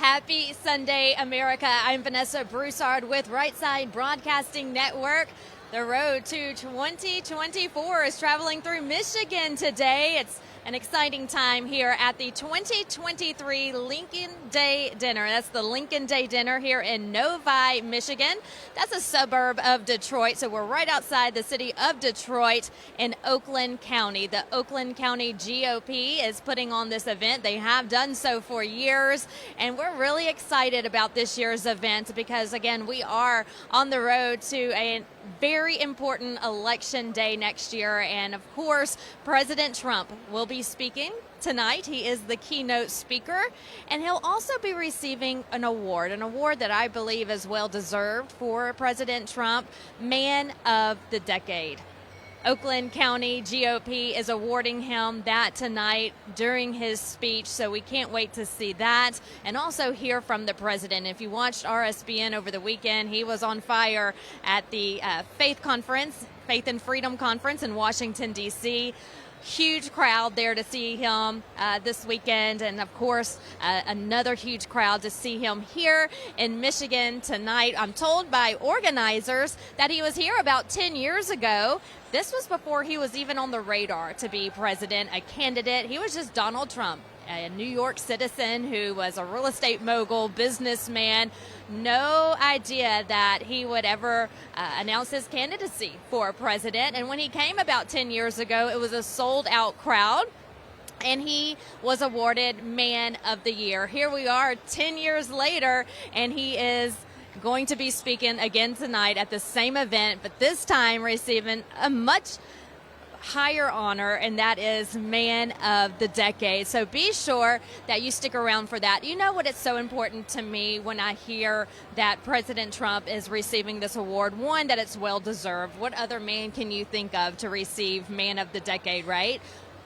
Happy Sunday, America. I'm Vanessa Broussard with Right Side Broadcasting Network. The road to 2024 is traveling through Michigan today. It's an exciting time here at the 2023 Lincoln Day Dinner. That's the Lincoln Day Dinner here in Novi, Michigan. That's a suburb of Detroit, so we're right outside the city of Detroit in Oakland County. The Oakland County GOP is putting on this event. They have done so for years, and we're really excited about this year's event because, again, we are on the road to a very important election day next year, and of course President Trump will be speaking tonight. He is the keynote speaker, and he'll also be receiving an award that I believe is well deserved for President Trump, Man of the Decade. Oakland County GOP is awarding him that tonight during his speech, so we can't wait to see that and also hear from the president. If you watched RSBN over the weekend, he was on fire at the Faith and Freedom Conference in Washington, D.C. Huge crowd there to see him this weekend, and of course another huge crowd to see him here in Michigan tonight. I'm told by organizers that he was here about 10 years ago. This was before he was even on the radar to be president, a candidate. He was just Donald Trump, a New York citizen who was a real estate mogul, businessman. No idea that he would ever announce his candidacy for president. And when he came about 10 years ago, it was a sold-out crowd, and he was awarded Man of the Year. Here we are 10 years later, and he is going to be speaking again tonight at the same event, but this time receiving a much higher honor, and that is Man of the Decade. So be sure that you stick around for that. You know what, it's so important to me when I hear that President Trump is receiving this award. One, that it's well deserved. What other man can you think of to receive Man of the Decade, right?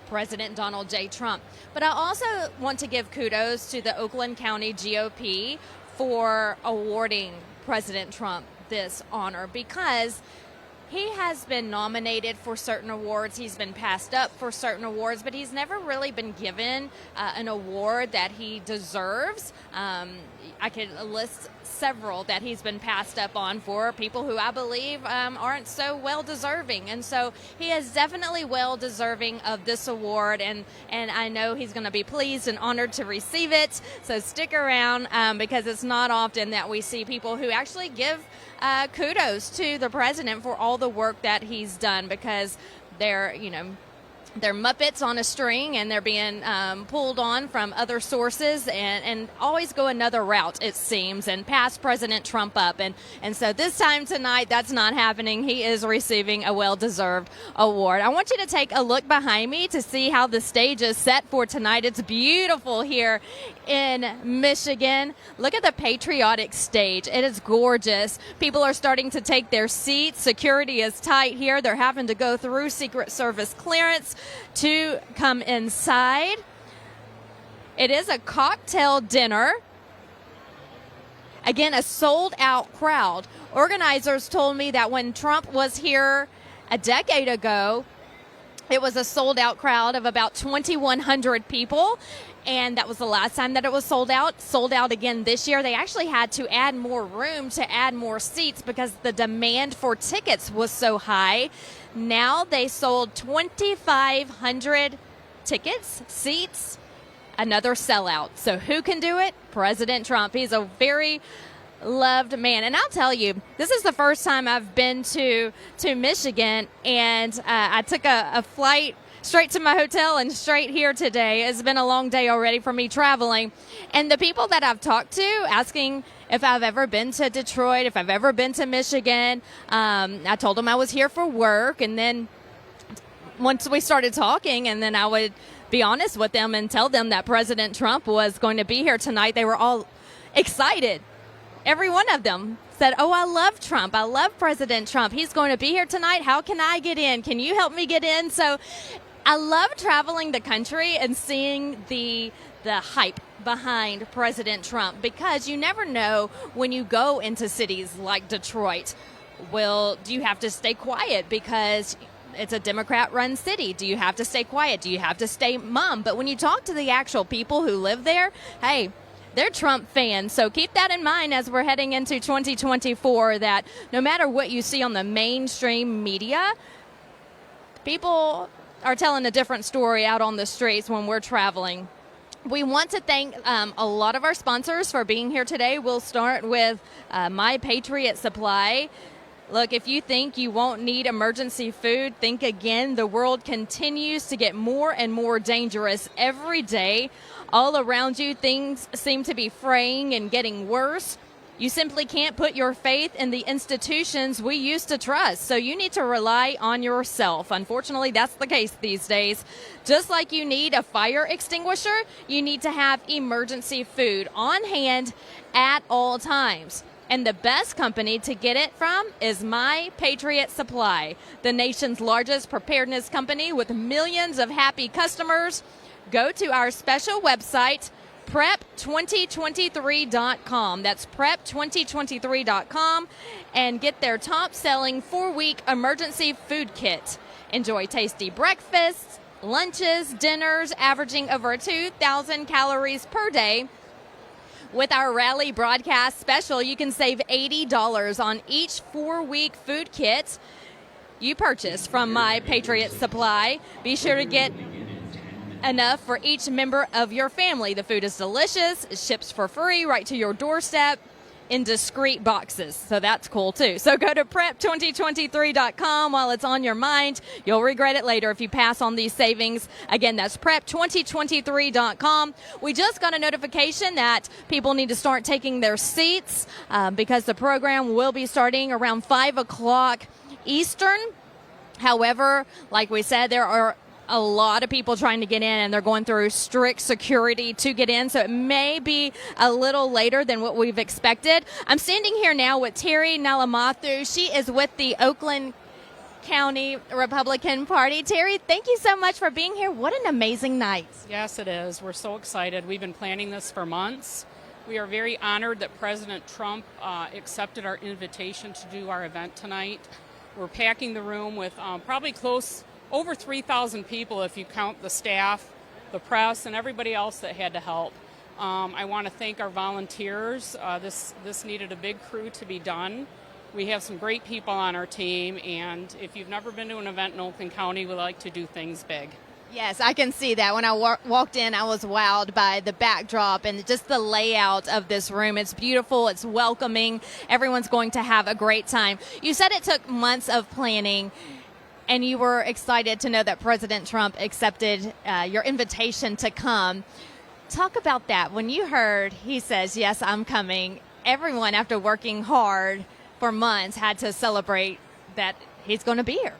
President Donald J. Trump. But I also want to give kudos to the Oakland County GOP for awarding President Trump this honor, because he has been nominated for certain awards, he's been passed up for certain awards, but he's never really been given an award that he deserves. I could list several that he's been passed up on for people who I believe aren't so well deserving, and so he is definitely well deserving of this award, and I know he's going to be pleased and honored to receive it. So stick around because it's not often that we see people who actually give kudos to the president for all the work that he's done, because they're Muppets on a string, and they're being pulled on from other sources and always go another route, it seems, and pass President Trump up. And so this time tonight, that's not happening. He is receiving a well-deserved award. I want you to take a look behind me to see how the stage is set for tonight. It's beautiful here in Michigan. Look at the patriotic stage. It is gorgeous. People are starting to take their seats. Security is tight here. They're having to go through Secret Service clearance to come inside. It is a cocktail dinner. Again, a sold-out crowd. Organizers told me that when Trump was here a decade ago, it was a sold-out crowd of about 2,100 people, and that was the last time that it was sold out. Sold out again this year. They actually had to add more room to add more seats because the demand for tickets was so high. Now they sold 2,500 tickets, seats, another sellout. So who can do it? President Trump. He's a very loved man. And I'll tell you, this is the first time I've been to Michigan, and I took a flight straight to my hotel and straight here today. It's been a long day already for me traveling. And the people that I've talked to asking if I've ever been to Detroit, if I've ever been to Michigan, I told them I was here for work. And then once we started talking, and then I would be honest with them and tell them that President Trump was going to be here tonight, they were all excited. Every one of them said, "Oh, I love Trump. I love President Trump. He's going to be here tonight. How can I get in? Can you help me get in?" So I love traveling the country and seeing the hype behind President Trump, because you never know when you go into cities like Detroit. Do you have to stay quiet because it's a Democrat-run city? Do you have to stay quiet? Do you have to stay mum? But when you talk to the actual people who live there, hey, they're Trump fans. So keep that in mind as we're heading into 2024, that no matter what you see on the mainstream media, people are telling a different story out on the streets when we're traveling. We want to thank a lot of our sponsors for being here today. We'll start with My Patriot Supply. Look, if you think you won't need emergency food, think again. The world continues to get more and more dangerous every day. All around you, things seem to be fraying and getting worse. You simply can't put your faith in the institutions we used to trust, so you need to rely on yourself. Unfortunately, that's the case these days. Just like you need a fire extinguisher, you need to have emergency food on hand at all times. And the best company to get it from is My Patriot Supply, the nation's largest preparedness company with millions of happy customers. Go to our special website, prep2023.com. That's prep2023.com, and get their top-selling 4-week emergency food kit. Enjoy tasty breakfasts, lunches, dinners, averaging over 2,000 calories per day. With our Rally broadcast special, you can save $80 on each 4-week food kit you purchase from My Patriot Supply. Be sure to get enough for each member of your family. The food is delicious, it ships for free right to your doorstep in discreet boxes, so that's cool too. So go to prep2023.com while it's on your mind. You'll regret it later if you pass on these savings. Again, that's prep2023.com. We just got a notification that people need to start taking their seats because the program will be starting around 5 o'clock Eastern. However, like we said, there are a lot of people trying to get in, and they're going through strict security to get in, so it may be a little later than what we've expected. I'm standing here now with Terry Nalamathu. She is with the Oakland County Republican Party. Terry, thank you so much for being here. What an amazing night. Yes, it is. We're so excited. We've been planning this for months. We are very honored that President Trump accepted our invitation to do our event tonight. We're packing the room with probably over 3,000 people if you count the staff, the press, and everybody else that had to help. I want to thank our volunteers. This needed a big crew to be done. We have some great people on our team, and if you've never been to an event in Oakland County, we like to do things big. Yes, I can see that. When I walked in, I was wowed by the backdrop and just the layout of this room. It's beautiful. It's welcoming. Everyone's going to have a great time. You said it took months of planning, and you were excited to know that President Trump accepted your invitation to come. Talk about that. When you heard he says, yes, I'm coming, everyone, after working hard for months, had to celebrate that he's going to be here.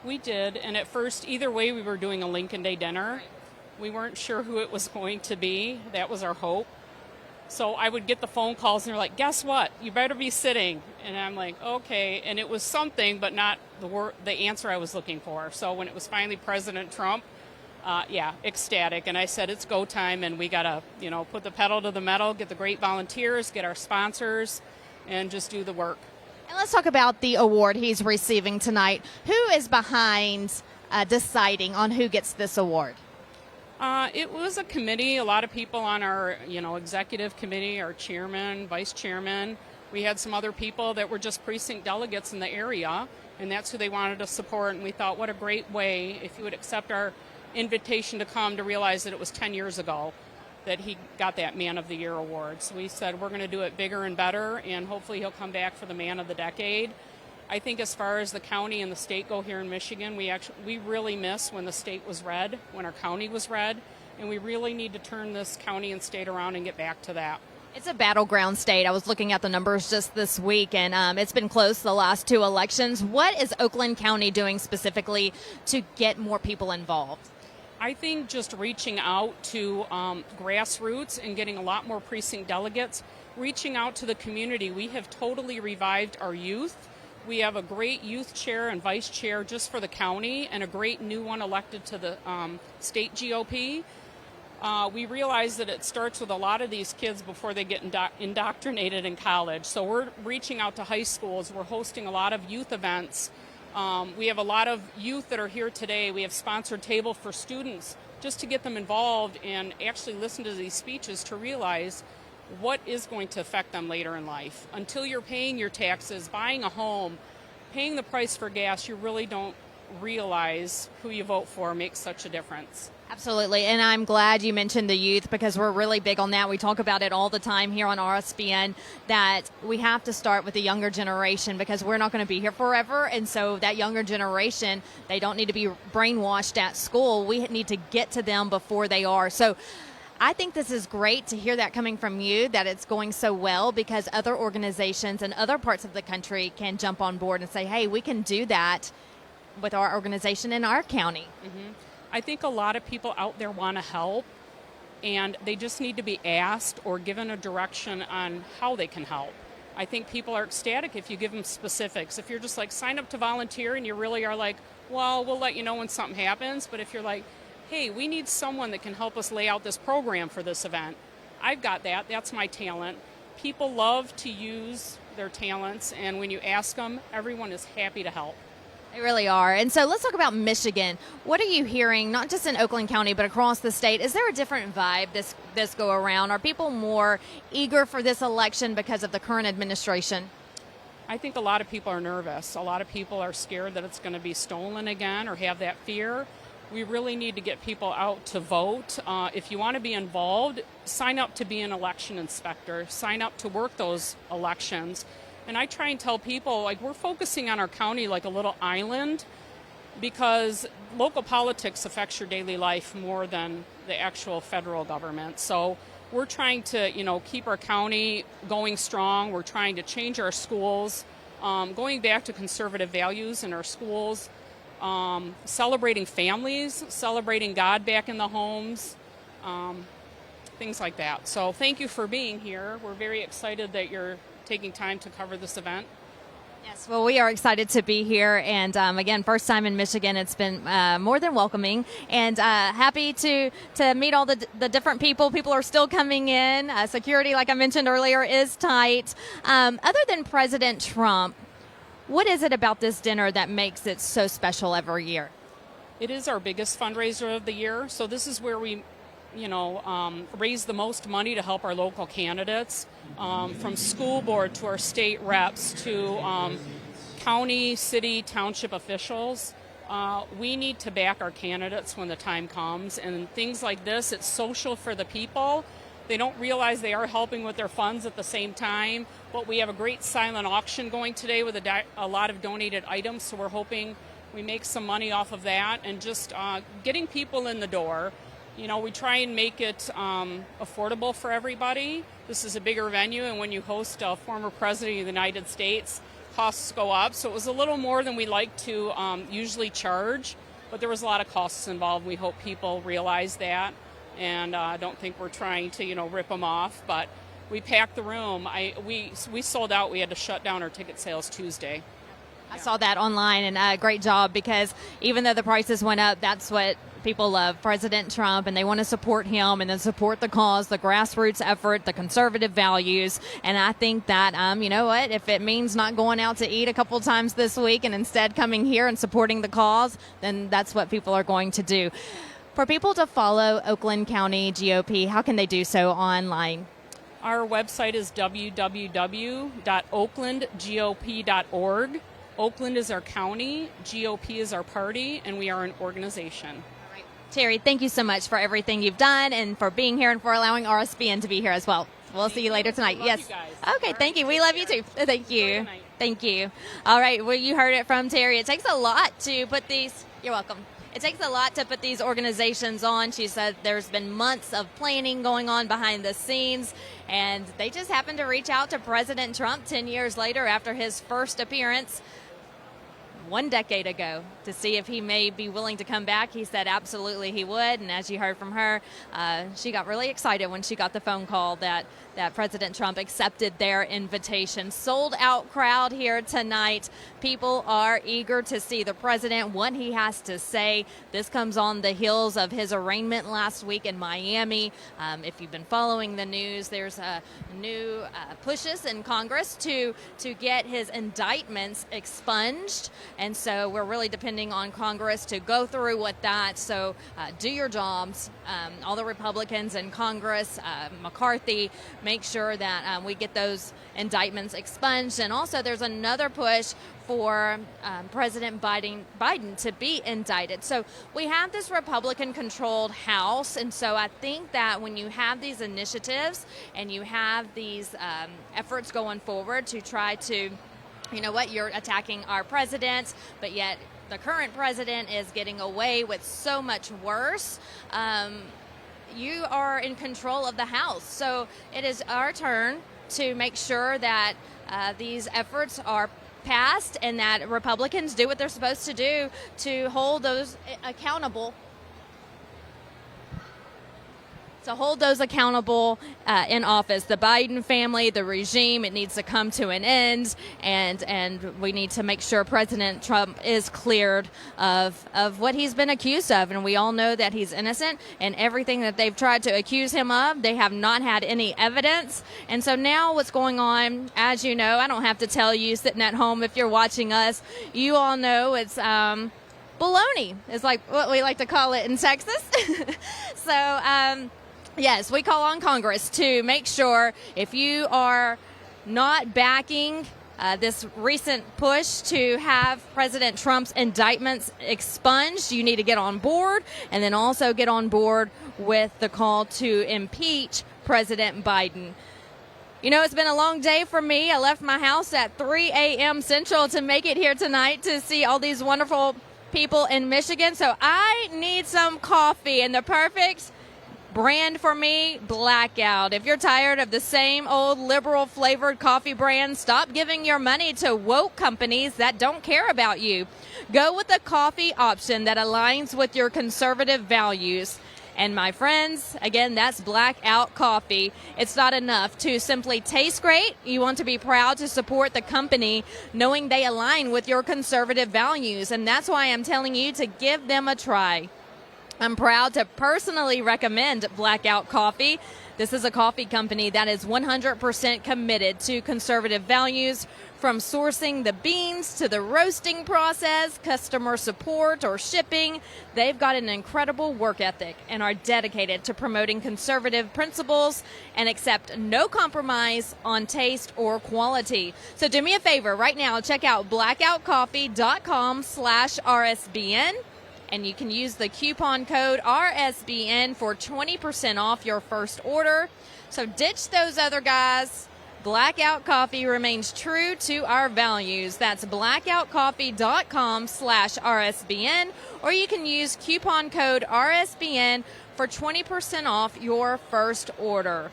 We did, and at first, either way, we were doing a Lincoln Day dinner. We weren't sure who it was going to be. That was our hope. So I would get the phone calls, and they're like, guess what? You better be sitting. And I'm like, okay. And it was something, but not the answer I was looking for. So when it was finally President Trump, ecstatic. And I said, it's go time, and we got to, put the pedal to the metal, get the great volunteers, get our sponsors, and just do the work. And let's talk about the award he's receiving tonight. Who is behind deciding on who gets this award? It was a committee, a lot of people on our, executive committee, our chairman, vice chairman. We had some other people that were just precinct delegates in the area, and that's who they wanted to support. And we thought, what a great way, if you would accept our invitation to come, to realize that it was 10 years ago that he got that Man of the Year award. So we said, we're going to do it bigger and better, and hopefully he'll come back for the Man of the Decade. I think as far as the county and the state go here in Michigan, we really miss when the state was red, when our county was red, and we really need to turn this county and state around and get back to that. It's a battleground state. I was looking at the numbers just this week, and it's been close the last 2 elections. What is Oakland County doing specifically to get more people involved? I think just reaching out to grassroots and getting a lot more precinct delegates, reaching out to the community. We have totally revived our youth. We have a great youth chair and vice chair just for the county, and a great new one elected to the state GOP. We realize that it starts with a lot of these kids before they get indoctrinated in college. So we're reaching out to high schools. We're hosting a lot of youth events. We have a lot of youth that are here today. We have sponsored table for students just to get them involved and actually listen to these speeches to realize what is going to affect them later in life. Until you're paying your taxes, buying a home, paying the price for gas, you really don't realize who you vote for makes such a difference. Absolutely, and I'm glad you mentioned the youth because we're really big on that. We talk about it all the time here on RSBN, that we have to start with the younger generation because we're not going to be here forever, and so that younger generation, they don't need to be brainwashed at school. We need to get to them before they are. So I think this is great to hear that coming from you, that it's going so well, because other organizations and other parts of the country can jump on board and say, hey, we can do that with our organization in our county. Mm-hmm. I think a lot of people out there want to help, and they just need to be asked or given a direction on how they can help. I think people are ecstatic if you give them specifics. If you're just like, sign up to volunteer, and you really are like, well, we'll let you know when something happens. But if you're like, hey, we need someone that can help us lay out this program for this event, I've got that. That's my talent. People love to use their talents, and when you ask them, everyone is happy to help. They really are. And so let's talk about Michigan. What are you hearing, not just in Oakland County, but across the state? Is there a different vibe this go around? Are people more eager for this election because of the current administration? I think a lot of people are nervous. A lot of people are scared that it's going to be stolen again or have that fear. We really need to get people out to vote. If you want to be involved, sign up to be an election inspector. Sign up to work those elections. And I try and tell people, like, we're focusing on our county like a little island because local politics affects your daily life more than the actual federal government. So we're trying to, keep our county going strong. We're trying to change our schools, going back to conservative values in our schools, celebrating families, celebrating God back in the homes, things like that. So thank you for being here. We're very excited that you're taking time to cover this event. Yes, well, we are excited to be here, and again, first time in Michigan. It's been more than welcoming, and happy to meet all the different people. People are still coming in. Security, like I mentioned earlier, is tight. Other than President Trump, what is it about this dinner that makes it so special every year? It is our biggest fundraiser of the year, so this is where we raise the most money to help our local candidates, from school board to our state reps to county, city, township officials. We need to back our candidates when the time comes, and things like this, it's social for the people. They don't realize they are helping with their funds at the same time, but we have a great silent auction going today with a lot of donated items, so we're hoping we make some money off of that and just getting people in the door. We try and make it affordable for everybody. This is a bigger venue, and when you host a former president of the United States, costs go up. So it was a little more than we like to usually charge, but there was a lot of costs involved. We hope people realize that, and I don't think we're trying to, rip them off. But we packed the room. We sold out. We had to shut down our ticket sales Tuesday. I saw that online, and great job, because even though the prices went up, that's what people love, President Trump, and they want to support him and then support the cause, the grassroots effort, the conservative values. And I think that, if it means not going out to eat a couple times this week and instead coming here and supporting the cause, then that's what people are going to do. For people to follow Oakland County GOP, how can they do so online? Our website is www.oaklandgop.org. Oakland is our county, GOP is our party, and we are an organization. All right. Terry, thank you so much for everything you've done and for being here and for allowing RSBN to be here as well. We'll see you later tonight. Yes. Okay, thank you. We love you too. Thank you. Thank you. All right, well, you heard it from Terry. It takes a lot to put these, you're welcome. It takes a lot to put these organizations on. She said there's been months of planning going on behind the scenes, and they just happened to reach out to President Trump 10 years later after his first appearance 1 decade ago to see if he may be willing to come back. He said absolutely he would, and as you heard from her, she got really excited when she got the phone call that President Trump accepted their invitation. Sold out crowd here tonight. People are eager to see the president, what he has to say. This comes on the heels of his arraignment last week in Miami. If you've been following the news, there's new pushes in Congress to get his indictments expunged. And so we're really depending on Congress to go through with that. So do your jobs. All the Republicans in Congress, McCarthy, make sure that we get those indictments expunged. And also there's another push for President Biden to be indicted. So we have this Republican-controlled House, and so I think that when you have these initiatives and you have these efforts going forward to try to, you know what, you're attacking our president, but yet the current president is getting away with so much worse, you are in control of the House. So it is our turn to make sure that these efforts are passed and that Republicans do what they're supposed to do to hold those accountable. In office. The Biden family, the regime, it needs to come to an end, and we need to make sure President Trump is cleared of what he's been accused of. And we all know that he's innocent, and everything that they've tried to accuse him of, they have not had any evidence. And so now what's going on, as you know, I don't have to tell you sitting at home if you're watching us, you all know it's baloney is like what we like to call it in Texas. So, yes, we call on Congress to make sure if you are not backing this recent push to have President Trump's indictments expunged, you need to get on board, and then also get on board with the call to impeach President Biden. You know, it's been a long day for me. I left my house at 3 a.m. Central to make it here tonight to see all these wonderful people in Michigan. So I need some coffee, and the perfect brand for me, Blackout. If you're tired of the same old liberal flavored coffee brand, stop giving your money to woke companies that don't care about you. Go with a coffee option that aligns with your conservative values. And my friends, again, that's Blackout Coffee. It's not enough to simply taste great. You want to be proud to support the company knowing they align with your conservative values. And that's why I'm telling you to give them a try. I'm proud to personally recommend Blackout Coffee. This is a coffee company that is 100% committed to conservative values, from sourcing the beans to the roasting process, customer support, or shipping. They've got an incredible work ethic and are dedicated to promoting conservative principles and accept no compromise on taste or quality. So do me a favor right now, check out blackoutcoffee.com/RSBN. And you can use the coupon code RSBN for 20% off your first order. So ditch those other guys. Blackout Coffee remains true to our values. That's blackoutcoffee.com/RSBN, or you can use coupon code RSBN for 20% off your first order.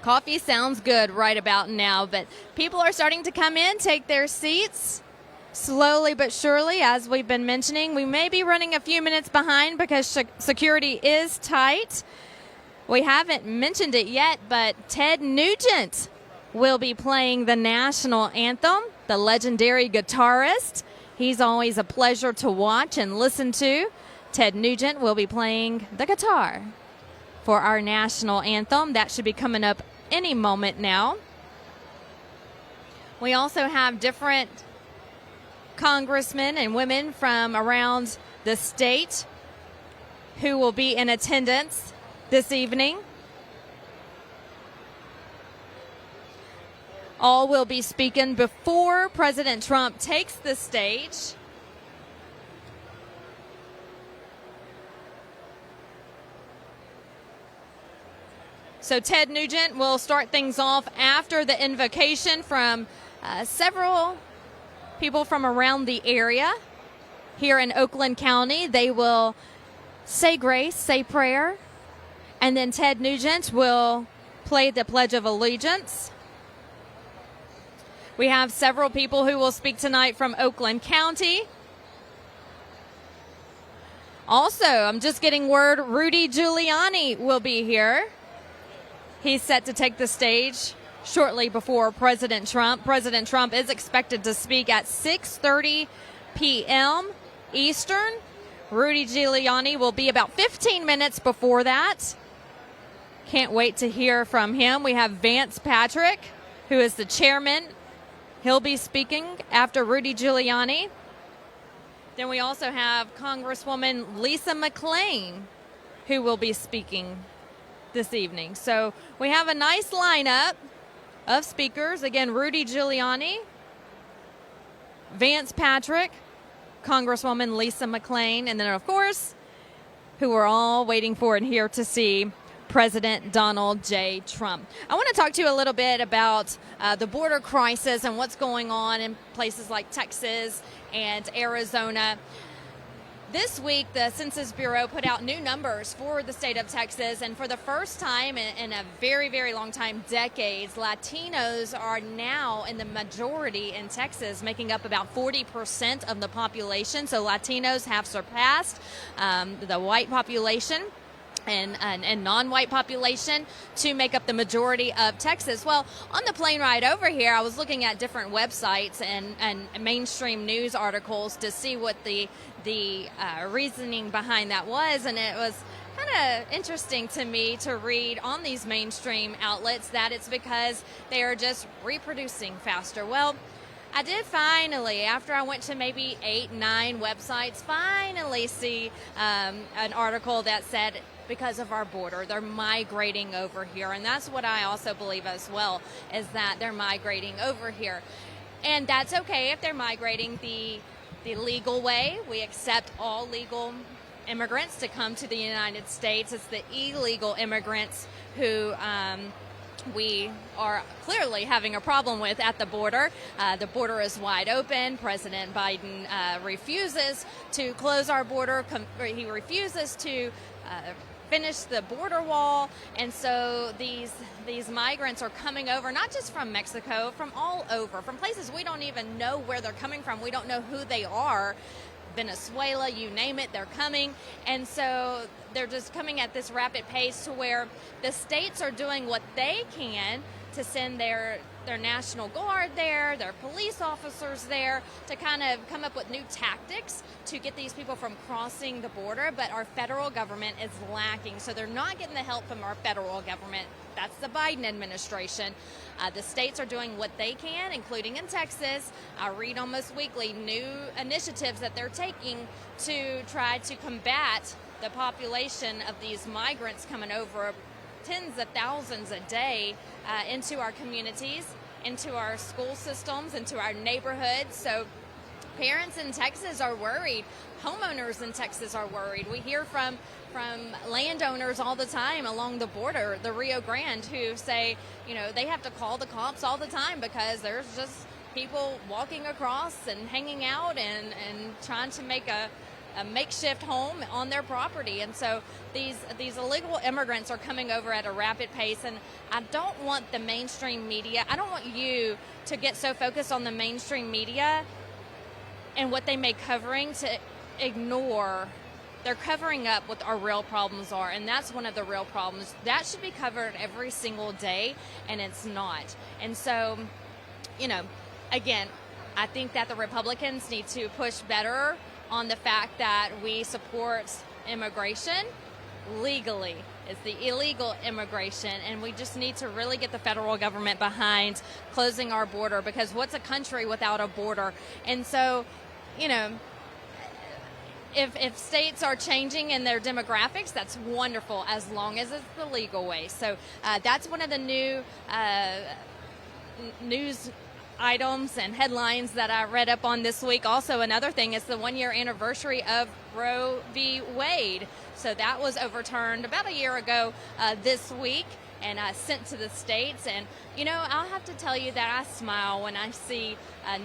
Coffee sounds good right about now, but people are starting to come in, take their seats. Slowly but surely, as we've been mentioning, we may be running a few minutes behind because security is tight. We haven't mentioned it yet, but Ted Nugent will be playing the national anthem, the legendary guitarist. He's always a pleasure to watch and listen to. Ted Nugent will be playing the guitar for our national anthem. That should be coming up any moment now. We also have different congressmen and women from around the state who will be in attendance this evening. All will be speaking before President Trump takes the stage. So Ted Nugent will start things off after the invocation from several people from around the area here in Oakland County. They will say grace, say prayer, and then Ted Nugent will play the Pledge of Allegiance. We have several people who will speak tonight from Oakland County. Also, I'm just getting word Rudy Giuliani will be here. He's set to take the stage shortly before President Trump. President Trump is expected to speak at 6:30 p.m. Eastern. Rudy Giuliani will be about 15 minutes before that. Can't wait to hear from him. We have Vance Patrick, who is the chairman He'll be speaking after Rudy Giuliani. Then we also have Congresswoman Lisa McClain, who will be speaking this evening. So we have a nice lineup of speakers. Again, Rudy Giuliani, Vance Patrick, Congresswoman Lisa McClain, and then, of course, who we're all waiting for and here to see, President Donald J. Trump. I want to talk to you a little bit about the border crisis and what's going on in places like Texas and Arizona. This week, the Census Bureau put out new numbers for the state of Texas, and for the first time in a very, very long time, decades, Latinos are now in the majority in Texas, making up about 40% of the population. So Latinos have surpassed the white population and non-white population to make up the majority of Texas. Well, on the plane ride over here, I was looking at different websites and mainstream news articles to see what the reasoning behind that was, and it was kind of interesting to me to read on these mainstream outlets that it's because they are just reproducing faster. Well, I did finally, after I went to maybe 8, 9 websites, finally see an article that said because of our border, they're migrating over here. And that's what I also believe as well, is that they're migrating over here. And that's okay if they're migrating the legal way. We accept all legal immigrants to come to the United States. It's the illegal immigrants who we are clearly having a problem with at the border. The border is wide open. President Biden refuses to close our border. He refuses to finish the border wall, and so these migrants are coming over, not just from Mexico, from all over, from places we don't even know where they're coming from. We don't know who they are. Venezuela, you name it, they're coming. And so they're just coming at this rapid pace to where the states are doing what they can to send their National Guard there, their police officers there, to kind of come up with new tactics to get these people from crossing the border. But our federal government is lacking, so they're not getting the help from our federal government. That's the Biden administration. The states are doing what they can, including in Texas. I read almost weekly new initiatives that they're taking to try to combat the population of these migrants coming over, tens of thousands a day, into our communities, into our school systems, into our neighborhoods. So parents in Texas are worried. Homeowners in Texas are worried. We hear from landowners all the time along the border, the Rio Grande, who say, they have to call the cops all the time because there's just people walking across and hanging out and trying to make a makeshift home on their property. And so these illegal immigrants are coming over at a rapid pace, and I don't want the mainstream media, I don't want you to get so focused on the mainstream media and what they make covering to ignore. They're covering up what our real problems are, and that's one of the real problems. That should be covered every single day, and it's not. And so, again, I think that the Republicans need to push better on the fact that we support immigration legally. It's the illegal immigration, and we just need to really get the federal government behind closing our border, because what's a country without a border? And so, if states are changing in their demographics, that's wonderful, as long as it's the legal way. So that's one of the new news items and headlines that I read up on this week. Also, another thing is the 1-year anniversary of Roe v. Wade. So that was overturned about a year ago this week and sent to the states. And, I'll have to tell you that I smile when I see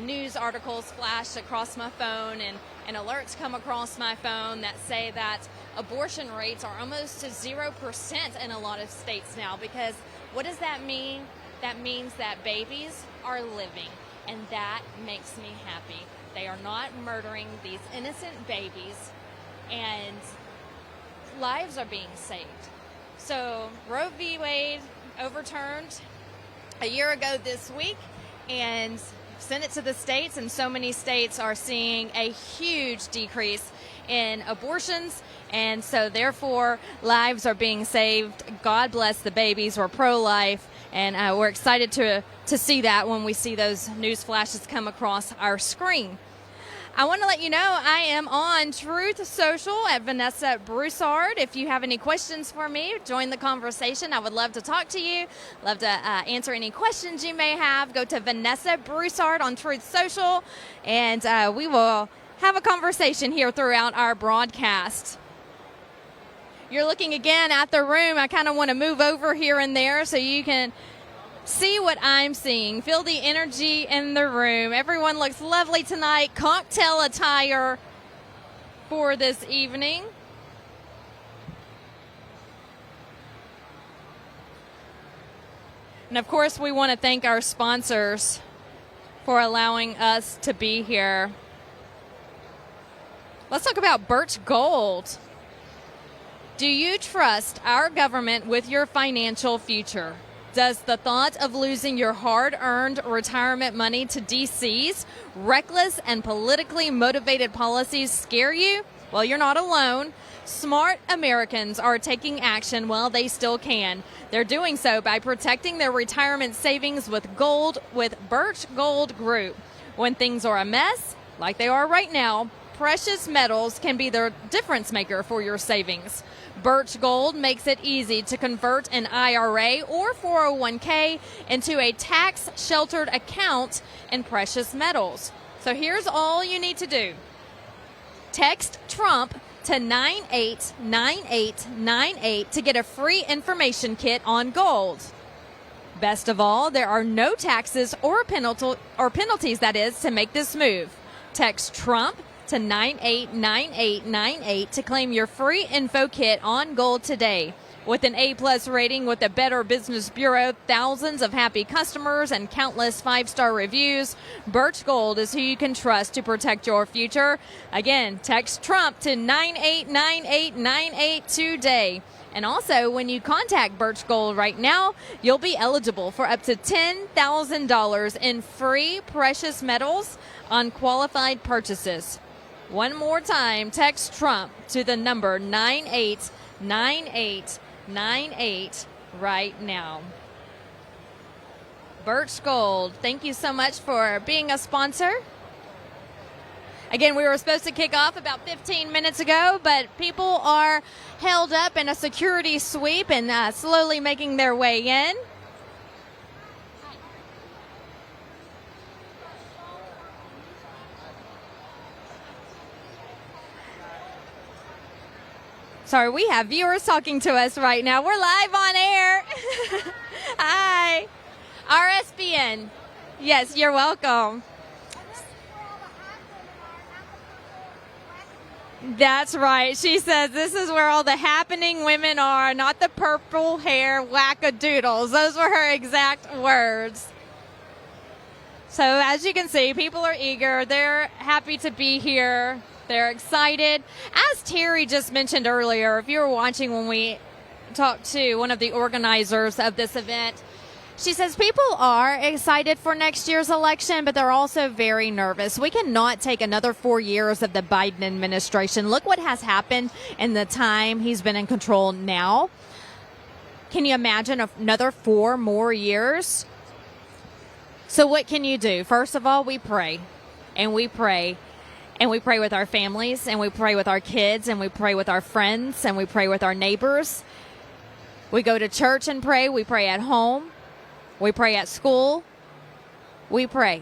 news articles flash across my phone and alerts come across my phone that say that abortion rates are almost to 0% in a lot of states now. Because what does that mean? That means that babies are living, and that makes me happy. They are not murdering these innocent babies, and lives are being saved. So Roe v. Wade overturned a year ago this week, and sent it to the states, and so many states are seeing a huge decrease in abortions, and so therefore lives are being saved. God bless the babies. We're pro-life, and we're excited to see that when we see those news flashes come across our screen. I want to let you know I am on Truth Social at Vanessa Broussard. If you have any questions for me, join the conversation. I would love to talk to you, love to answer any questions you may have. Go to Vanessa Broussard on Truth Social, and we will have a conversation here throughout our broadcast. You're looking again at the room. I kind of want to move over here and there so you can see what I'm seeing. Feel the energy in the room. Everyone looks lovely tonight. Cocktail attire for this evening. And of course, we want to thank our sponsors for allowing us to be here. Let's talk about Birch Gold. Do you trust our government with your financial future? Does the thought of losing your hard-earned retirement money to DC's reckless and politically motivated policies scare you? Well, you're not alone. Smart Americans are taking action while they still can. They're doing so by protecting their retirement savings with gold with Birch Gold Group. When things are a mess, like they are right now, precious metals can be the difference maker for your savings. Birch Gold makes it easy to convert an IRA or 401k into a tax-sheltered account in precious metals. So here's all you need to do. Text Trump to 989898 to get a free information kit on gold. Best of all, there are no taxes or penalties, that is, to make this move. Text Trump to 989898 to claim your free info kit on gold today. With an A+ rating with the Better Business Bureau, thousands of happy customers, and countless 5-star reviews, Birch Gold is who you can trust to protect your future. Again, text Trump to 989898 today. And also, when you contact Birch Gold right now, you'll be eligible for up to $10,000 in free precious metals on qualified purchases. One more time, text Trump to the number 989898 right now. Birch Gold, thank you so much for being a sponsor. Again, we were supposed to kick off about 15 minutes ago, but people are held up in a security sweep and slowly making their way in. Sorry, we have viewers talking to us right now. We're live on air. Hi. RSBN. Yes, you're welcome. That's right. She says this is where all the happening women are, not the purple hair wackadoodles. Those were her exact words. So as you can see, people are eager. They're happy to be here. They're excited. As Terry just mentioned earlier, if you were watching when we talked to one of the organizers of this event, she says people are excited for next year's election, but they're also very nervous. We cannot take another 4 years of the Biden administration. Look what has happened in the time he's been in control now. Can you imagine another 4 more years? So what can you do? First of all, we pray, and we pray. And we pray with our families, and we pray with our kids, and we pray with our friends, and we pray with our neighbors. We go to church and pray. We pray at home. We pray at school. We pray.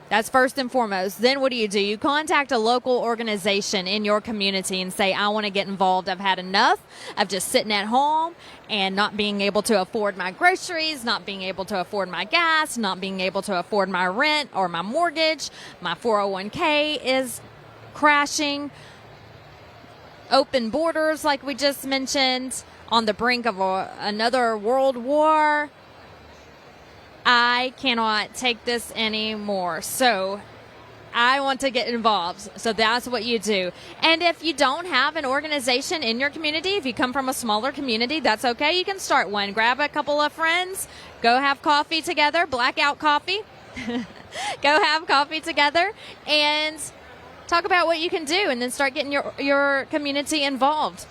That's first and foremost. Then what do? You contact a local organization in your community and say, I want to get involved. I've had enough of just sitting at home and not being able to afford my groceries, not being able to afford my gas, not being able to afford my rent or my mortgage. My 401k is crashing. Open borders, like we just mentioned, on the brink of another world war. I cannot take this anymore. So I want to get involved. So that's what you do. And if you don't have an organization in your community, if you come from a smaller community, that's okay. You can start one. Grab a couple of friends, go have coffee together, blackout coffee. Go have coffee together and talk about what you can do, and then start getting your community involved.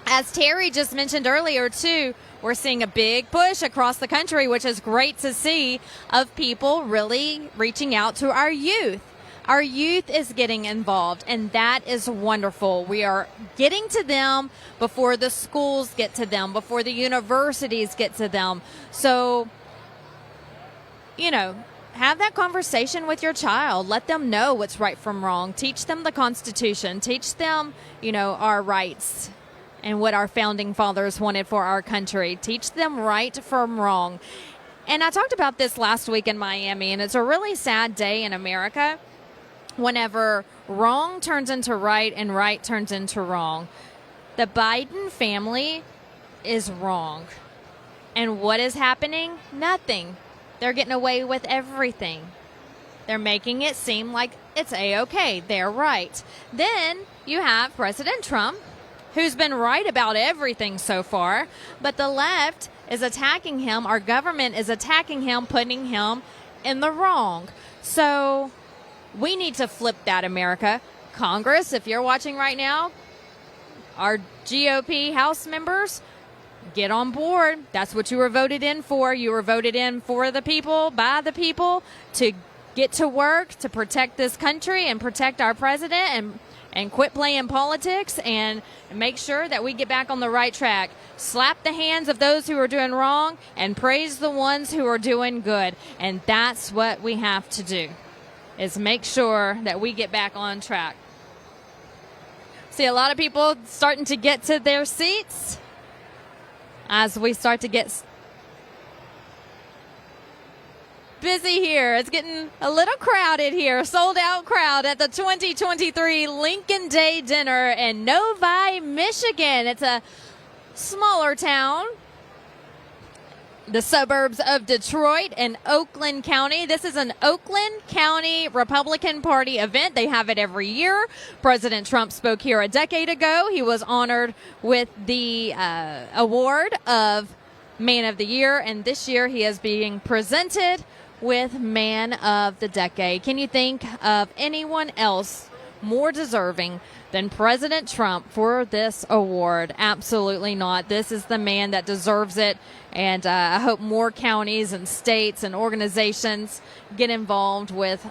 As Terry just mentioned earlier, too, we're seeing a big push across the country, which is great to see, of people really reaching out to our youth. Our youth is getting involved, and that is wonderful. We are getting to them before the schools get to them, before the universities get to them. So, have that conversation with your child. Let them know what's right from wrong. Teach them the Constitution. Teach them, our rights and what our founding fathers wanted for our country. Teach them right from wrong. And I talked about this last week in Miami, and it's a really sad day in America whenever wrong turns into right and right turns into wrong. The Biden family is wrong. And what is happening? Nothing. They're getting away with everything. They're making it seem like it's A-okay. They're right. Then you have President Trump, who's been right about everything so far, but the left is attacking him. Our government is attacking him, putting him in the wrong. So we need to flip that, America. Congress, if you're watching right now, our GOP House members, get on board. That's what you were voted in for. You were voted in for the people, by the people, to get to work, to protect this country and protect our president and quit playing politics and make sure that we get back on the right track. Slap the hands of those who are doing wrong and praise the ones who are doing good. And that's what we have to do, is make sure that we get back on track. See a lot of people starting to get to their seats as we start to get busy here. It's getting a little crowded here. Sold out crowd at the 2023 Lincoln Day Dinner in Novi, Michigan. It's a smaller town, the suburbs of Detroit and Oakland County. This is an Oakland County Republican Party event. They have it every year. President Trump spoke here a decade ago. He was honored with the award of Man of the Year, and this year he is being presented with Man of the Decade. Can you think of anyone else more deserving than President Trump for this award? Absolutely not. This is the man that deserves it, and I hope more counties and states and organizations get involved with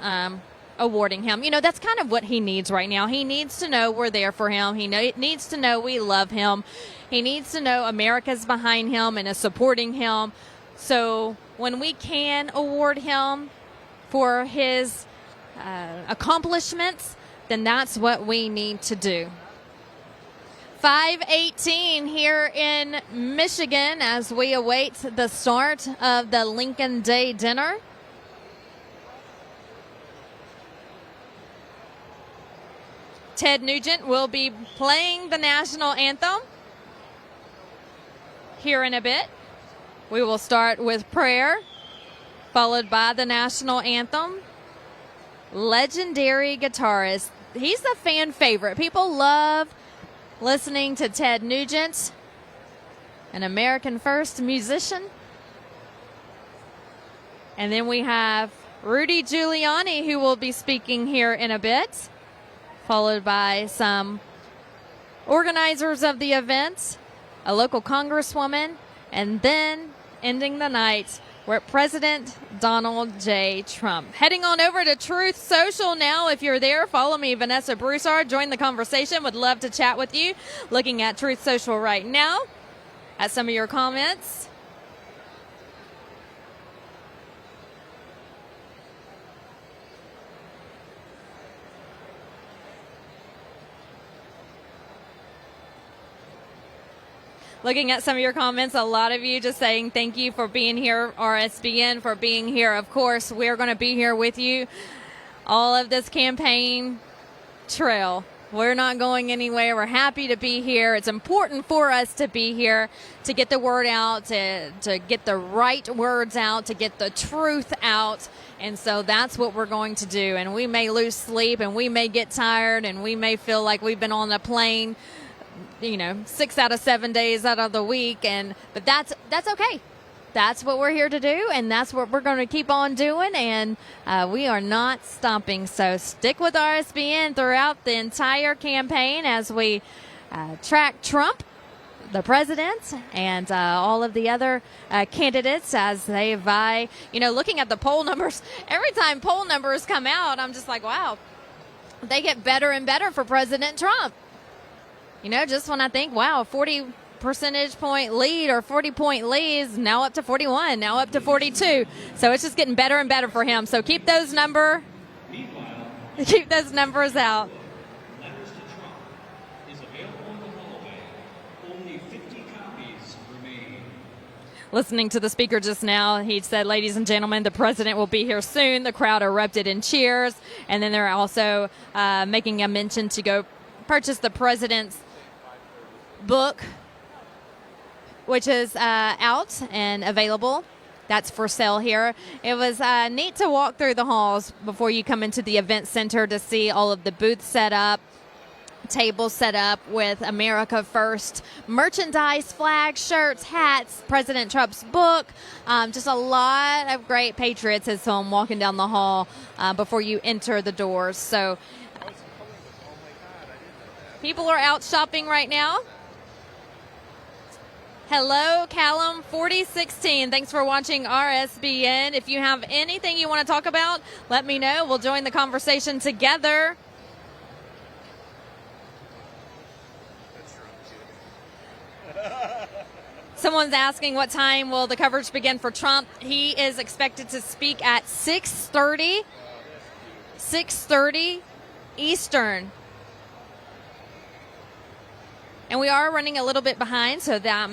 awarding him. That's kind of what he needs right now. He needs to know we're there for him. He needs to know we love him. He needs to know America's behind him and is supporting him. So when we can award him for his accomplishments, then that's what we need to do. 5:18 here in Michigan as we await the start of the Lincoln Day Dinner. Ted Nugent will be playing the national anthem here in a bit. We will start with prayer, followed by the national anthem. Legendary guitarist. He's a fan favorite. People love listening to Ted Nugent, an American First musician. And then we have Rudy Giuliani, who will be speaking here in a bit, followed by some organizers of the event, a local congresswoman, and then ending the night with President Donald J. Trump. Heading on over to Truth Social now. If you're there, follow me, Vanessa Broussard. Join the conversation. Would love to chat with you. Looking at Truth Social right now at some of your comments. Looking at some of your comments, a lot of you just saying thank you for being here, RSBN for being here. Of course, we're going to be here with you all of this campaign trail. We're not going anywhere. We're happy to be here. It's important for us to be here to get the word out, to get the right words out, to get the truth out. And so that's what we're going to do. And we may lose sleep and we may get tired and we may feel like we've been on a plane 6 out of 7 days out of the week, but that's okay. That's what we're here to do, and that's what we're going to keep on doing, and we are not stopping. So stick with RSBN throughout the entire campaign as we track Trump, the president, and all of the other candidates as they vie. You know, looking at the poll numbers, every time poll numbers come out, I'm just like, wow, they get better and better for President Trump. You know, just when I think, wow, 40 percentage point lead or 40-point lead is now up to 41, now up to 42. So it's just getting better and better for him. So keep those numbers out. Letters to Trump is available in the hallway. Only 50 copies remain. Listening to the speaker just now, he said, ladies and gentlemen, the president will be here soon. The crowd erupted in cheers. And then they're also making a mention to go purchase the president's book, which is out and available. That's for sale here. It was neat to walk through the halls before you come into the event center to see all of the booths set up, tables set up with America First merchandise, flags, shirts, hats, President Trump's book, just a lot of great patriotism walking down the hall before you enter the doors. So people are out shopping right now. Hello, Callum 4016. Thanks for watching RSBN. If you have anything you want to talk about, let me know. We'll join the conversation together. Someone's asking what time will the coverage begin for Trump. He is expected to speak at 6:30 Eastern. And we are running a little bit behind, so that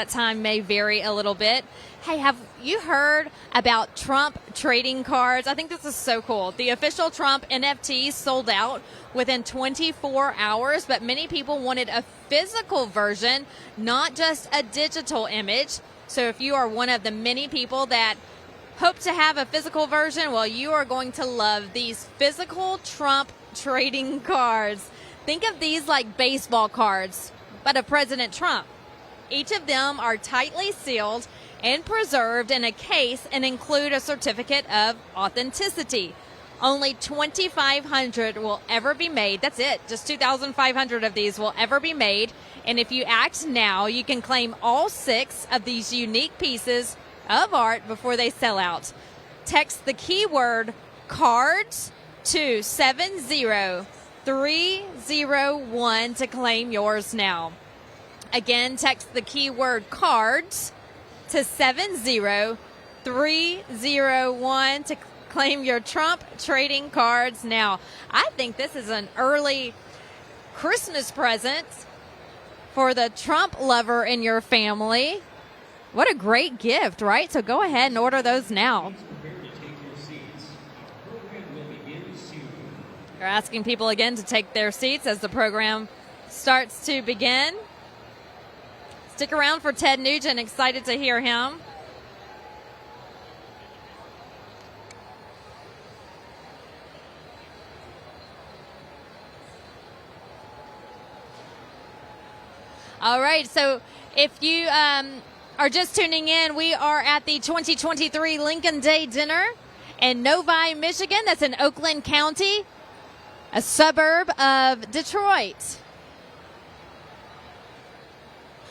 time may vary a little bit. Hey, have you heard about Trump trading cards? I think this is so cool. The official Trump NFTs sold out within 24 hours, but many people wanted a physical version, not just a digital image. So if you are one of the many people that hope to have a physical version, well, you are going to love these physical Trump trading cards. Think of these like baseball cards, but of President Trump. Each of them are tightly sealed and preserved in a case and include a certificate of authenticity. Only 2,500 will ever be made. That's it. Just 2,500 of these will ever be made. And if you act now, you can claim all 6 of these unique pieces of art before they sell out. Text the keyword cards to 70301 to claim yours now. Again, text the keyword cards to 70301 to claim your Trump trading cards now. I think this is an early Christmas present for the Trump lover in your family. What a great gift, right? So go ahead and order those now. They're asking people again to take their seats as the program starts to begin. Stick around for Ted Nugent. Excited to hear him. All right, so if you are just tuning in, we are at the 2023 Lincoln Day Dinner in Novi, Michigan. That's in Oakland County, a suburb of Detroit.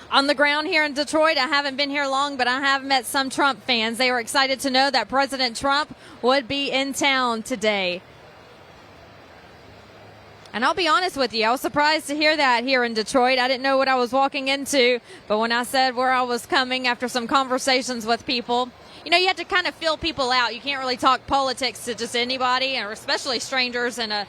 On the ground here in Detroit, I haven't been here long, but I have met some Trump fans. They were excited to know that President Trump would be in town today. And I'll be honest with you, I was surprised to hear that here in Detroit. I didn't know what I was walking into, but when I said where I was coming after some conversations with people, you know, you have to kind of feel people out. You can't really talk politics to just anybody, or especially strangers in a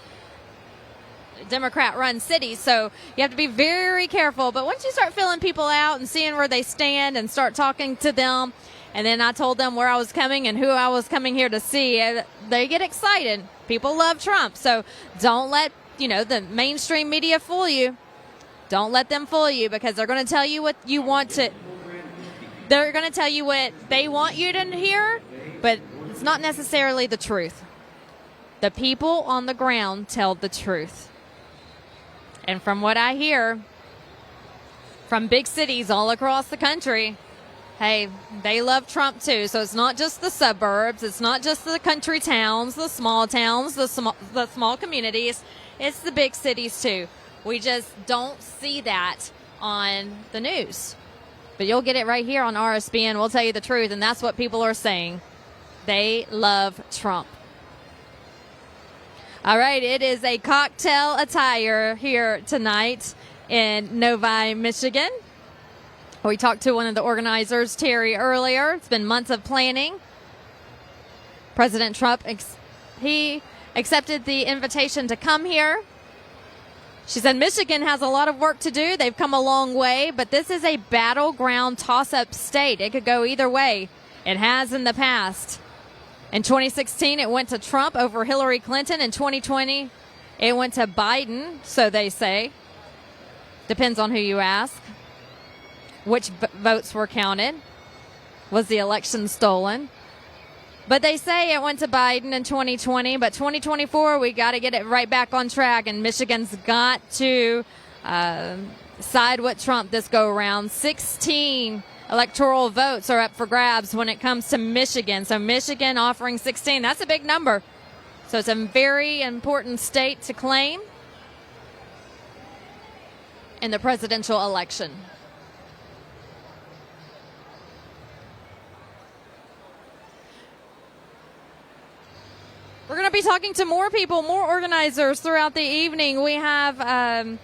Democrat-run city, so you have to be very careful. But once you start filling people out and seeing where they stand and start talking to them, and then I told them where I was coming and who I was coming here to see, they get excited. People love Trump, so don't let the mainstream media fool you. Don't let them fool you, because they're going to tell you what you want to. They're going to tell you what they want you to hear, but it's not necessarily the truth. The people on the ground tell the truth. And from what I hear from big cities all across the country, Hey, they love Trump too. So it's not just the suburbs. It's not just the country towns, the small towns, the small communities. It's the big cities too. We just don't see that on the news. But you'll get it right here on RSBN. We'll tell you the truth, and that's what people are saying. They love Trump. All right, it is a cocktail attire here tonight in Novi, Michigan. We talked to one of the organizers, Terry, earlier. It's been months of planning. President Trump, he accepted the invitation to come here. She said Michigan has a lot of work to do. They've come a long way, but this is a battleground toss-up state. It could go either way. It has in the past. In 2016, it went to Trump over Hillary Clinton. In 2020, it went to Biden, so they say. Depends on who you ask. Which votes were counted? Was the election stolen? But they say it went to Biden in 2020, but 2024, we got to get it right back on track, and Michigan's got to side with Trump this go-around. 16 electoral votes are up for grabs when it comes to Michigan. So Michigan offering 16, that's a big number. So it's a very important state to claim in the presidential election. We're going to be talking to more people, more organizers throughout the evening. We have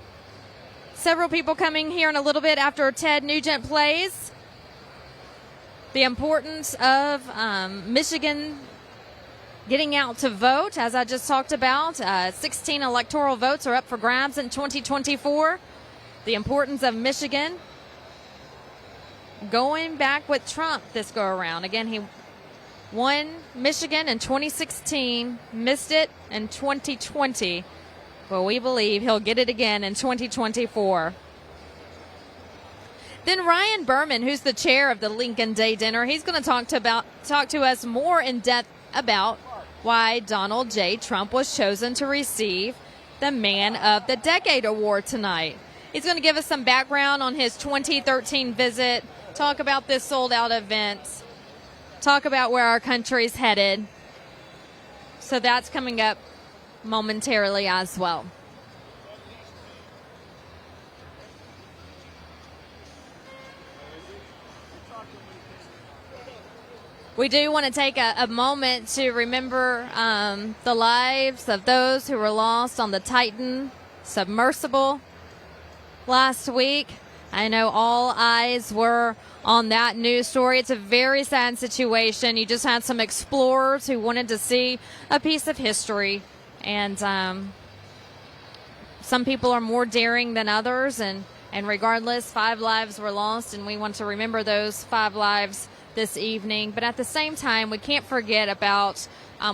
several people coming here in a little bit after Ted Nugent plays. The importance of Michigan getting out to vote, as I just talked about. 16 electoral votes are up for grabs in 2024. The importance of Michigan going back with Trump this go-around. Again, he won Michigan in 2016, missed it in 2020. Well, we believe he'll get it again in 2024. Then Ryan Berman, who's the chair of the Lincoln Day Dinner, he's going to talk to us more in depth about why Donald J. Trump was chosen to receive the Man of the Decade award tonight. He's going to give us some background on his 2013 visit, talk about this sold-out event, talk about where our country's headed. So that's coming up momentarily as well. We do want to take a moment to remember the lives of those who were lost on the Titan submersible last week. I know all eyes were on that news story. It's a very sad situation. You just had some explorers who wanted to see a piece of history. And some people are more daring than others. And regardless, 5 lives were lost, and we want to remember those 5 lives this evening. But at the same time, we can't forget about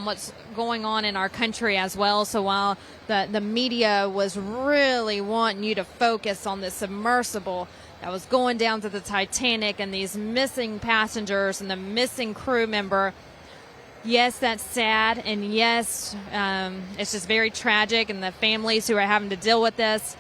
what's going on in our country as well. So while the media was really wanting you to focus on the submersible that was going down to the Titanic and these missing passengers and the missing crew member, yes, that's sad, and yes, it's just very tragic, and the families who are having to deal with this.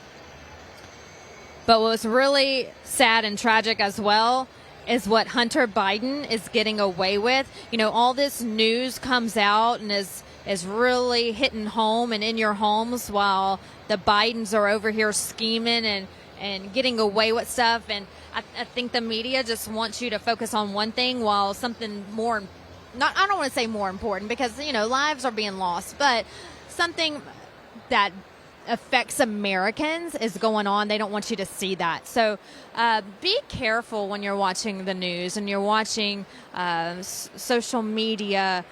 But what's really sad and tragic as well is what Hunter Biden is getting away with. You know, all this news comes out and is really hitting home and in your homes while the Bidens are over here scheming and getting away with stuff. And I think the media just wants you to focus on one thing while something more, I don't want to say more important, because, you know, lives are being lost, but something that affects Americans is going on. They don't want you to see that. So be careful when you're watching the news and you're watching social media,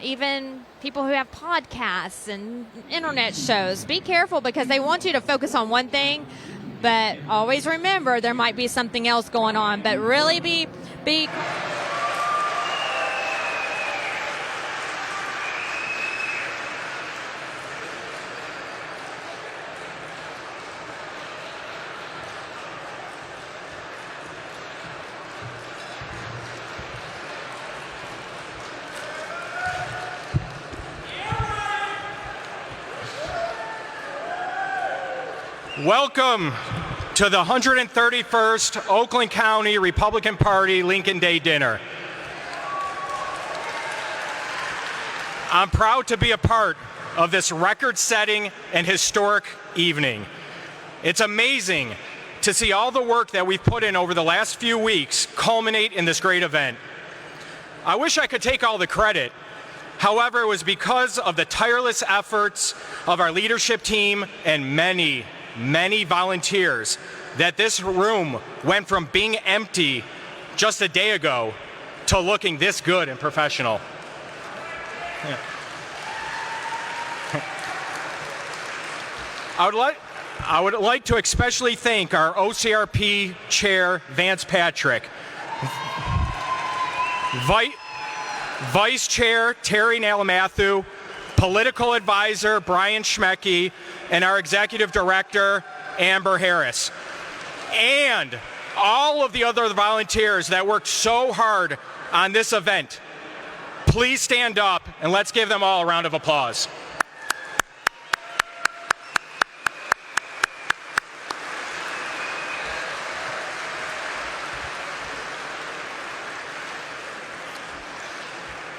even people who have podcasts and internet shows. Be careful, because they want you to focus on one thing, but always remember there might be something else going on. But really be Welcome to the 131st Oakland County Republican Party Lincoln Day Dinner. I'm proud to be a part of this record-setting and historic evening. It's amazing to see all the work that we've put in over the last few weeks culminate in this great event. I wish I could take all the credit. However, it was because of the tireless efforts of our leadership team and many, many volunteers that this room went from being empty just a day ago to looking this good and professional. Yeah. I would like to especially thank our OCRP Chair, Vance Patrick, Vice Chair, Terry Nalamathu, Political Advisor, Brian Schmecke, and our Executive Director, Amber Harris, and all of the other volunteers that worked so hard on this event. Please stand up and let's give them all a round of applause.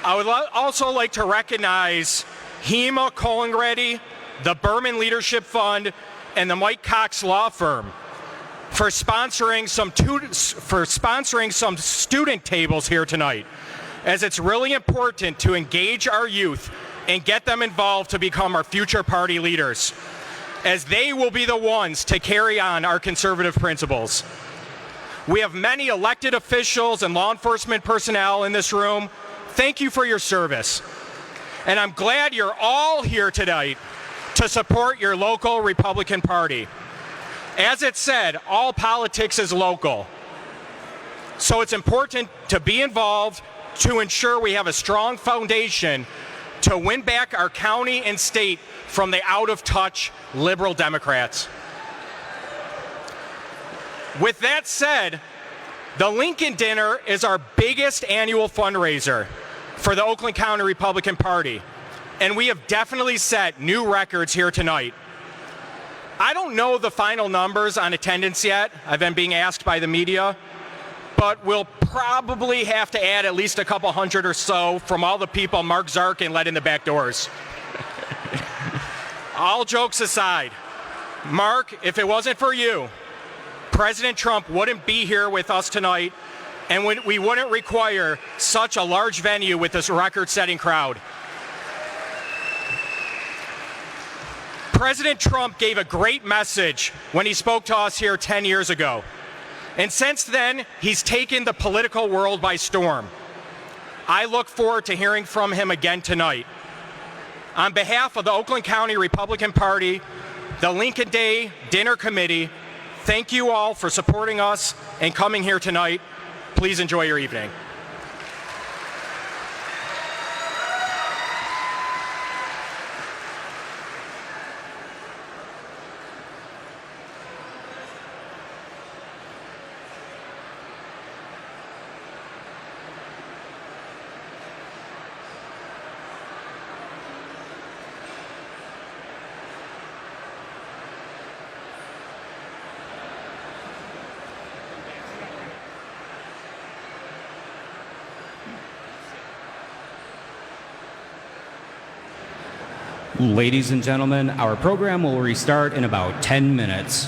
I would also like to recognize Hema Colingreddy, the Berman Leadership Fund, and the Mike Cox Law Firm for sponsoring some student tables here tonight, as it's really important to engage our youth and get them involved to become our future party leaders, as they will be the ones to carry on our conservative principles. We have many elected officials and law enforcement personnel in this room. Thank you for your service. And I'm glad you're all here tonight to support your local Republican Party. As it said, all politics is local. So it's important to be involved to ensure we have a strong foundation to win back our county and state from the out-of-touch liberal Democrats. With that said, the Lincoln Dinner is our biggest annual fundraiser for the Oakland County Republican Party, and we have definitely set new records here tonight. I don't know the final numbers on attendance yet. I've been being asked by the media, but we'll probably have to add at least a couple hundred or so from all the people Mark Zarkin let in the back doors. All jokes aside, Mark, if it wasn't for you, President Trump wouldn't be here with us tonight, and we wouldn't require such a large venue with this record-setting crowd. President Trump gave a great message when he spoke to us here 10 years ago. And since then, he's taken the political world by storm. I look forward to hearing from him again tonight. On behalf of the Oakland County Republican Party, the Lincoln Day Dinner Committee, thank you all for supporting us and coming here tonight. Please enjoy your evening. Ladies and gentlemen, our program will restart in about 10 minutes.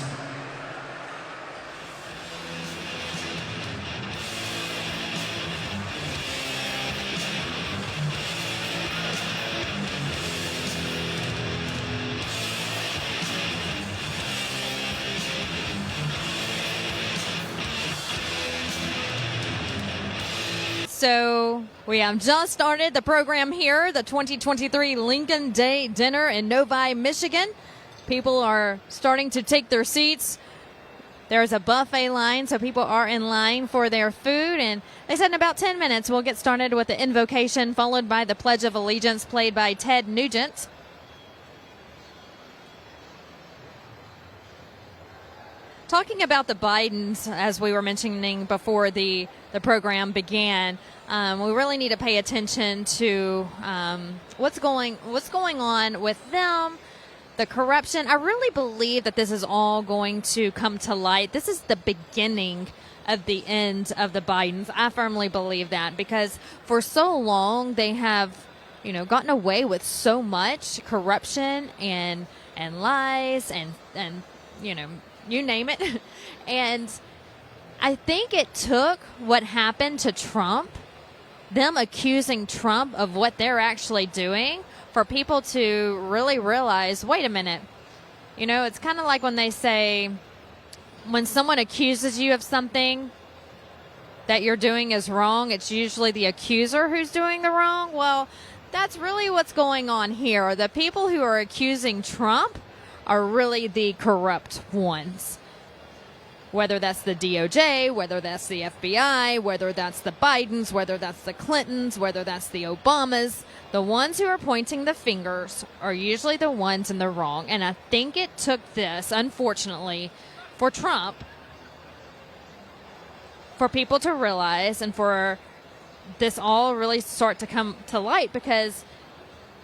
So we have just started the program here, the 2023 Lincoln Day Dinner in Novi, Michigan. People are starting to take their seats. There's a buffet line, so people are in line for their food. And they said in about 10 minutes we'll get started with the invocation, followed by the Pledge of Allegiance played by Ted Nugent. Talking about the Bidens, as we were mentioning before the program began, we really need to pay attention to what's going on with them. the corruption. I really believe that this is all going to come to light. This is the beginning of the end of the Bidens. I firmly believe that, because for so long they have, gotten away with so much corruption and lies and you name it. And I think it took what happened to Trump, them accusing Trump of what they're actually doing, for people to really realize, wait a minute. It's kind of like when they say, when someone accuses you of something that you're doing is wrong, it's usually the accuser who's doing the wrong. Well, that's really what's going on here. The people who are accusing Trump are really the corrupt ones. Whether that's the DOJ, whether that's the FBI, whether that's the Bidens, whether that's the Clintons, whether that's the Obamas, the ones who are pointing the fingers are usually the ones in the wrong. And I think it took this, unfortunately, for Trump, for people to realize and for this all really start to come to light. Because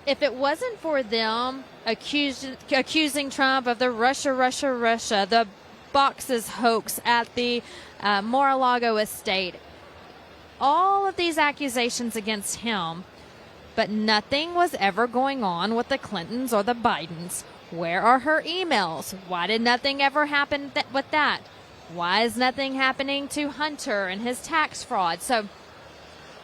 if it wasn't for them accusing Trump of the Russia, the boxes hoax at the Mar-a-Lago estate, all of these accusations against him, but nothing was ever going on with the Clintons or the Bidens. Where are her emails? Why did nothing ever happen with that? Why is nothing happening to Hunter and his tax fraud? So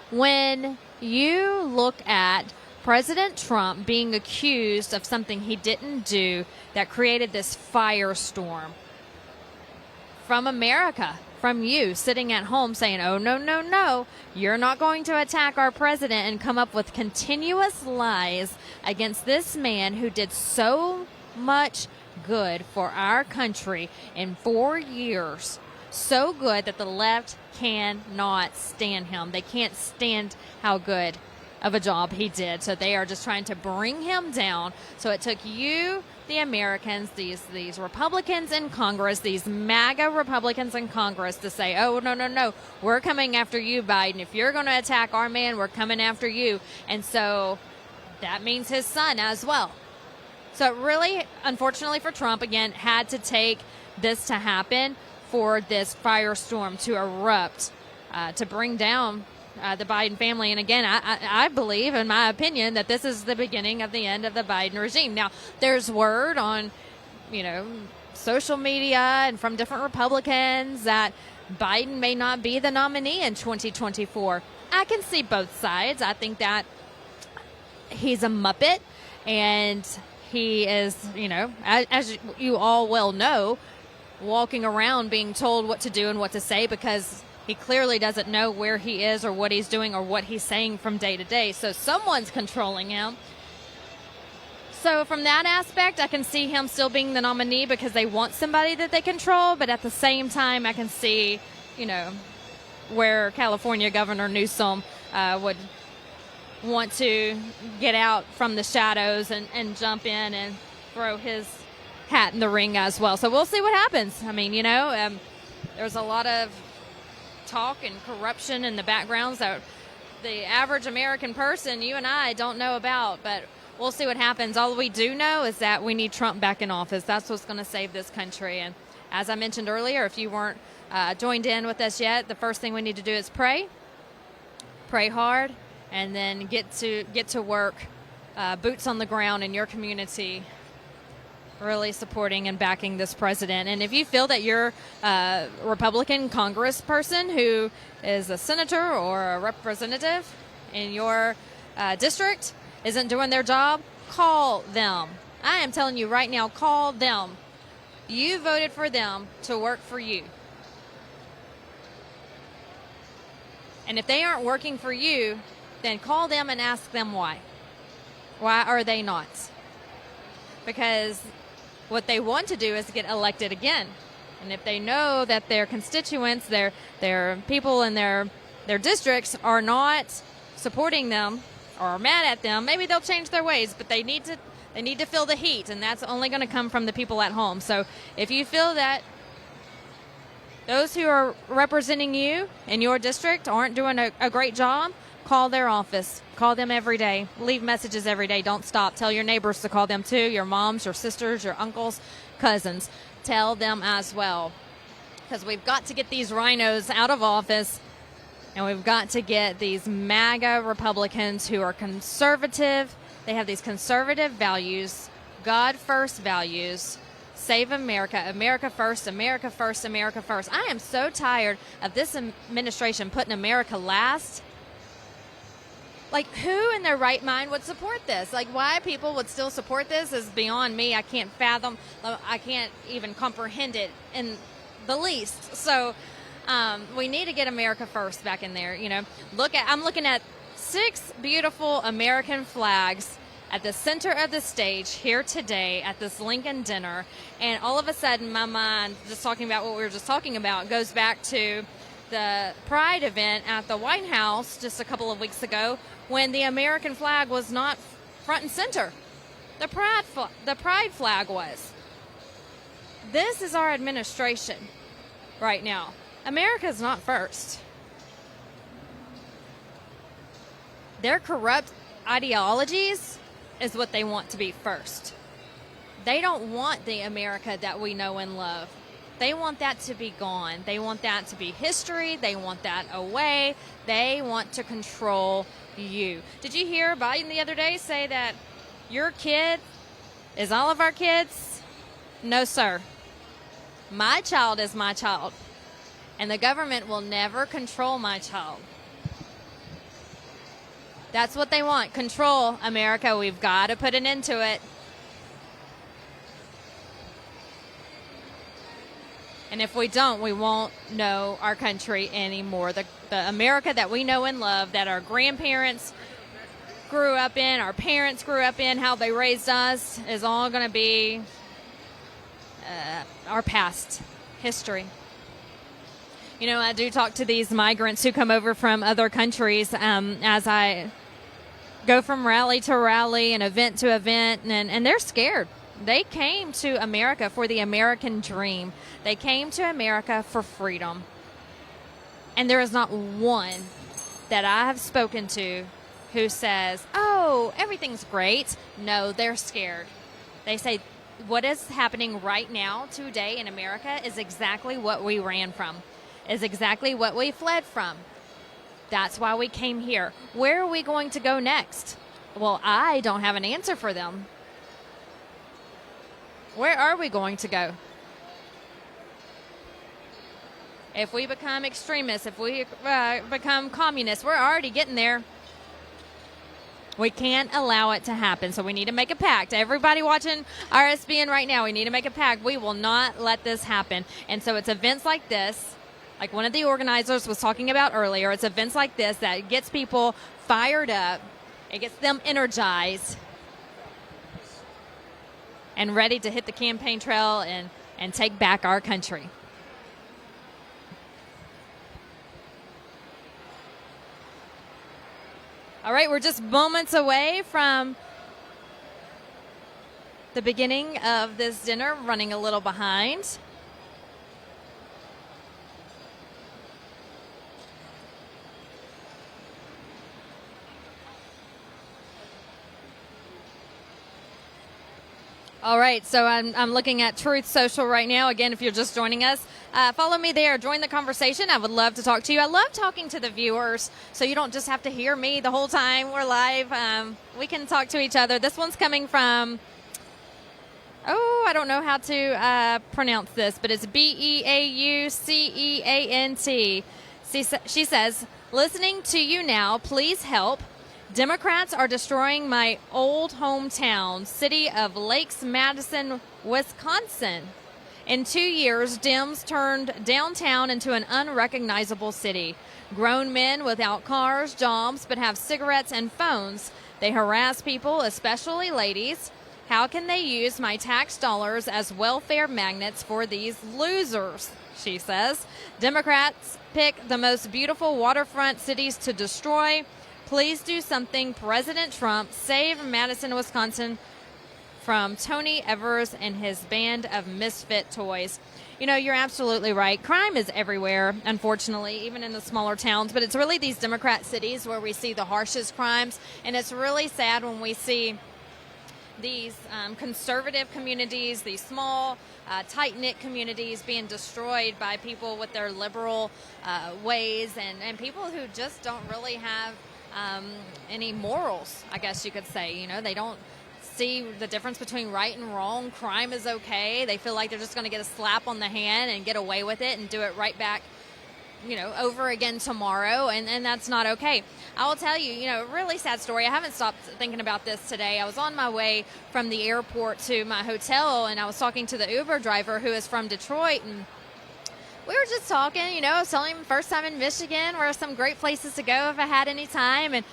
when you look at President Trump being accused of something he didn't do that created this firestorm from America, from you sitting at home saying, oh, no, you're not going to attack our president, and come up with continuous lies against this man who did so much good for our country in 4 years. So good that the left cannot stand him. They can't stand how good of a job he did. So they are just trying to bring him down. So it took you, the Americans, these Republicans in Congress, these MAGA Republicans in Congress, to say, oh, no, we're coming after you, Biden. If you're going to attack our man, we're coming after you. And so that means his son as well. So it really, unfortunately for Trump, again, had to take this to happen for this firestorm to erupt, to bring down the Biden family. And again, I believe, in my opinion, that this is the beginning of the end of the Biden regime. Now, there's word on, social media and from different Republicans that Biden may not be the nominee in 2024. I can see both sides. I think that he's a Muppet, and he is, as you all well know, walking around being told what to do and what to say, because he clearly doesn't know where he is or what he's doing or what he's saying from day to day. So someone's controlling him. So from that aspect, I can see him still being the nominee because they want somebody that they control. But at the same time, I can see, where California Governor Newsom would want to get out from the shadows and jump in and throw his hat in the ring as well. So we'll see what happens. I mean, there's a lot of talk and corruption in the backgrounds that the average American person, you and I, don't know about, but we'll see what happens. All we do know is that we need Trump back in office. That's what's going to save this country. And as I mentioned earlier, if you weren't joined in with us yet, the first thing we need to do is pray hard, and then get to work, boots on the ground in your community, really supporting and backing this president. And if you feel that you're a Republican congressperson who is a senator or a representative in your district isn't doing their job, call them. I am telling you right now, call them. You voted for them to work for you. And if they aren't working for you, then call them and ask them why. Why are they not? Because what they want to do is get elected again. And if they know that their constituents, their people in their districts are not supporting them or are mad at them, maybe they'll change their ways, but they need to feel the heat, and that's only going to come from the people at home. So if you feel that those who are representing you in your district aren't doing a great job, Call their office. Call them every day. Leave messages every day. Don't stop. Tell your neighbors to call them too, your moms, your sisters, your uncles, cousins. Tell them as well. Because we've got to get these rhinos out of office, and we've got to get these MAGA Republicans who are conservative. They have these conservative values, God first values, save America, America first, America first, America first. I am so tired of this administration putting America last. Like, who in their right mind would support this? Like, why people would still support this is beyond me. I can't fathom. I can't even comprehend it in the least. So we need to get America first back in there. You know, I'm looking at 6 beautiful American flags at the center of the stage here today at this Lincoln dinner, and all of a sudden my mind, just talking about what we were just talking about, goes back to the Pride event at the White House just a couple of weeks ago when the American flag was not front and center. The Pride flag was. This is our administration right now. America's not first. Their corrupt ideologies is what they want to be first. They don't want the America that we know and love. They want that to be gone. They want that to be history. They want that away. They want to control you. Did you hear Biden the other day say that your kid is all of our kids? No, sir. My child is my child, and the government will never control my child. That's what they want. Control, America. We've got to put an end to it. And if we don't, we won't know our country anymore. The America that we know and love, that our grandparents grew up in, our parents grew up in, how they raised us, is all going to be our past history. You know, I do talk to these migrants who come over from other countries as I go from rally to rally and event to event, and they're scared. They came to America for the American dream. They came to America for freedom. And there is not one that I have spoken to who says, oh, everything's great. No, they're scared. They say, what is happening right now today in America is exactly what we ran from, is exactly what we fled from. That's why we came here. Where are we going to go next? Well, I don't have an answer for them. Where are we going to go? If we become extremists, if we become communists, we're already getting there. We can't allow it to happen, so we need to make a pact. Everybody watching RSBN right now, we need to make a pact. We will not let this happen. And so it's events like this, like one of the organizers was talking about earlier, it's events like this that gets people fired up. It gets them energized and ready to hit the campaign trail and take back our country. All right, we're just moments away from the beginning of this dinner, running a little behind. All right, so I'm looking at Truth Social right now. Again, if you're just joining us, follow me there. Join the conversation. I would love to talk to you. I love talking to the viewers, so you don't just have to hear me the whole time we're live. We can talk to each other. This one's coming from, I don't know how to pronounce this, but it's Beauceant. She says, listening to you now, please help. Democrats are destroying my old hometown, city of Lakes Madison, Wisconsin. In 2 years, Dems turned downtown into an unrecognizable city. Grown men without cars, jobs, but have cigarettes and phones. They harass people, especially ladies. How can they use my tax dollars as welfare magnets for these losers? She says. Democrats pick the most beautiful waterfront cities to destroy. Please do something, President Trump. Save Madison, Wisconsin from Tony Evers and his band of misfit toys. You're absolutely right. Crime is everywhere, unfortunately, even in the smaller towns. But it's really these Democrat cities where we see the harshest crimes. And it's really sad when we see these conservative communities, these small, tight-knit communities being destroyed by people with their liberal ways and people who just don't really have any morals, I guess you could say. They don't see the difference between right and wrong. Crime is okay. They feel like they're just going to get a slap on the hand and get away with it and do it right back, over again tomorrow, and that's not okay. I will tell you, a really sad story. I haven't stopped thinking about this today. I was on my way from the airport to my hotel, and I was talking to the Uber driver who is from Detroit, and we were just talking, I was telling him first time in Michigan, where are some great places to go if I had any time, and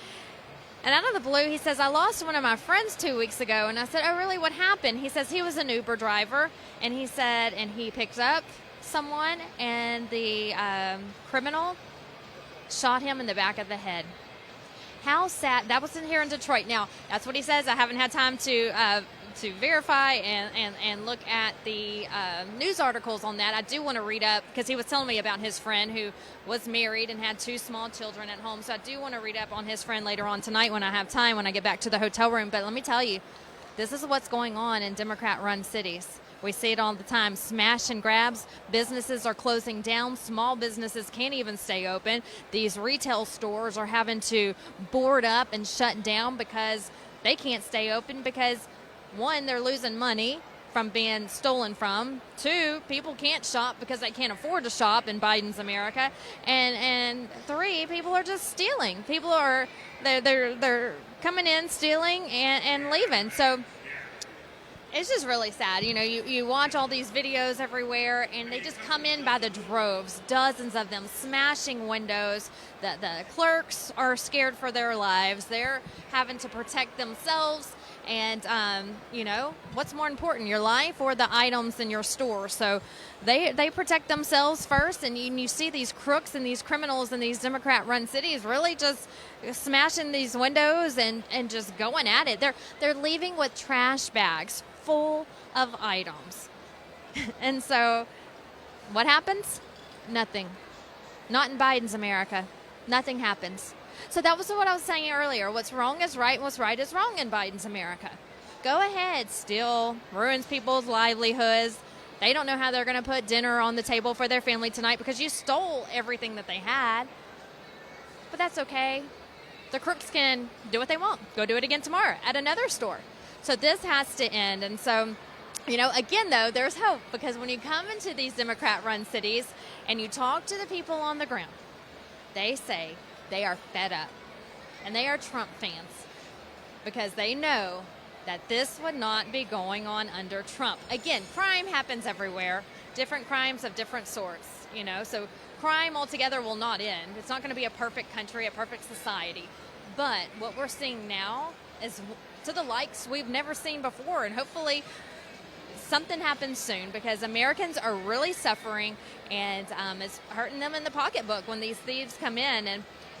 out of the blue, he says, I lost one of my friends 2 weeks ago. And I said, oh, really? What happened? He says he was an Uber driver, and he said, and he picked up someone, and the criminal shot him in the back of the head. How sad. That was in here in Detroit. Now, that's what he says. I haven't had time to verify and look at the news articles on that. I do want to read up, because he was telling me about his friend who was married and had 2 small children at home. So I do want to read up on his friend later on tonight when I have time, when I get back to the hotel room. But let me tell you, this is what's going on in Democrat-run cities. We see it all the time. Smash and grabs. Businesses are closing down. Small businesses can't even stay open. These retail stores are having to board up and shut down because they can't stay open because, 1, they're losing money from being stolen from. 2, people can't shop because they can't afford to shop in Biden's America. And 3, people are just stealing. People are they're coming in, stealing, and leaving. So it's just really sad. You watch all these videos everywhere, and they just come in by the droves, dozens of them, smashing windows. The clerks are scared for their lives. They're having to protect themselves. And, what's more important, your life or the items in your store? So they protect themselves first, and you see these crooks and these criminals in these Democrat-run cities really just smashing these windows and just going at it. They're leaving with trash bags full of items. And so what happens? Nothing. Not in Biden's America. Nothing happens. So that was what I was saying earlier. What's wrong is right, and what's right is wrong in Biden's America. Go ahead, steal, ruins people's livelihoods. They don't know how they're going to put dinner on the table for their family tonight because you stole everything that they had. But that's okay. The crooks can do what they want. Go do it again tomorrow at another store. So this has to end. And so, again, though, there's hope, because when you come into these Democrat-run cities and you talk to the people on the ground, they say they are fed up, and they are Trump fans, because they know that this would not be going on under Trump. Again, crime happens everywhere, different crimes of different sorts, so crime altogether will not end. It's not going to be a perfect country, a perfect society. But what we're seeing now is to the likes we've never seen before, and hopefully something happens soon, because Americans are really suffering, and it's hurting them in the pocketbook when these thieves come in.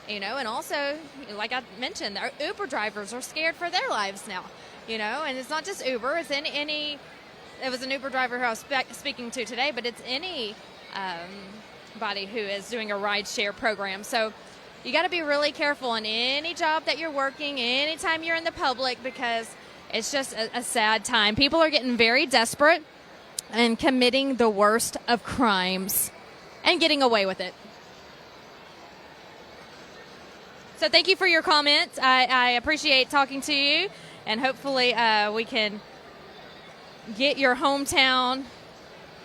And also, like I mentioned, our Uber drivers are scared for their lives now, and it's not just Uber, it's it was an Uber driver who I was speaking to today, but it's any body who is doing a ride share program. So you got to be really careful in any job that you're working, anytime you're in the public, because it's just a sad time. People are getting very desperate and committing the worst of crimes and getting away with it. So thank you for your comments. I appreciate talking to you, and hopefully we can get your hometown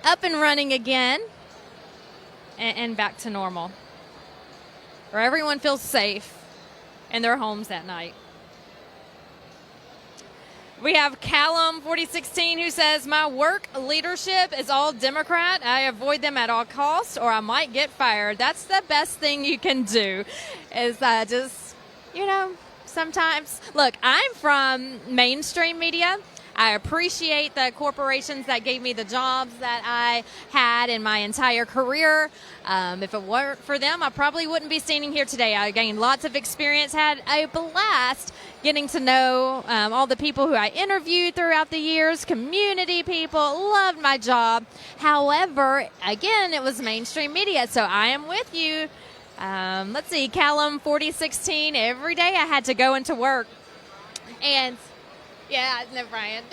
up and running again and back to normal, where everyone feels safe in their homes at night. We have Callum 4016 who says, my work leadership is all Democrat. I avoid them at all costs, or I might get fired. That's the best thing you can do, is just, sometimes. Look, I'm from mainstream media. I appreciate the corporations that gave me the jobs that I had in my entire career. If it weren't for them, I probably wouldn't be standing here today. I gained lots of experience, had a blast getting to know all the people who I interviewed throughout the years, community people, loved my job. However, again, it was mainstream media, so I am with you. Let's see, Callum 4016, every day I had to go into work. And, yeah, no, Brian.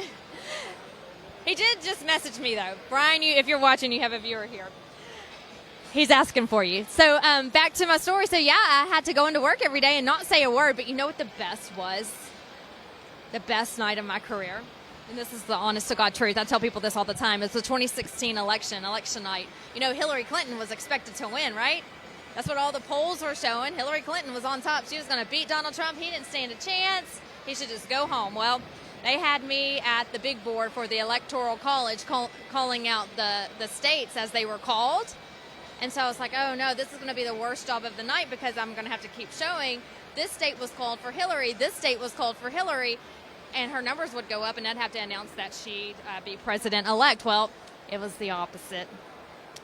He did just message me, though. Brian, if you're watching, you have a viewer here. He's asking for you. So back to my story. So, yeah, I had to go into work every day and not say a word. But you know what the best was? The best night of my career. And this is the honest-to-God truth. I tell people this all the time. It's the 2016 election night. You know, Hillary Clinton was expected to win, right? That's what all the polls were showing. Hillary Clinton was on top. She was going to beat Donald Trump. He didn't stand a chance. He should just go home. Well, they had me at the big board for the Electoral College calling out the states as they were called. And so I was like, oh, no, this is going to be the worst job of the night because I'm going to have to keep showing this state was called for Hillary, this state was called for Hillary, and her numbers would go up, and I'd have to announce that she'd be president-elect. Well, it was the opposite.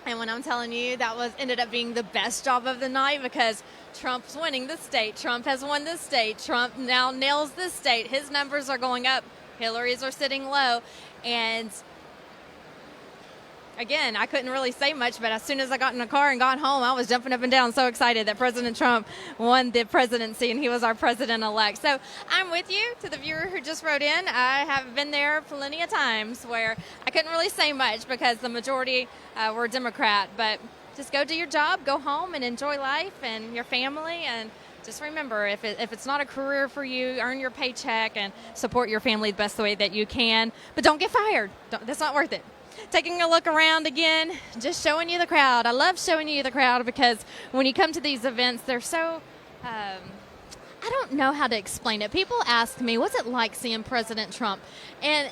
And when I'm telling you, that ended up being the best job of the night because Trump's winning this state. Trump has won this state. Trump now nails this state. His numbers are going up. Hillary's are sitting low. And again, I couldn't really say much, but as soon as I got in the car and got home, I was jumping up and down, so excited that President Trump won the presidency and he was our president-elect. So I'm with you, to the viewer who just wrote in. I have been there plenty of times where I couldn't really say much because the majority were Democrat, but just go do your job, go home and enjoy life and your family, and just remember, if it's not a career for you, earn your paycheck and support your family the best way that you can, but don't get fired. That's not worth it. Taking a look around again, just showing you the crowd. I love showing you the crowd because when you come to these events, they're so, I don't know how to explain it. People ask me, what's it like seeing President Trump? And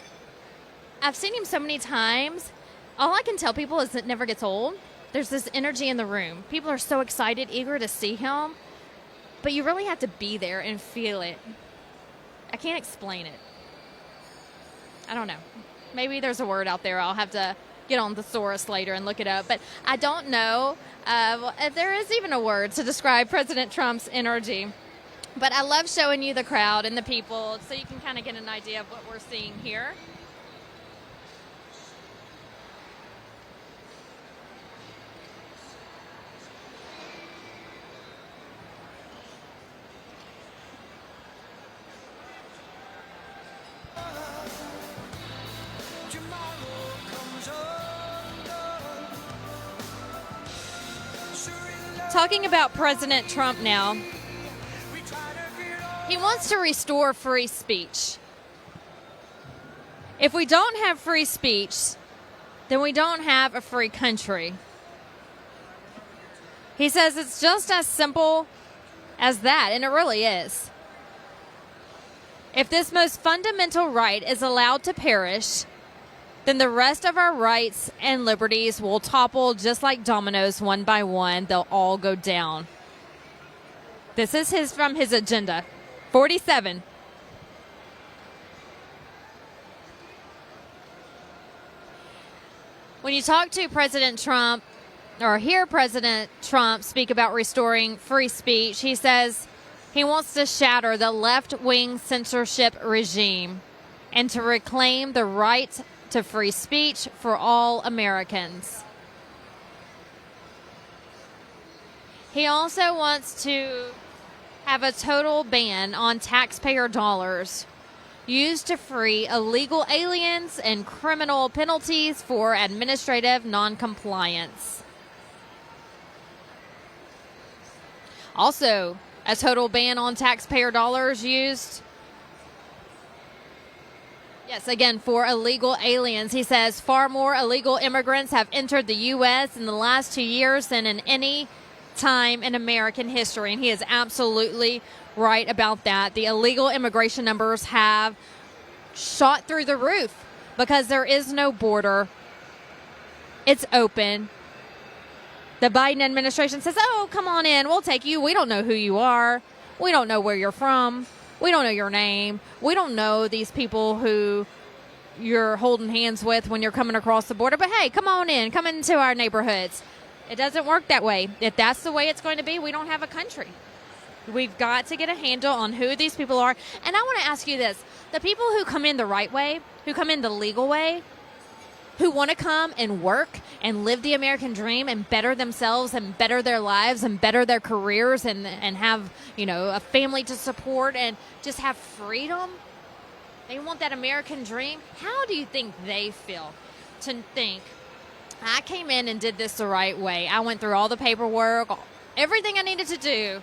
I've seen him so many times. All I can tell people is it never gets old. There's this energy in the room. People are so excited, eager to see him. But you really have to be there and feel it. I can't explain it. I don't know. Maybe there's a word out there. I'll have to get on the thesaurus later and look it up. But I don't know if there is even a word to describe President Trump's energy. But I love showing you the crowd and the people so you can kind of get an idea of what we're seeing here. Talking about President Trump now, he wants to restore free speech. If we don't have free speech, then we don't have a free country. He says it's just as simple as that, and it really is. If this most fundamental right is allowed to perish, then the rest of our rights and liberties will topple just like dominoes one by one. They'll all go down. This is from his agenda. 47. When you talk to President Trump or hear President Trump speak about restoring free speech, he says he wants to shatter the left-wing censorship regime and to reclaim the right to free speech for all Americans. He also wants to have a total ban on taxpayer dollars used to free illegal aliens and criminal penalties for administrative noncompliance. Also, a total ban on taxpayer dollars used, yes, again, for illegal aliens. He says far more illegal immigrants have entered the U.S. in the last 2 years than in any time in American history. And he is absolutely right about that. The illegal immigration numbers have shot through the roof because there is no border. It's open. The Biden administration says, oh, come on in. We'll take you. We don't know who you are. We don't know where you're from. We don't know your name. We don't know these people who you're holding hands with when you're coming across the border. But hey, come on in, come into our neighborhoods. It doesn't work that way. If that's the way it's going to be, we don't have a country. We've got to get a handle on who these people are. And I want to ask you this. The people who come in the right way, who come in the legal way, who want to come and work and live the American dream and better themselves and better their lives and better their careers and have, you know, a family to support and just have freedom. They want that American dream. How do you think they feel to think, I came in and did this the right way. I went through all the paperwork, everything I needed to do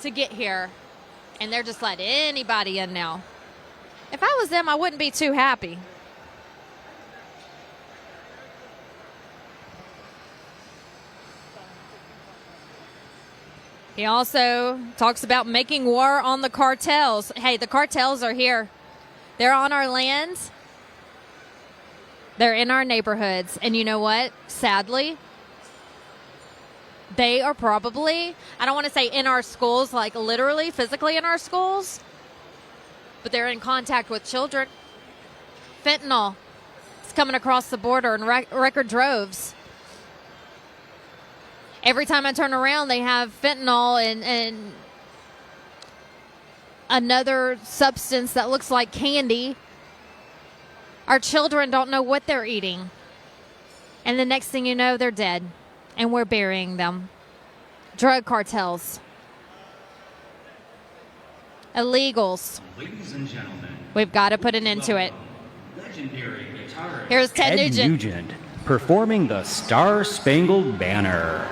to get here, and they're just letting anybody in now. If I was them, I wouldn't be too happy. He also talks about making war on the cartels. Hey, the cartels are here. They're on our lands. They're in our neighborhoods. And you know what? Sadly, they are probably, I don't want to say in our schools, like literally, physically in our schools, but they're in contact with children. Fentanyl is coming across the border in record droves. Every time I turn around, they have fentanyl and another substance that looks like candy. Our children don't know what they're eating. And the next thing you know, they're dead. And we're burying them. Drug cartels. Illegals. Ladies and gentlemen, We've got to put an end to it. legendary guitarist Here's Ted Nugent. performing the Star Spangled Banner.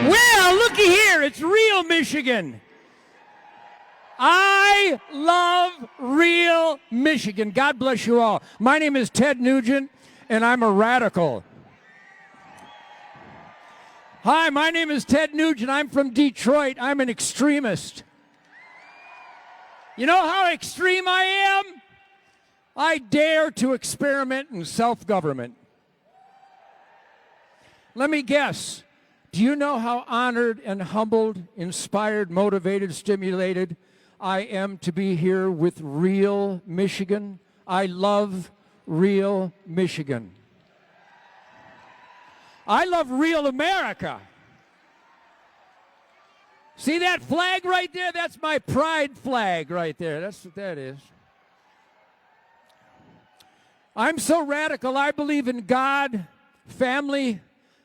Well, looky here, it's real Michigan. I love real Michigan. God bless you all. My name is Ted Nugent, and I'm a radical. Hi, my name is Ted Nugent. I'm from Detroit. I'm an extremist. You know how extreme I am? I dare to experiment in self-government. Let me guess. Do you know how honored and humbled, inspired, motivated, stimulated I am to be here with real Michigan? I love real Michigan. I love real America. See that flag right there? That's my pride flag right there. That's what that is. I'm so radical, I believe in God, family,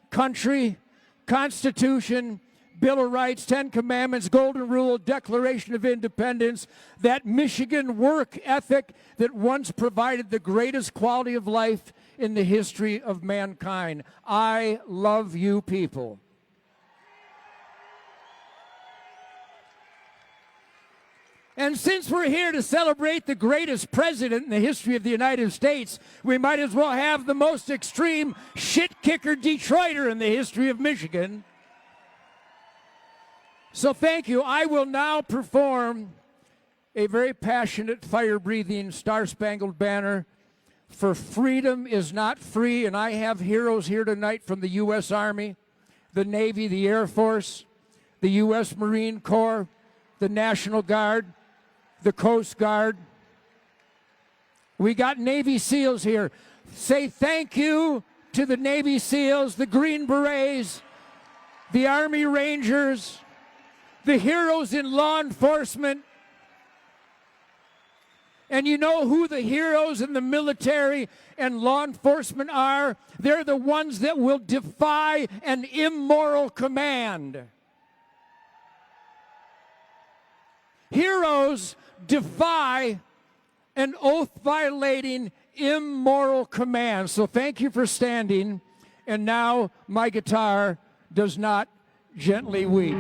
country, Constitution, Bill of Rights, 10 Commandments, Golden Rule, Declaration of Independence, that Michigan work ethic that once provided the greatest quality of life in the history of mankind. I love you people. And since we're here to celebrate the greatest president in the history of the United States, we might as well have the most extreme shit-kicker Detroiter in the history of Michigan. So thank you. I will now perform a very passionate, fire-breathing, star-spangled banner. For freedom is not free, and I have heroes here tonight from the U.S. Army, the Navy, the Air Force, the U.S. Marine Corps, the National Guard, the Coast Guard. We got Navy SEALs here. Say thank you to the Navy SEALs, the Green Berets, the Army Rangers, the heroes in law enforcement. And you know who the heroes in the military and law enforcement are? They're the ones that will defy an immoral command. Heroes defy an oath-violating, immoral command. So thank you for standing. And now my guitar does not gently weep.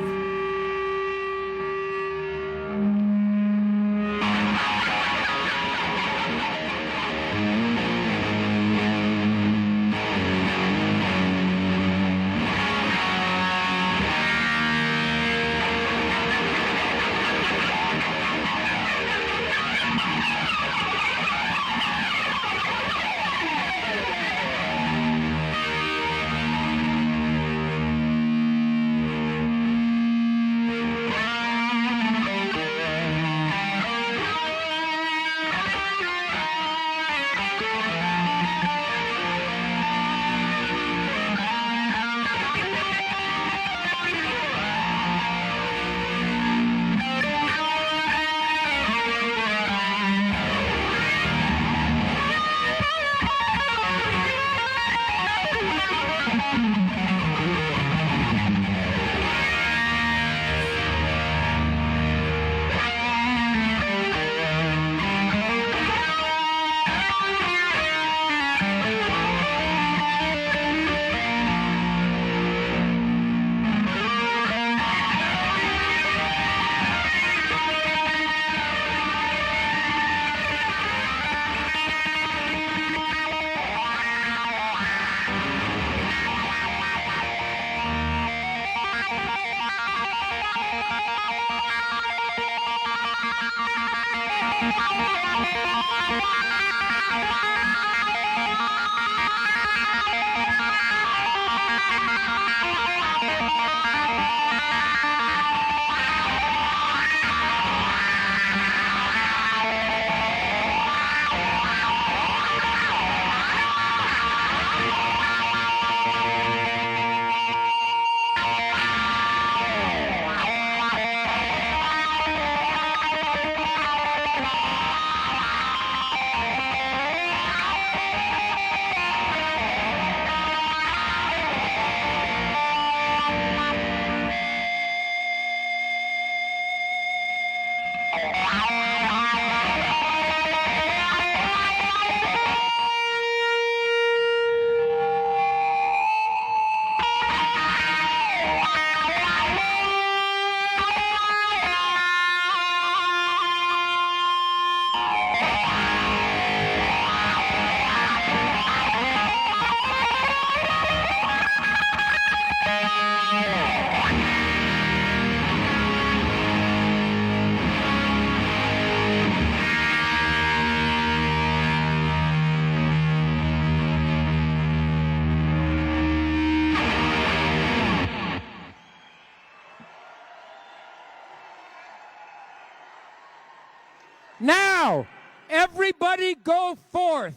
Now, everybody go forth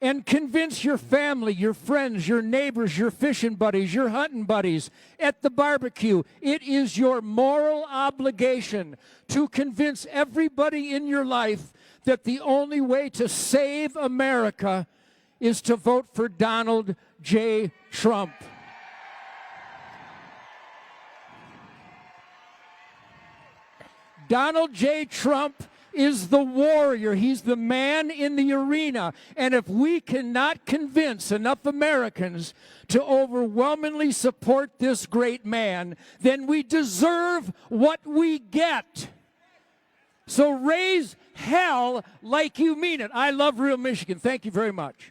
and convince your family, your friends, your neighbors, your fishing buddies, your hunting buddies at the barbecue. It is your moral obligation to convince everybody in your life that the only way to save America is to vote for Donald J. Trump. Donald J. Trump is the warrior. He's the man in the arena. And if we cannot convince enough Americans to overwhelmingly support this great man, then we deserve what we get. So raise hell like you mean it. I love real Michigan. Thank you very much.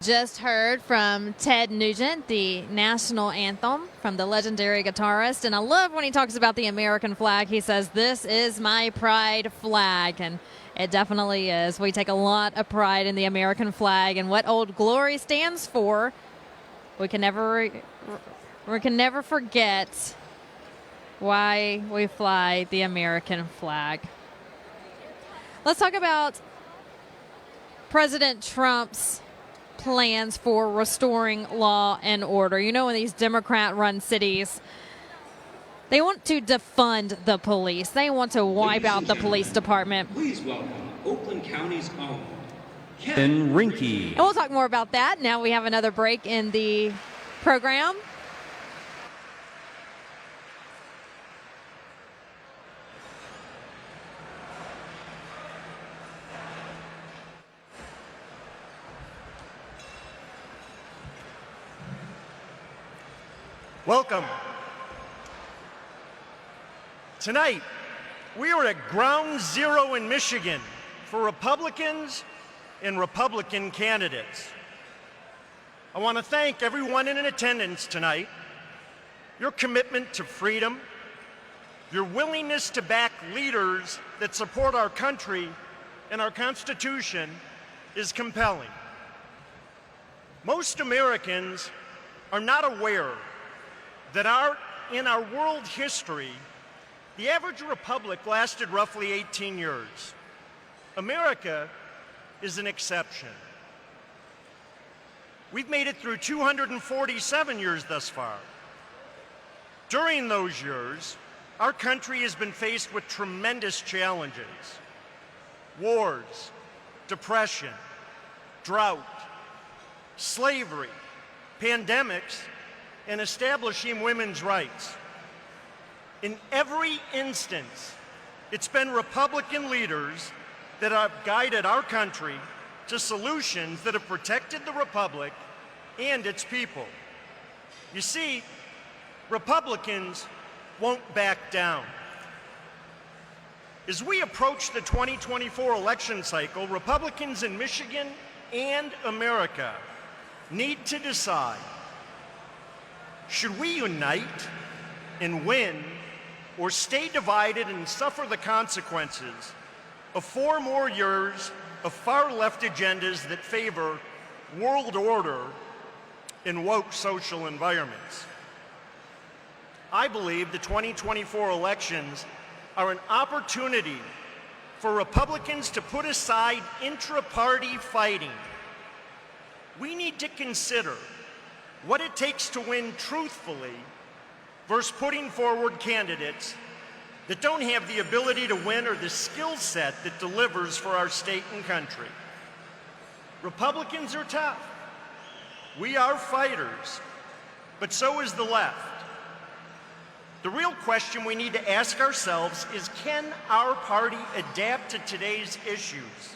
Just heard from Ted Nugent, the national anthem from the legendary guitarist. And I love when he talks about the American flag. He says, "This is my pride flag." And it definitely is. We take a lot of pride in the American flag and what Old Glory stands for. we can never forget why we fly the American flag. Let's talk about President Trump's plans for restoring law and order. You know, in these Democrat-run cities, they want to defund the police. They want to wipe out the police department. Please welcome Oakland County's own Ken Rinke. And we'll talk more about that. Now we have another break in the program. Welcome. Tonight, we are at ground zero in Michigan for Republicans and Republican candidates. I want to thank everyone in attendance tonight. Your commitment to freedom, your willingness to back leaders that support our country and our Constitution is compelling. Most Americans are not aware that in our world history, the average republic lasted roughly 18 years. America is an exception. We've made it through 247 years thus far. During those years, our country has been faced with tremendous challenges: wars, depression, drought, slavery, pandemics, and establishing women's rights. In every instance, it's been Republican leaders that have guided our country to solutions that have protected the Republic and its people. You see, Republicans won't back down. As we approach the 2024 election cycle, Republicans in Michigan and America need to decide: should we unite and win, or stay divided and suffer the consequences of 4 more years of far-left agendas that favor world order in woke social environments? I believe the 2024 elections are an opportunity for Republicans to put aside intra-party fighting. We need to consider what it takes to win truthfully versus putting forward candidates that don't have the ability to win or the skill set that delivers for our state and country. Republicans are tough. We are fighters, but so is the left. The real question we need to ask ourselves is, can our party adapt to today's issues?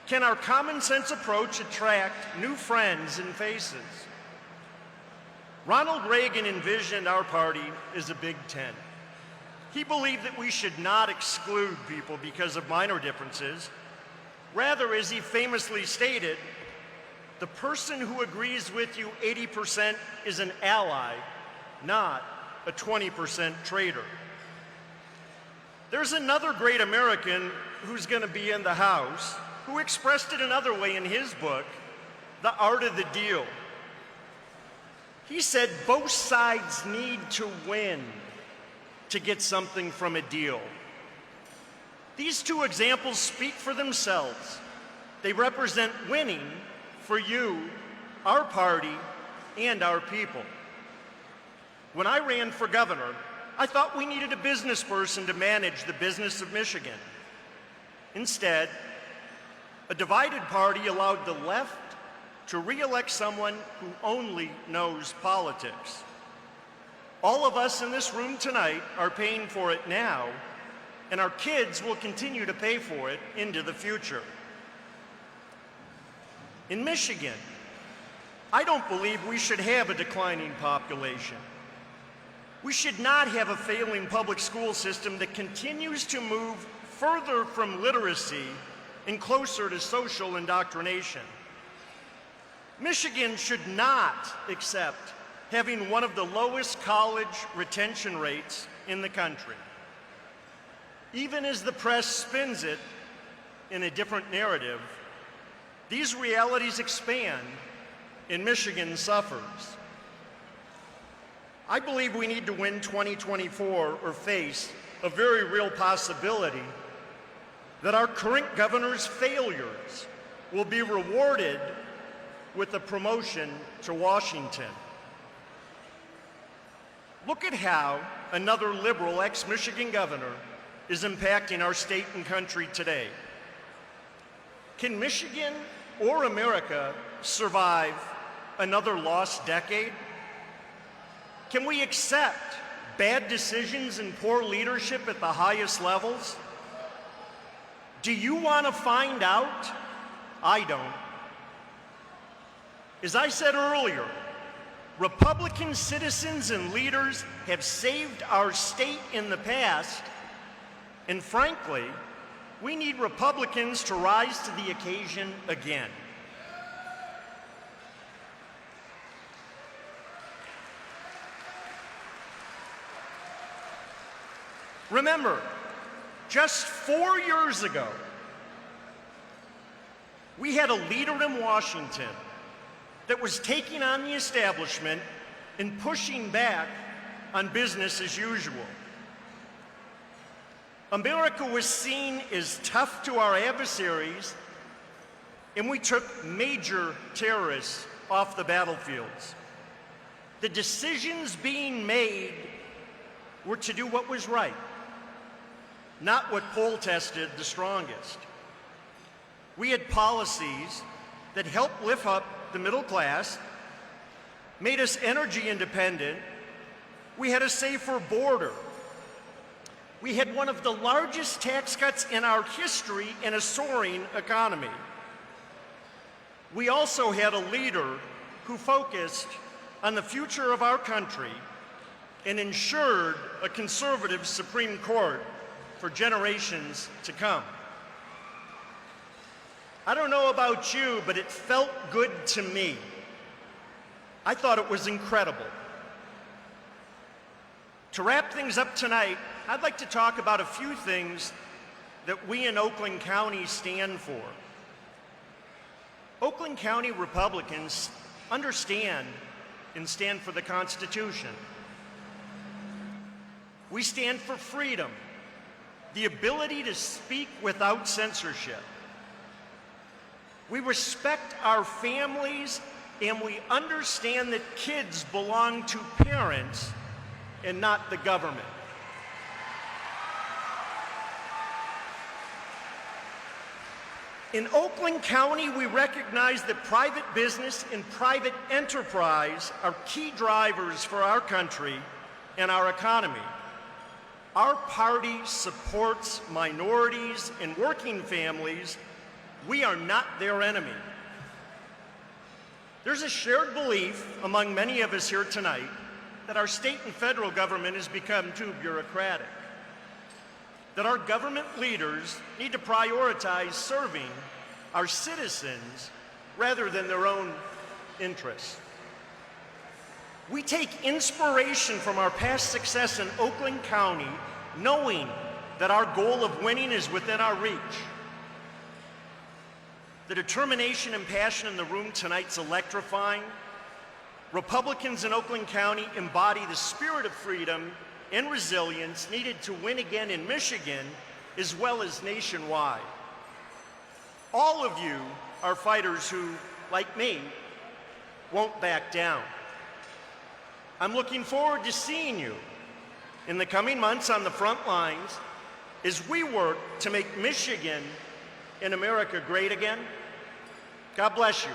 Can our common sense approach attract new friends and faces? Ronald Reagan envisioned our party as a Big Ten. He believed that we should not exclude people because of minor differences. Rather, as he famously stated, the person who agrees with you 80% is an ally, not a 20% traitor. There's another great American who's going to be in the House who expressed it another way in his book, The Art of the Deal. He said both sides need to win to get something from a deal. These 2 examples speak for themselves. They represent winning for you, our party, and our people. When I ran for governor, I thought we needed a business person to manage the business of Michigan. Instead, a divided party allowed the left to re-elect someone who only knows politics. All of us in this room tonight are paying for it now, and our kids will continue to pay for it into the future. In Michigan, I don't believe we should have a declining population. We should not have a failing public school system that continues to move further from literacy and closer to social indoctrination. Michigan should not accept having one of the lowest college retention rates in the country. Even as the press spins it in a different narrative, these realities expand in Michigan suffers. I believe we need to win 2024 or face a very real possibility that our current governor's failures will be rewarded with a promotion to Washington. Look at how another liberal ex-Michigan governor is impacting our state and country today. Can Michigan or America survive another lost decade? Can we accept bad decisions and poor leadership at the highest levels? Do you want to find out? I don't. As I said earlier, Republican citizens and leaders have saved our state in the past, and frankly, we need Republicans to rise to the occasion again. Remember, just 4 years ago, we had a leader in Washington that was taking on the establishment and pushing back on business as usual. America was seen as tough to our adversaries, and we took major terrorists off the battlefields. The decisions being made were to do what was right, not what poll tested the strongest. We had policies that helped lift up the middle class, made us energy independent. We had a safer border. We had one of the largest tax cuts in our history and a soaring economy. We also had a leader who focused on the future of our country and ensured a conservative Supreme Court for generations to come. I don't know about you, but it felt good to me. I thought it was incredible. To wrap things up tonight, I'd like to talk about a few things that we in Oakland County stand for. Oakland County Republicans understand and stand for the Constitution. We stand for freedom, the ability to speak without censorship. We respect our families, and we understand that kids belong to parents and not the government. In Oakland County, we recognize that private business and private enterprise are key drivers for our country and our economy. Our party supports minorities and working families. We are not their enemy. There's a shared belief among many of us here tonight that our state and federal government has become too bureaucratic, that our government leaders need to prioritize serving our citizens rather than their own interests. We take inspiration from our past success in Oakland County, knowing that our goal of winning is within our reach. The determination and passion in the room tonight's electrifying. Republicans in Oakland County embody the spirit of freedom and resilience needed to win again in Michigan as well as nationwide. All of you are fighters who, like me, won't back down. I'm looking forward to seeing you in the coming months on the front lines as we work to make Michigan and America great again. God bless you.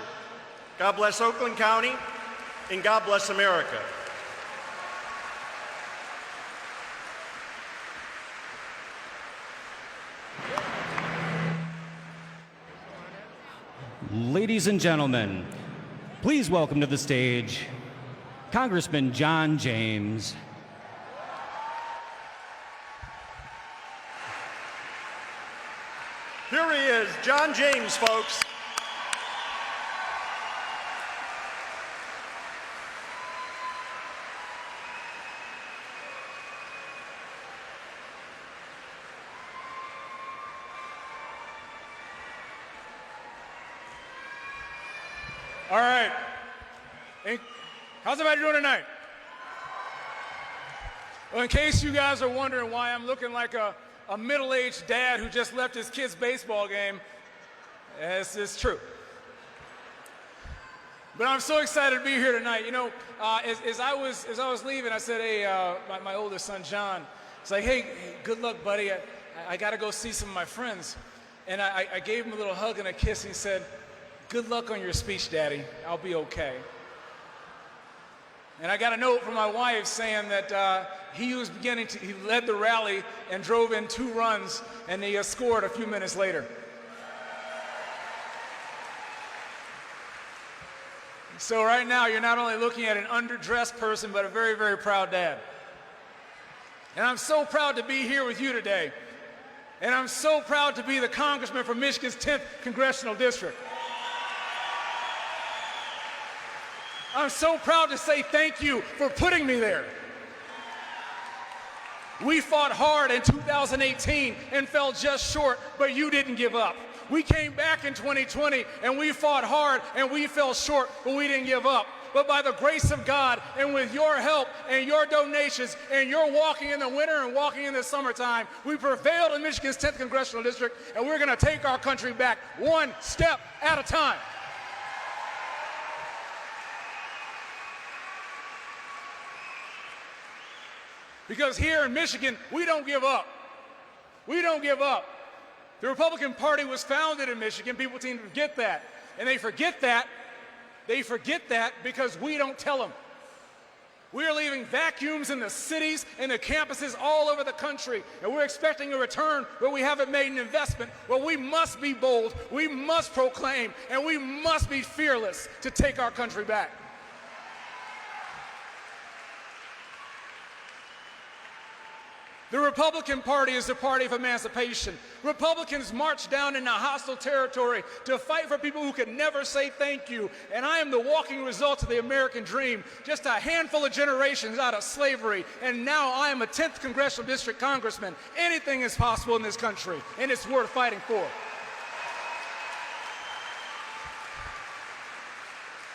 God bless Oakland County, and God bless America. Ladies and gentlemen, please welcome to the stage Congressman John James. Here he is, John James, folks. All right. How's everybody doing tonight? Well, in case you guys are wondering why I'm looking like a middle-aged dad who just left his kid's baseball game, it's true. But I'm so excited to be here tonight. You know, as I was leaving, I said, hey, my oldest son, John, it's like, hey, good luck, buddy. I got to go see some of my friends. And I gave him a little hug and a kiss, and he said, good luck on your speech, Daddy. I'll be okay. And I got a note from my wife saying that he led the rally and drove in 2 runs, and he scored a few minutes later. So right now, you're not only looking at an underdressed person, but a very, very proud dad. And I'm so proud to be here with you today. And I'm so proud to be the congressman from Michigan's 10th Congressional District. I'm so proud to say thank you for putting me there. We fought hard in 2018 and fell just short, but you didn't give up. We came back in 2020 and we fought hard and we fell short, but we didn't give up. But by the grace of God and with your help and your donations and your walking in the winter and walking in the summertime, we prevailed in Michigan's 10th Congressional District, and we're going to take our country back one step at a time. Because here in Michigan, we don't give up. We don't give up. The Republican Party was founded in Michigan. People seem to forget that. And they forget that because we don't tell them. We are leaving vacuums in the cities and the campuses all over the country, and we're expecting a return where we haven't made an investment. Well, we must be bold, we must proclaim, and we must be fearless to take our country back. The Republican Party is the party of emancipation. Republicans march down into hostile territory to fight for people who can never say thank you. And I am the walking result of the American dream, just a handful of generations out of slavery. And now I am a 10th Congressional District congressman. Anything is possible in this country, and it's worth fighting for.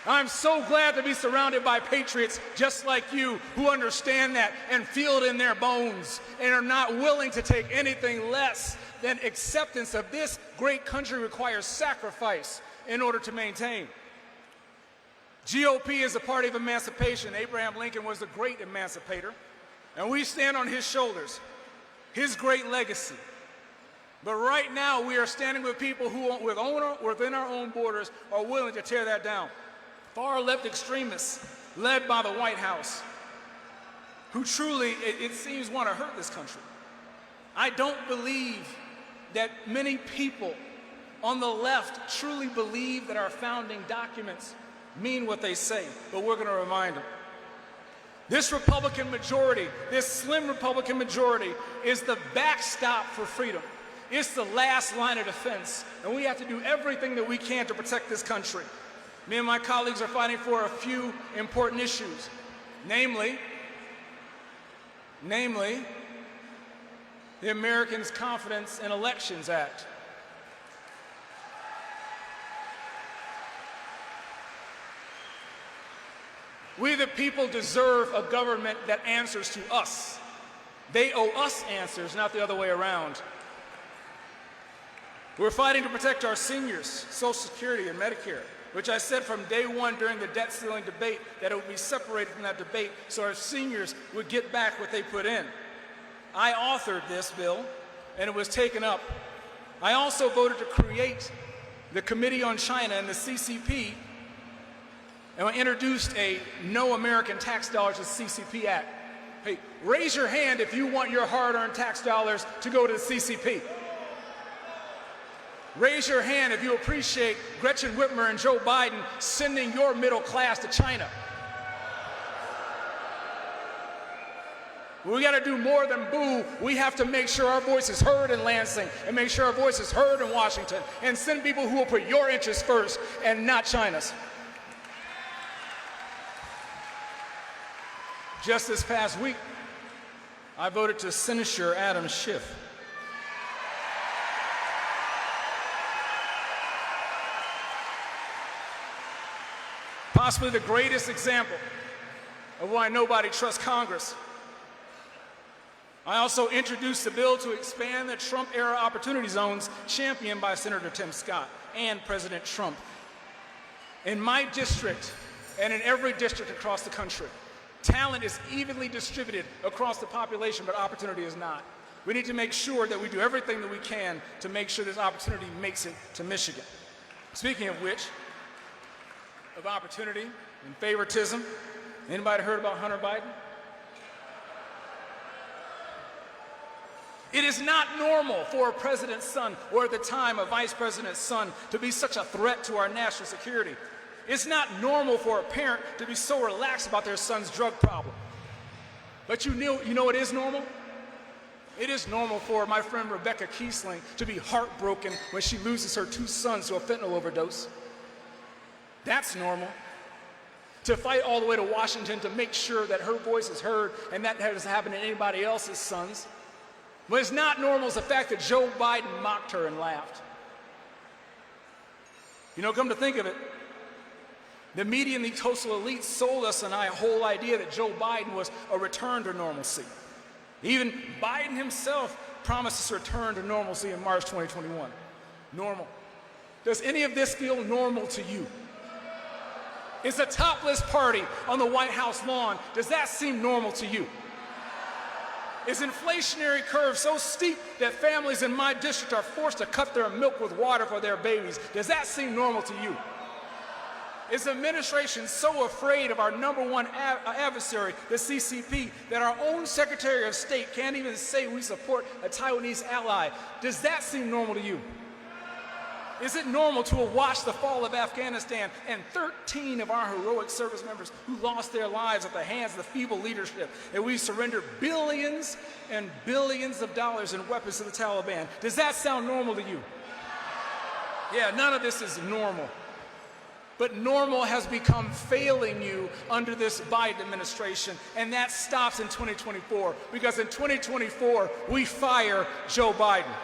I'm so glad to be surrounded by patriots just like you who understand that and feel it in their bones and are not willing to take anything less than acceptance of this great country requires sacrifice in order to maintain. GOP is a party of emancipation. Abraham Lincoln was a great emancipator, and we stand on his shoulders, his great legacy. But right now, we are standing with people who, within our own borders, are willing to tear that down. Far-left extremists led by the White House, who truly, it seems, want to hurt this country. I don't believe that many people on the left truly believe that our founding documents mean what they say, but we're going to remind them. This Republican majority, this slim Republican majority, is the backstop for freedom. It's the last line of defense, and we have to do everything that we can to protect this country. Me and my colleagues are fighting for a few important issues, namely the Americans' Confidence in Elections Act. We the people deserve a government that answers to us. They owe us answers, not the other way around. We're fighting to protect our seniors, Social Security and Medicare, which I said from day one during the debt ceiling debate that it would be separated from that debate so our seniors would get back what they put in. I authored this bill, and it was taken up. I also voted to create the Committee on China and the CCP, and I introduced a No American Tax Dollars to CCP Act. Hey, raise your hand if you want your hard-earned tax dollars to go to the CCP. Raise your hand if you appreciate Gretchen Whitmer and Joe Biden sending your middle class to China. We got to do more than boo. We have to make sure our voice is heard in Lansing and make sure our voice is heard in Washington and send people who will put your interests first and not China's. Just this past week, I voted to censure Adam Schiff. possibly the greatest example of why nobody trusts Congress. I also introduced a bill to expand the Trump-era opportunity zones championed by Senator Tim Scott and President Trump. In my district and in every district across the country, talent is evenly distributed across the population, but opportunity is not. We need to make sure that we do everything that we can to make sure this opportunity makes it to Michigan. Speaking of which, of opportunity and favoritism, anybody heard about Hunter Biden? It is not normal for a president's son, or at the time a vice president's son, to be such a threat to our national security. It's not normal for a parent to be so relaxed about their son's drug problem. But you know what is normal? It is normal for my friend Rebecca Kiesling to be heartbroken when she loses her 2 sons to a fentanyl overdose. That's normal. To fight all the way to Washington to make sure that her voice is heard and that doesn't happen to anybody else's sons. What is not normal is the fact that Joe Biden mocked her and laughed. You know, come to think of it, the media and the coastal elites sold us and I a whole idea that Joe Biden was a return to normalcy. Even Biden himself promised us a return to normalcy in March 2021. Normal. Does any of this feel normal to you? Is a topless party on the White House lawn, does that seem normal to you? Is inflationary curve so steep that families in my district are forced to cut their milk with water for their babies? Does that seem normal to you? Is the administration so afraid of our #1 adversary, the CCP, that our own Secretary of State can't even say we support a Taiwanese ally? Does that seem normal to you? Is it normal to have watched the fall of Afghanistan and 13 of our heroic service members who lost their lives at the hands of the feeble leadership, and we surrendered billions and billions of dollars in weapons to the Taliban? Does that sound normal to you? Yeah, none of this is normal. But normal has become failing you under this Biden administration, and that stops in 2024, because in 2024, we fire Joe Biden.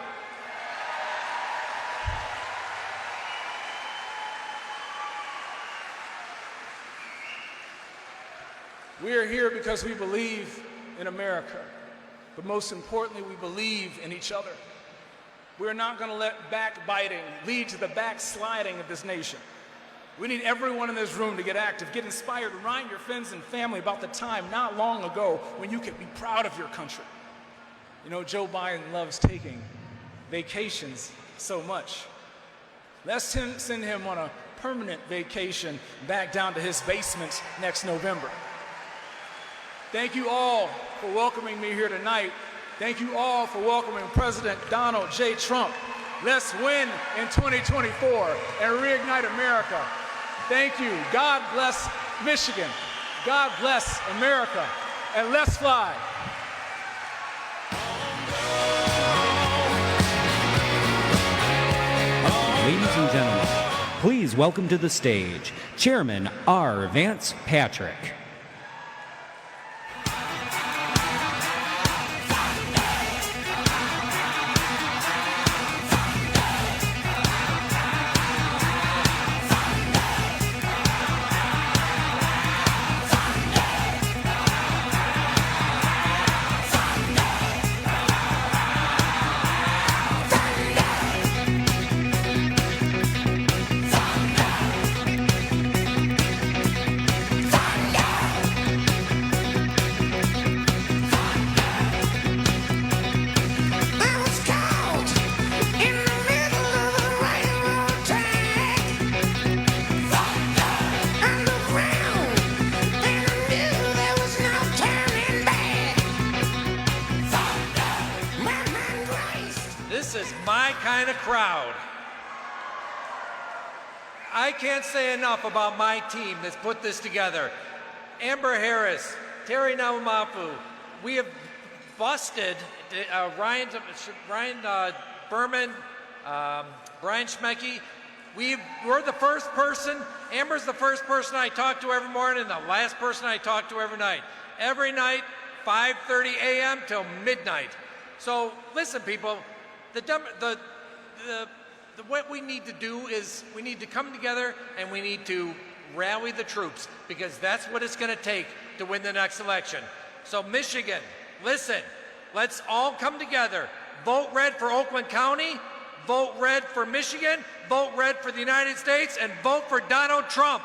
We are here because we believe in America, but most importantly, we believe in each other. We're not going to let backbiting lead to the backsliding of this nation. We need everyone in this room to get active, get inspired, remind your friends and family about the time not long ago when you could be proud of your country. You know, Joe Biden loves taking vacations so much. Let's send him on a permanent vacation back down to his basement next November. Thank you all for welcoming me here tonight. Thank you all for welcoming President Donald J. Trump. Let's win in 2024 and reignite America. Thank you. God bless Michigan. God bless America. And let's fly. Ladies and gentlemen, please welcome to the stage Chairman R. Vance Patrick. Crowd. I can't say enough about my team that's put this together. Amber Harris, Terry Naumafu, we have busted Ryan Berman, Brian Schmecke. We're the first person, Amber's the first person I talk to every morning and the last person I talk to every night. Every night, 5:30 a.m. till midnight. So listen, people, what we need to do is we need to come together and we need to rally the troops, because that's what it's going to take to win the next election. So Michigan, listen, let's all come together. Vote red for Oakland County, vote red for Michigan, vote red for the United States, and vote for Donald Trump.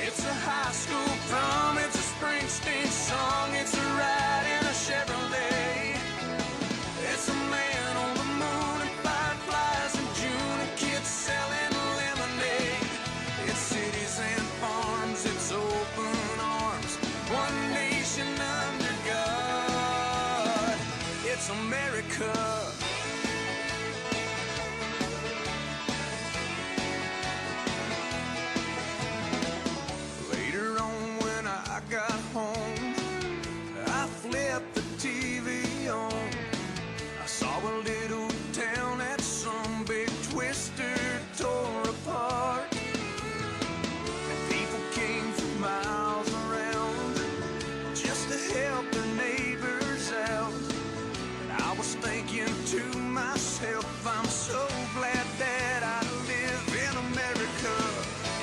It's a high school prom, it's a Springsteen song, it's a ride in a Chevrolet. It's a man on the moon and fireflies in June and kids selling lemonade. It's cities and farms, it's open arms, one nation under God. It's America. I'm so glad that I live in America.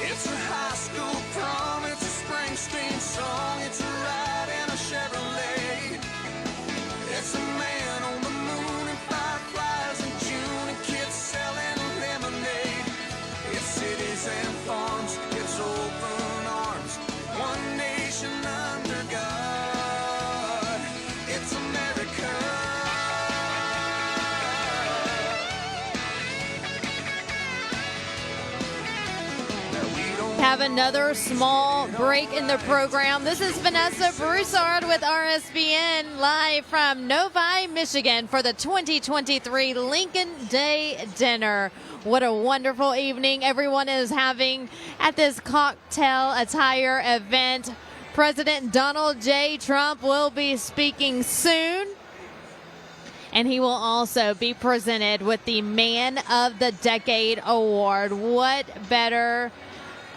It's a high school prom, it's a Springsteen song, it's a ride in a Chevrolet. It's a man on the moon and fireflies in June and kids selling lemonade. It's cities and farms, it's open arms, one nation under God. It's America. Have another small break in the program. This is Vanessa Broussard with RSBN live from Novi, Michigan for the 2023 Lincoln Day Dinner. What a wonderful evening everyone is having at this cocktail attire event. President Donald J. Trump will be speaking soon, and he will also be presented with the Man of the Decade Award. What better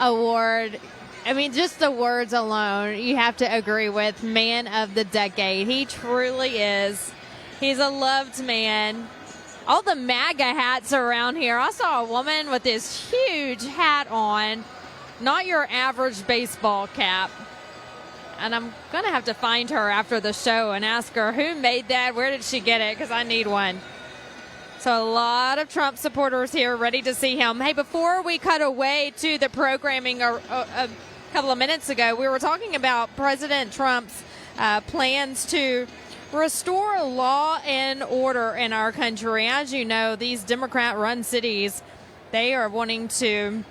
award? I mean, just the words alone, you have to agree with. Man of the Decade. He truly is. He's a loved man. All the MAGA hats around here. I saw a woman with this huge hat on, not your average baseball cap. And I'm going to have to find her after the show and ask her who made that, where did she get it, because I need one. So a lot of Trump supporters here ready to see him. Hey, before we cut away to the programming a couple of minutes ago, we were talking about President Trump's plans to restore law and order in our country. As you know, these Democrat-run cities, they are wanting to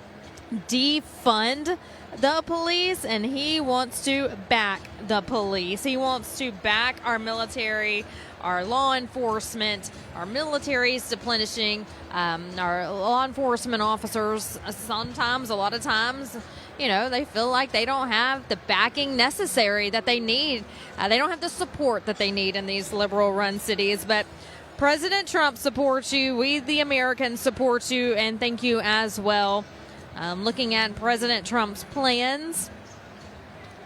defund the police, and he wants to back the police. He wants to back our military, our law enforcement, our military is replenishing, our law enforcement officers. Sometimes, a lot of times, you know, they feel like they don't have the backing necessary that they need. They don't have the support that they need in these liberal-run cities. But President Trump supports you. We, the Americans, support you, and thank you as well. Looking at President Trump's plans,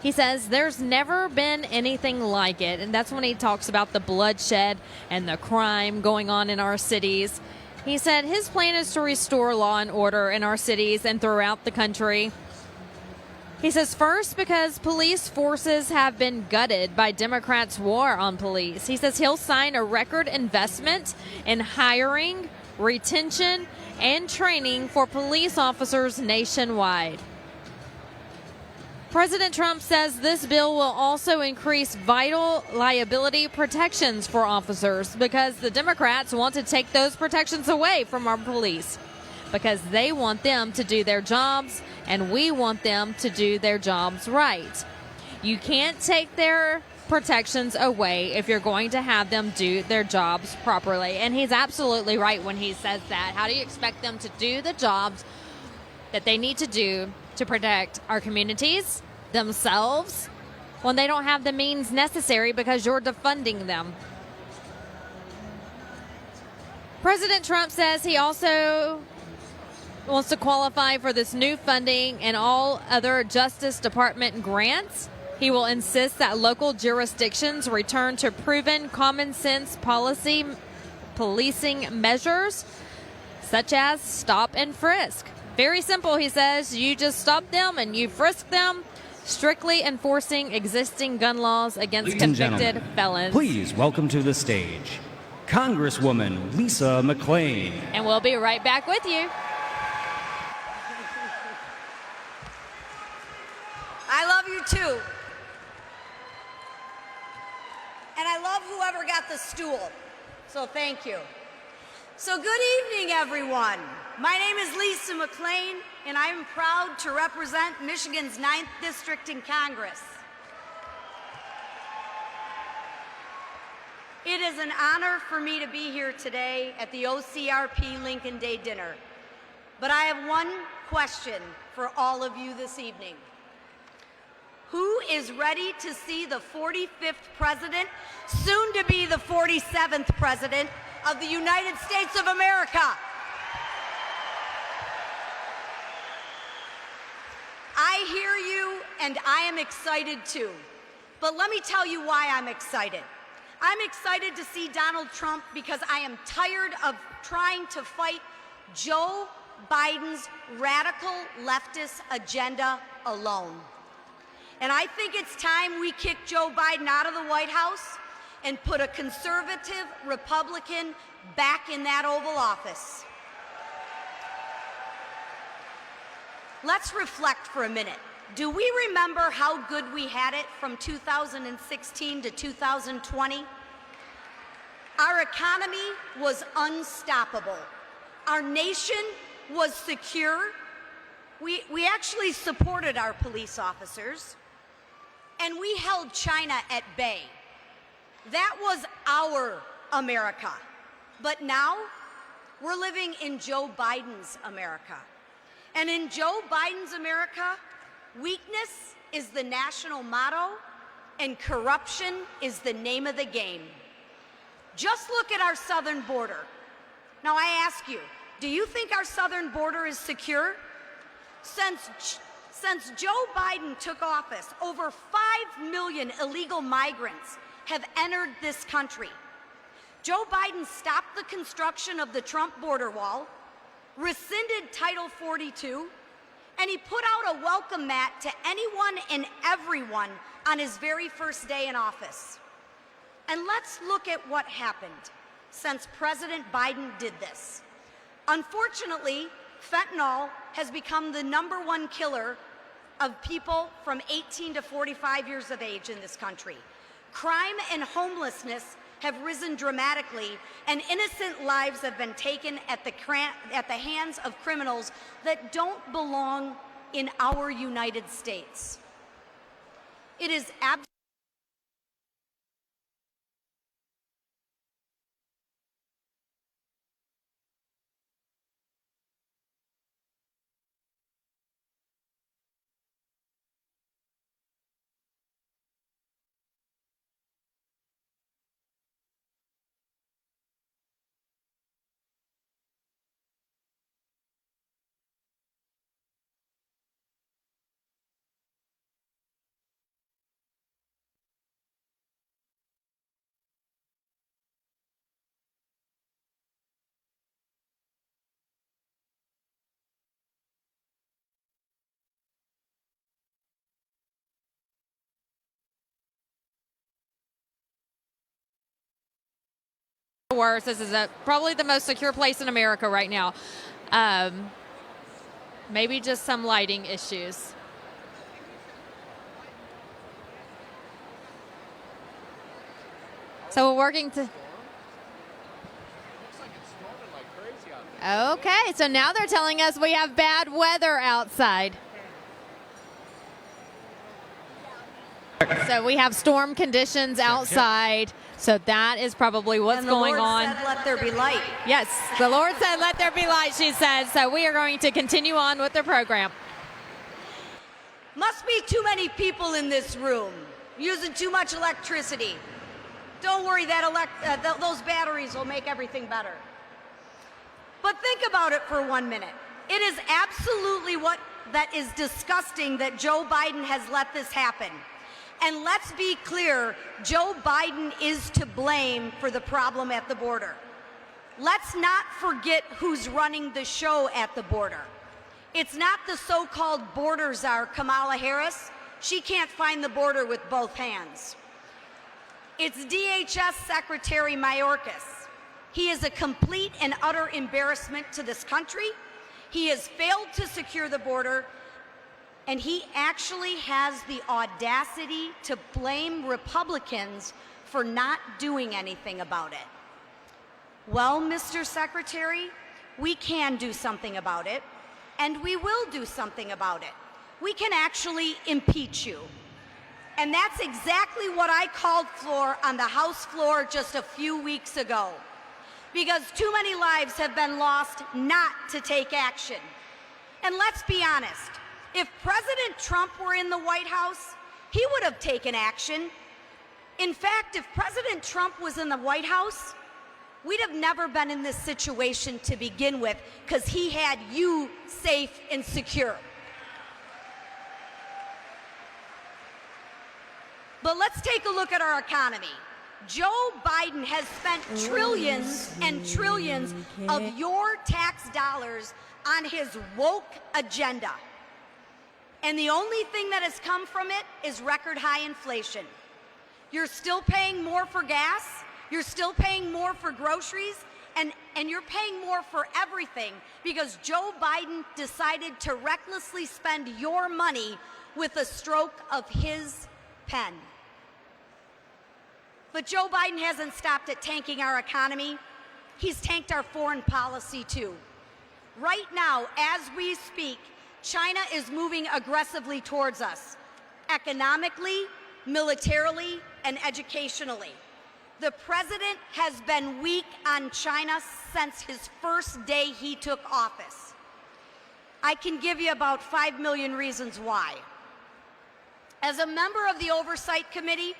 he says there's never been anything like it. And that's when he talks about the bloodshed and the crime going on in our cities. He said his plan is to restore law and order in our cities and throughout the country. He says first, because police forces have been gutted by Democrats' war on police. He says he'll sign a record investment in hiring, retention, and training for police officers nationwide. President Trump says this bill will also increase vital liability protections for officers because the Democrats want to take those protections away from our police because they want them to do their jobs and we want them to do their jobs right. You can't take their protections away if you're going to have them do their jobs properly. And he's absolutely right when he says that. How do you expect them to do the jobs that they need to do to protect our communities, themselves when they don't have the means necessary because you're defunding them. President Trump says he also wants to qualify for this new funding and all other Justice Department grants. He will insist that local jurisdictions return to proven common sense policing measures, such as stop and frisk. Very simple, he says. You just stop them and you frisk them, strictly enforcing existing gun laws against Ladies and convicted gentlemen, felons. Please welcome to the stage Congresswoman Lisa McClain. And we'll be right back with you. I love you too. And I love whoever got the stool. So thank you. So good evening, everyone. My name is Lisa McClain, and I am proud to represent Michigan's 9th District in Congress. It is an honor for me to be here today at the OCRP Lincoln Day dinner. But I have one question for all of you this evening. Who is ready to see the 45th president, soon to be the 47th president of the United States of America? I hear you, and I am excited too. But let me tell you why I'm excited. I'm excited to see Donald Trump because I am tired of trying to fight Joe Biden's radical leftist agenda alone. And I think it's time we kick Joe Biden out of the White House and put a conservative Republican back in that Oval Office. Let's reflect for a minute. Do we remember how good we had it from 2016 to 2020? Our economy was unstoppable. Our nation was secure. We actually supported our police officers, and we held China at bay. That was our America. But now, we're living in Joe Biden's America. And in Joe Biden's America, weakness is the national motto, and corruption is the name of the game. Just look at our southern border. Now I ask you, do you think our southern border is secure? Since Joe Biden took office, over 5 million illegal migrants have entered this country. Joe Biden stopped the construction of the Trump border wall, rescinded Title 42, and he put out a welcome mat to anyone and everyone on his very first day in office. And let's look at what happened since President Biden did this. Unfortunately, fentanyl has become the #1 killer of people from 18 to 45 years of age in this country. Crime and homelessness have risen dramatically, and innocent lives have been taken at the hands of criminals that don't belong in our United States. It is absolutely worse. This is probably the most secure place in America right now. Maybe just some lighting issues. So we're working to... Okay, so now they're telling us we have bad weather outside. So we have storm conditions outside. So that is probably what's going on. And the Lord said, let there be light. Yes, the Lord said, let there be light, she said. So we are going to continue on with the program. Must be too many people in this room, using too much electricity. Don't worry, those batteries will make everything better. But think about it for 1 minute. It is absolutely that is disgusting that Joe Biden has let this happen. And let's be clear, Joe Biden is to blame for the problem at the border. Let's not forget who's running the show at the border. It's not the so-called border czar, Kamala Harris. She can't find the border with both hands. It's DHS Secretary Mayorkas. He is a complete and utter embarrassment to this country. He has failed to secure the border, and he actually has the audacity to blame Republicans for not doing anything about it. Well, Mr. Secretary, we can do something about it, and we will do something about it. We can actually impeach you. And that's exactly what I called for on the House floor just a few weeks ago. Because too many lives have been lost not to take action. And let's be honest, if President Trump were in the White House, he would have taken action. In fact, if President Trump was in the White House, we'd have never been in this situation to begin with, because he had you safe and secure. But let's take a look at our economy. Joe Biden has spent trillions and trillions of your tax dollars on his woke agenda. And the only thing that has come from it is record high inflation. You're still paying more for gas, you're still paying more for groceries, and you're paying more for everything because Joe Biden decided to recklessly spend your money with a stroke of his pen. But Joe Biden hasn't stopped at tanking our economy. He's tanked our foreign policy too. Right now, as we speak, China is moving aggressively towards us, economically, militarily, and educationally. The president has been weak on China since his first day he took office. I can give you about 5 million reasons why. As a member of the Oversight Committee,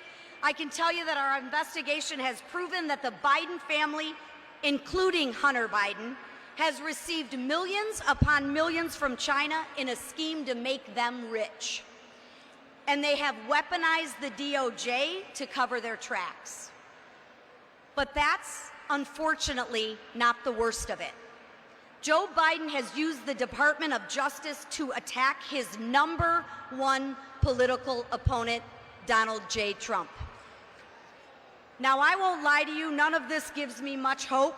I can tell you that our investigation has proven that the Biden family, including Hunter Biden, has received millions upon millions from China in a scheme to make them rich. And they have weaponized the DOJ to cover their tracks. But that's unfortunately not the worst of it. Joe Biden has used the Department of Justice to attack his #1 political opponent, Donald J. Trump. Now, I won't lie to you, none of this gives me much hope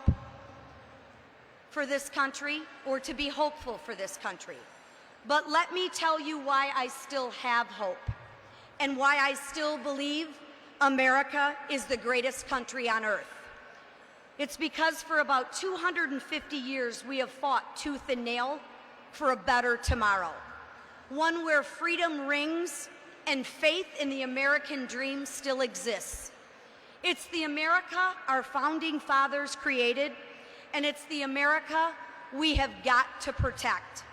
for this country or to be hopeful for this country. But let me tell you why I still have hope and why I still believe America is the greatest country on earth. It's because for about 250 years we have fought tooth and nail for a better tomorrow, one where freedom rings and faith in the American dream still exists. It's the America our founding fathers created, and it's the America we have got to protect.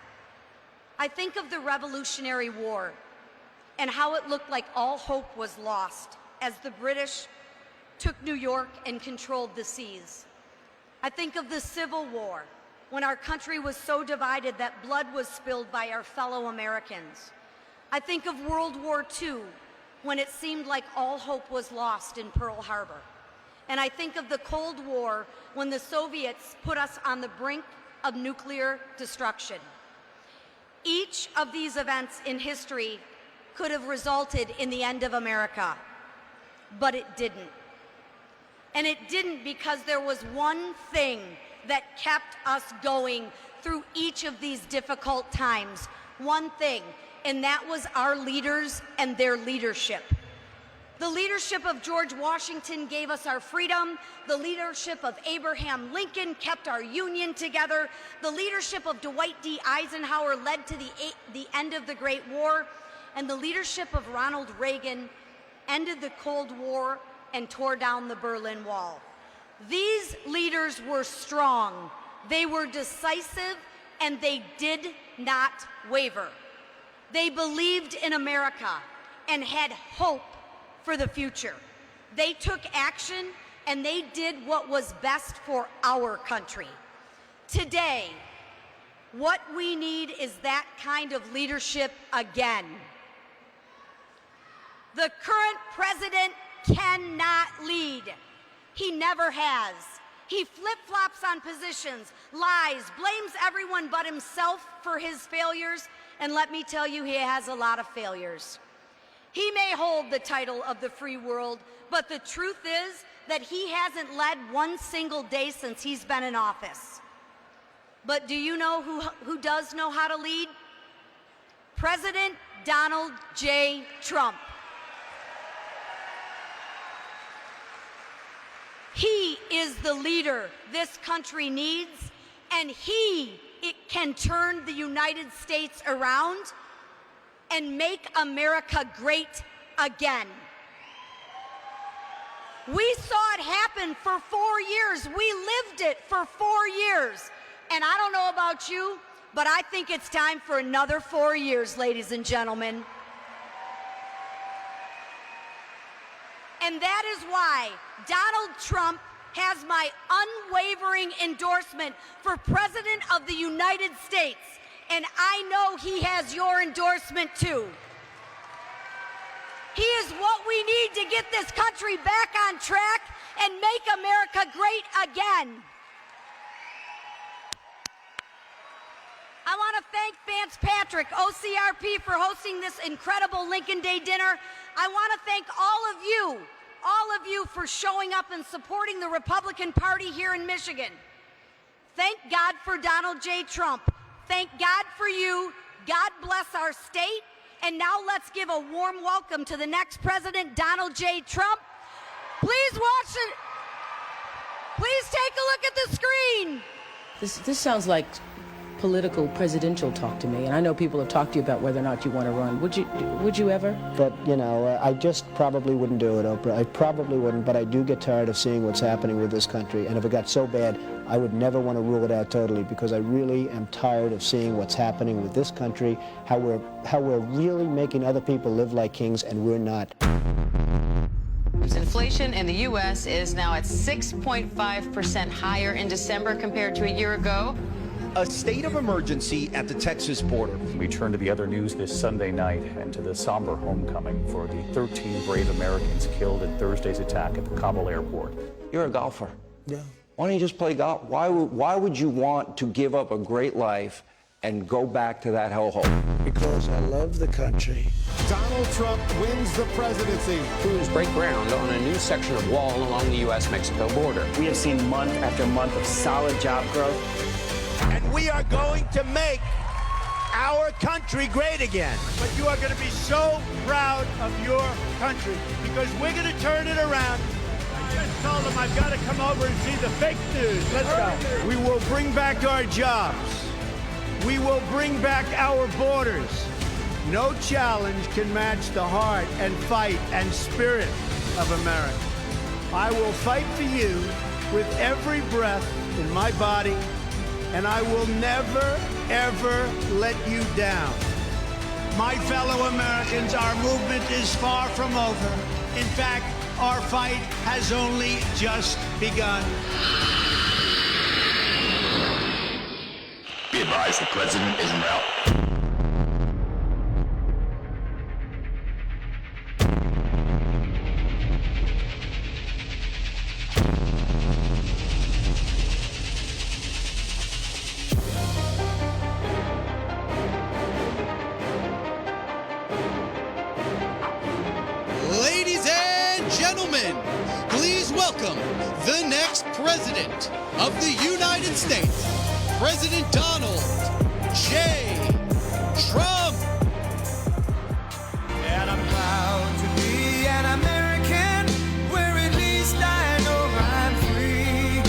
I think of the Revolutionary War and how it looked like all hope was lost as the British took New York and controlled the seas. I think of the Civil War, when our country was so divided that blood was spilled by our fellow Americans. I think of World War II, when it seemed like all hope was lost in Pearl Harbor. And I think of the Cold War, when the Soviets put us on the brink of nuclear destruction. Each of these events in history could have resulted in the end of America, but it didn't. And it didn't because there was one thing that kept us going through each of these difficult times. One thing, and that was our leaders and their leadership. The leadership of George Washington gave us our freedom. The leadership of Abraham Lincoln kept our union together. The leadership of Dwight D. Eisenhower led to the end of the Great War. And the leadership of Ronald Reagan ended the Cold War and tore down the Berlin Wall. These leaders were strong, they were decisive, and they did not waver. They believed in America and had hope for the future. They took action and they did what was best for our country. Today, what we need is that kind of leadership again. The current president cannot lead. He never has. He flip-flops on positions, lies, blames everyone but himself for his failures, and let me tell you, he has a lot of failures. He may hold the title of the free world, but the truth is that he hasn't led one single day since he's been in office. But do you know who does know how to lead? President Donald J. Trump. He is the leader this country needs, and it can turn the United States around and make America great again. We saw it happen for 4 years. We lived it for 4 years. And I don't know about you, but I think it's time for another 4 years, ladies and gentlemen. And that is why Donald Trump has my unwavering endorsement for President of the United States. And I know he has your endorsement too. He is what we need to get this country back on track and make America great again. I want to thank Vance Patrick, OCRP, for hosting this incredible Lincoln Day dinner. I want to thank all of you for showing up and supporting the Republican Party here in Michigan. Thank God for Donald J. Trump. Thank God for you. God bless our state. And now let's give a warm welcome to the next president, Donald J. Trump. Please watch it. Please take a look at the screen. This sounds like political presidential talk to me, and I know people have talked to you about whether or not you want to run. Would you ever? But, you know, I just probably wouldn't do it, Oprah. I probably wouldn't, but I do get tired of seeing what's happening with this country. And if it got so bad, I would never want to rule it out totally, because I really am tired of seeing what's happening with this country, how we're really making other people live like kings, and we're not. Inflation in the U.S. is now at 6.5% higher in December compared to a year ago. A state of emergency at the Texas border. We turn to the other news this Sunday night and to the somber homecoming for the 13 brave Americans killed in Thursday's attack at the Kabul airport. You're a golfer. Yeah. Why don't you just play golf? Why would you want to give up a great life and go back to that hellhole? Because I love the country. Donald Trump wins the presidency. Crews break ground on a new section of wall along the U.S.-Mexico border. We have seen month after month of solid job growth. And we are going to make our country great again. But you are going to be so proud of your country, because we're going to turn it around. I just told them I've got to come over and see the fake news. Let's go. We will bring back our jobs. We will bring back our borders. No challenge can match the heart and fight and spirit of America. I will fight for you with every breath in my body, and I will never, ever let you down. My fellow Americans, our movement is far from over. In fact, our fight has only just begun. Be advised, the president is en route. Ladies and gentlemen, please welcome the next president of the United States, President Donald J. Trump. And I'm proud to be an American, where at least I know I'm free.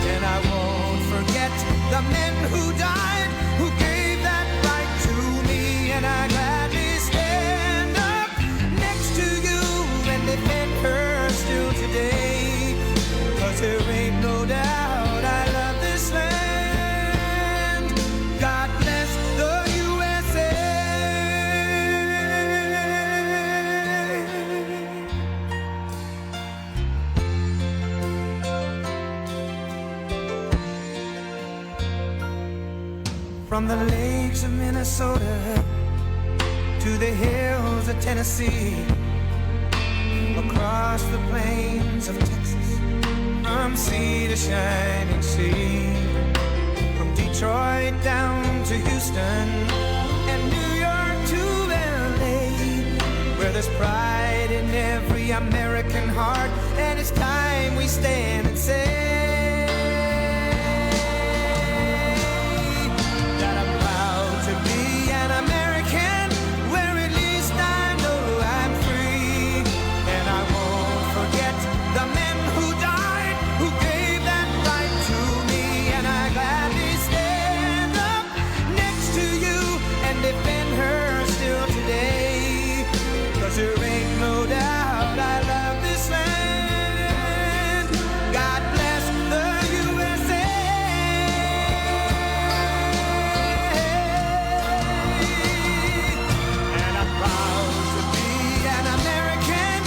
And I won't forget the men who died, who gave that right to me. And I gladly stand up next to you and defend her still today. 'Cause there ain't no doubt I love this land. God bless the USA. From the lakes of Minnesota to the hills of Tennessee, across the plains of Texas, from sea to shining sea, from Detroit down to Houston and New York to LA, where there's pride in every American heart, and it's time we stand and say that I'm proud to be an American, where at least I know I'm free, and I won't forget the men who died, who gave that right to me, and I gladly stand up next to you and defend her still today, 'cause there ain't no doubt I love this land. God bless the USA. And I'm proud to be an American,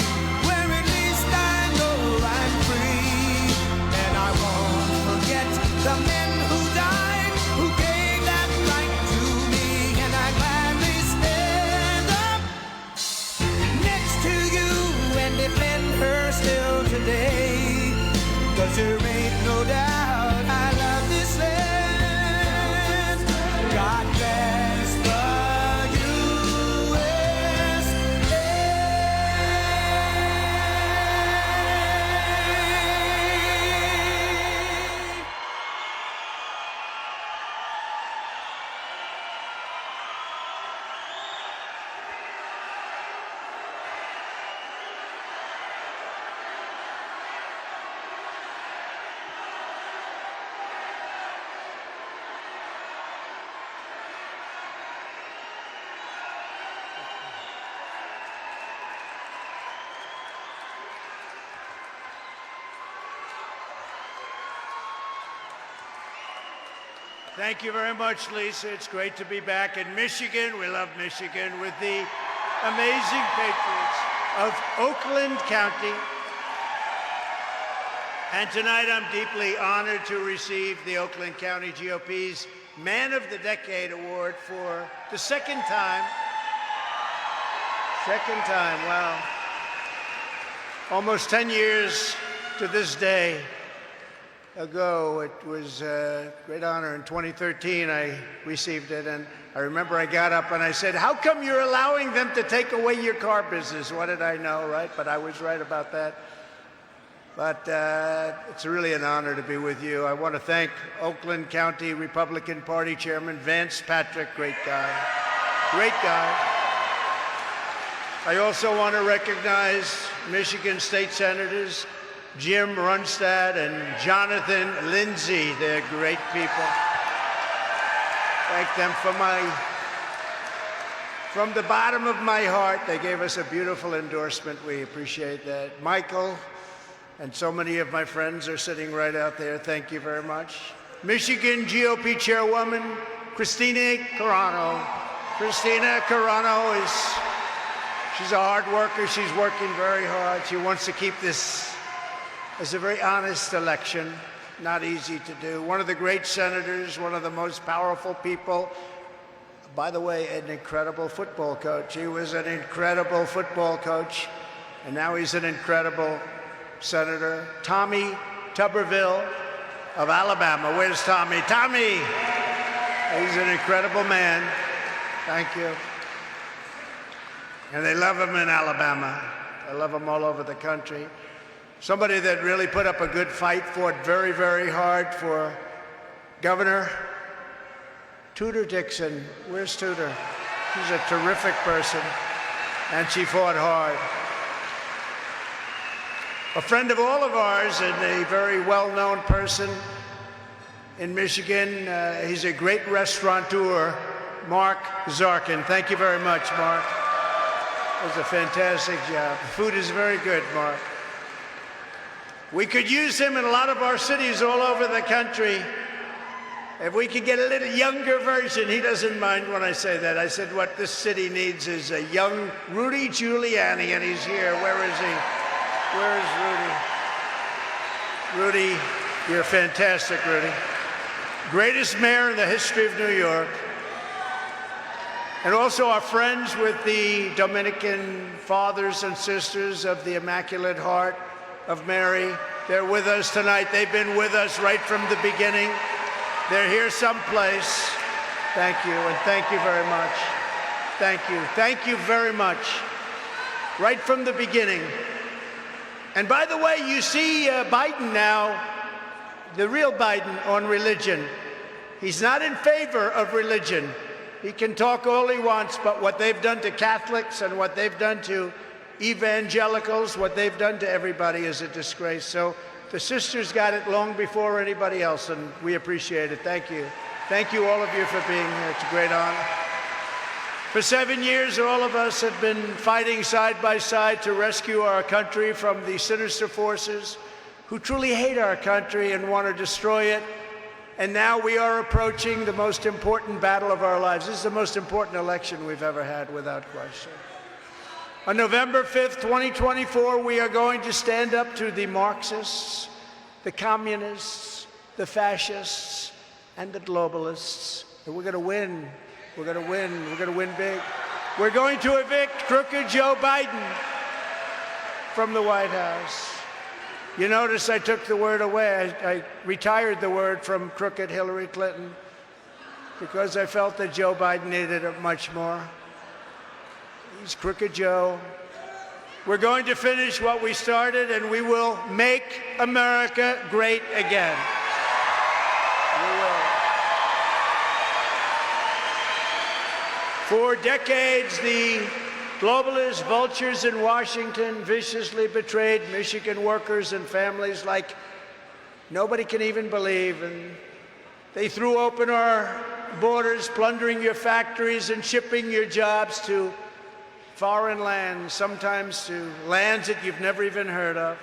where at least I know I'm free, and I won't forget the men who died, who gave that right to me, and I gladly stand up next to you and defend her still today, 'cause there ain't no doubt I love this land. God bless the USA. Thank you very much, Lisa. It's great to be back in Michigan. We love Michigan with the amazing Patriots of Oakland County. And tonight I'm deeply honored to receive the Oakland County GOP's Man of the Decade Award for the second time. Wow. Almost 10 years to this day ago. It was a great honor. In 2013, I received it, and I remember I got up and I said, "How come you're allowing them to take away your car business?" What did I know, right? But I was right about that. But it's really an honor to be with you. I want to thank Oakland County Republican Party Chairman Vance Patrick, great guy. I also want to recognize Michigan State Senators Jim Runstad and Jonathan Lindsay. They're great people. Thank them from the bottom of my heart. They gave us a beautiful endorsement. We appreciate that. Michael and so many of my friends are sitting right out there. Thank you very much. Michigan GOP Chairwoman Christina Carano. Christina Carano she's a hard worker. She's working very hard. She wants to keep this as a very honest election, not easy to do. One of the great senators, one of the most powerful people. By the way, an incredible football coach. He was an incredible football coach, and now he's an incredible senator. Tommy Tuberville of Alabama. Where's Tommy? Tommy! He's an incredible man. Thank you. And they love him in Alabama. They love him all over the country. Somebody that really put up a good fight, fought very, very hard for Governor Tudor Dixon. Where's Tudor? She's a terrific person, and she fought hard. A friend of all of ours and a very well-known person in Michigan. He's a great restaurateur, Mark Zarkin. Thank you very much, Mark. It was a fantastic job. The food is very good, Mark. We could use him in a lot of our cities all over the country. If we could get a little younger version, he doesn't mind when I say that. I said what this city needs is a young Rudy Giuliani, and he's here. Where is he? Where is Rudy? Rudy, you're fantastic, Rudy. greatest mayor in the history of New York, and also our friends with the Dominican fathers and sisters of the Immaculate Heart of Mary. They're with us tonight. They've been with us right from the beginning. They're here someplace. Thank you, and thank you very much. Thank you. Thank you very much. Right from the beginning. And by the way, you see Biden now, the real Biden, on religion. He's not in favor of religion. He can talk all he wants, but what they've done to Catholics and what they've done to evangelicals, what they've done to everybody is a disgrace. So the sisters got it long before anybody else, and we appreciate it. Thank you. Thank you, all of you, for being here. It's a great honor. For 7 years, all of us have been fighting side by side to rescue our country from the sinister forces who truly hate our country and want to destroy it. And now we are approaching the most important battle of our lives. This is the most important election we've ever had, without question. On November 5th, 2024, we are going to stand up to the Marxists, the communists, the fascists, and the globalists. And we're going to win. We're going to win. We're going to win big. We're going to evict crooked Joe Biden from the White House. You notice I took the word away. I retired the word from crooked Hillary Clinton because I felt that Joe Biden needed it much more. He's crooked Joe. We're going to finish what we started, and we will make America great again. We will. For decades, the globalist vultures in Washington viciously betrayed Michigan workers and families like nobody can even believe. And they threw open our borders, plundering your factories and shipping your jobs to foreign lands, sometimes to lands that you've never even heard of.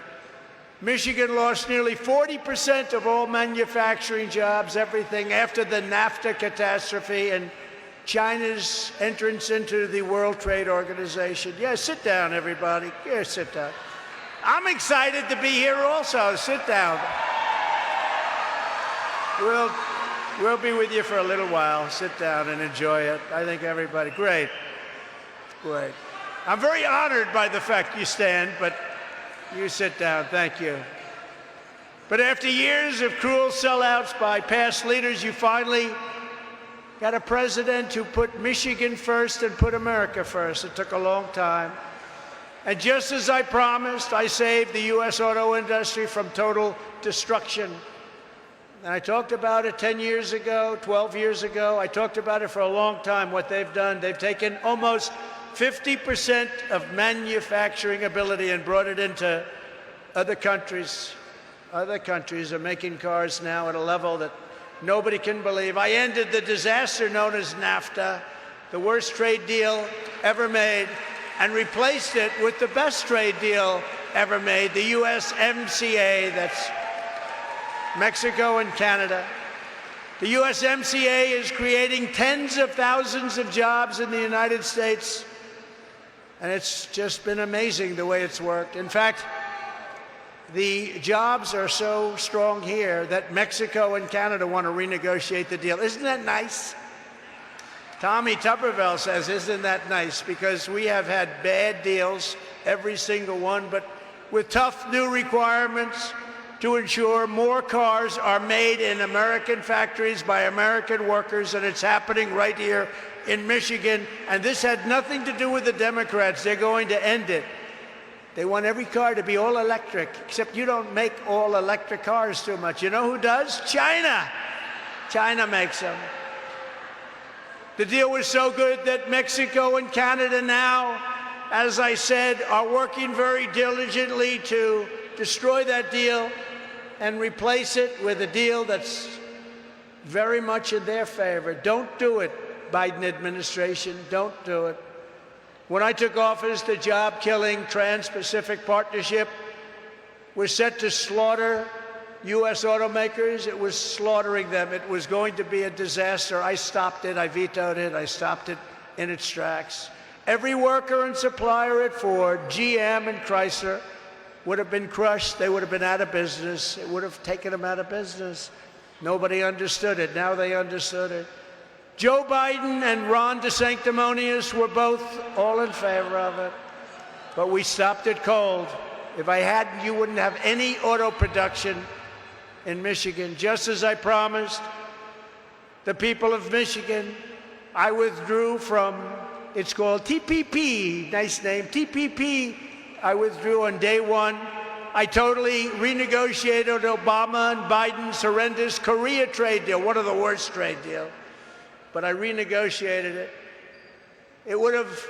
Michigan lost nearly 40% of all manufacturing jobs, everything, after the NAFTA catastrophe and China's entrance into the World Trade Organization. Yeah, sit down, everybody. Yeah, sit down. I'm excited to be here also. Sit down. We'll be with you for a little while. Sit down and enjoy it. I think everybody, great. Great. I'm very honored by the fact you stand, but you sit down. Thank you. But after years of cruel sellouts by past leaders, you finally got a president who put Michigan first and put America first. It took a long time. And just as I promised, I saved the U.S. auto industry from total destruction. And I talked about it 10 years ago, 12 years ago. I talked about it for a long time, what they've done. They've taken almost 50% of manufacturing ability and brought it into other countries. Other countries are making cars now at a level that nobody can believe. I ended the disaster known as NAFTA, the worst trade deal ever made, and replaced it with the best trade deal ever made, the USMCA, that's Mexico and Canada. The USMCA is creating tens of thousands of jobs in the United States, and it's just been amazing the way it's worked. In fact, the jobs are so strong here that Mexico and Canada want to renegotiate the deal. Isn't that nice? Tommy Tuberville says, isn't that nice? Because we have had bad deals, every single one, but with tough new requirements to ensure more cars are made in American factories by American workers, and it's happening right here in Michigan. And this had nothing to do with the Democrats. They're going to end it. They want every car to be all electric, except you don't make all electric cars too much. You know who does? China. China makes them. The deal was so good that Mexico and Canada now, as I said, are working very diligently to destroy that deal and replace it with a deal that's very much in their favor. Don't do it, Biden administration. Don't do it. When I took office, the job-killing Trans-Pacific Partnership was set to slaughter U.S. automakers. It was slaughtering them. It was going to be a disaster. I stopped it. I vetoed it. I stopped it in its tracks. Every worker and supplier at Ford, GM, and Chrysler would have been crushed. They would have been out of business. It would have taken them out of business. Nobody understood it. Now they understood it. Joe Biden and Ron DeSanctimonious were both all in favor of it, but we stopped it cold. If I hadn't, you wouldn't have any auto production in Michigan. Just as I promised the people of Michigan, I withdrew from, it's called TPP, nice name, TPP. I withdrew on day one. I totally renegotiated Obama and Biden's horrendous Korea trade deal, one of the worst trade deals. But I renegotiated it. It would have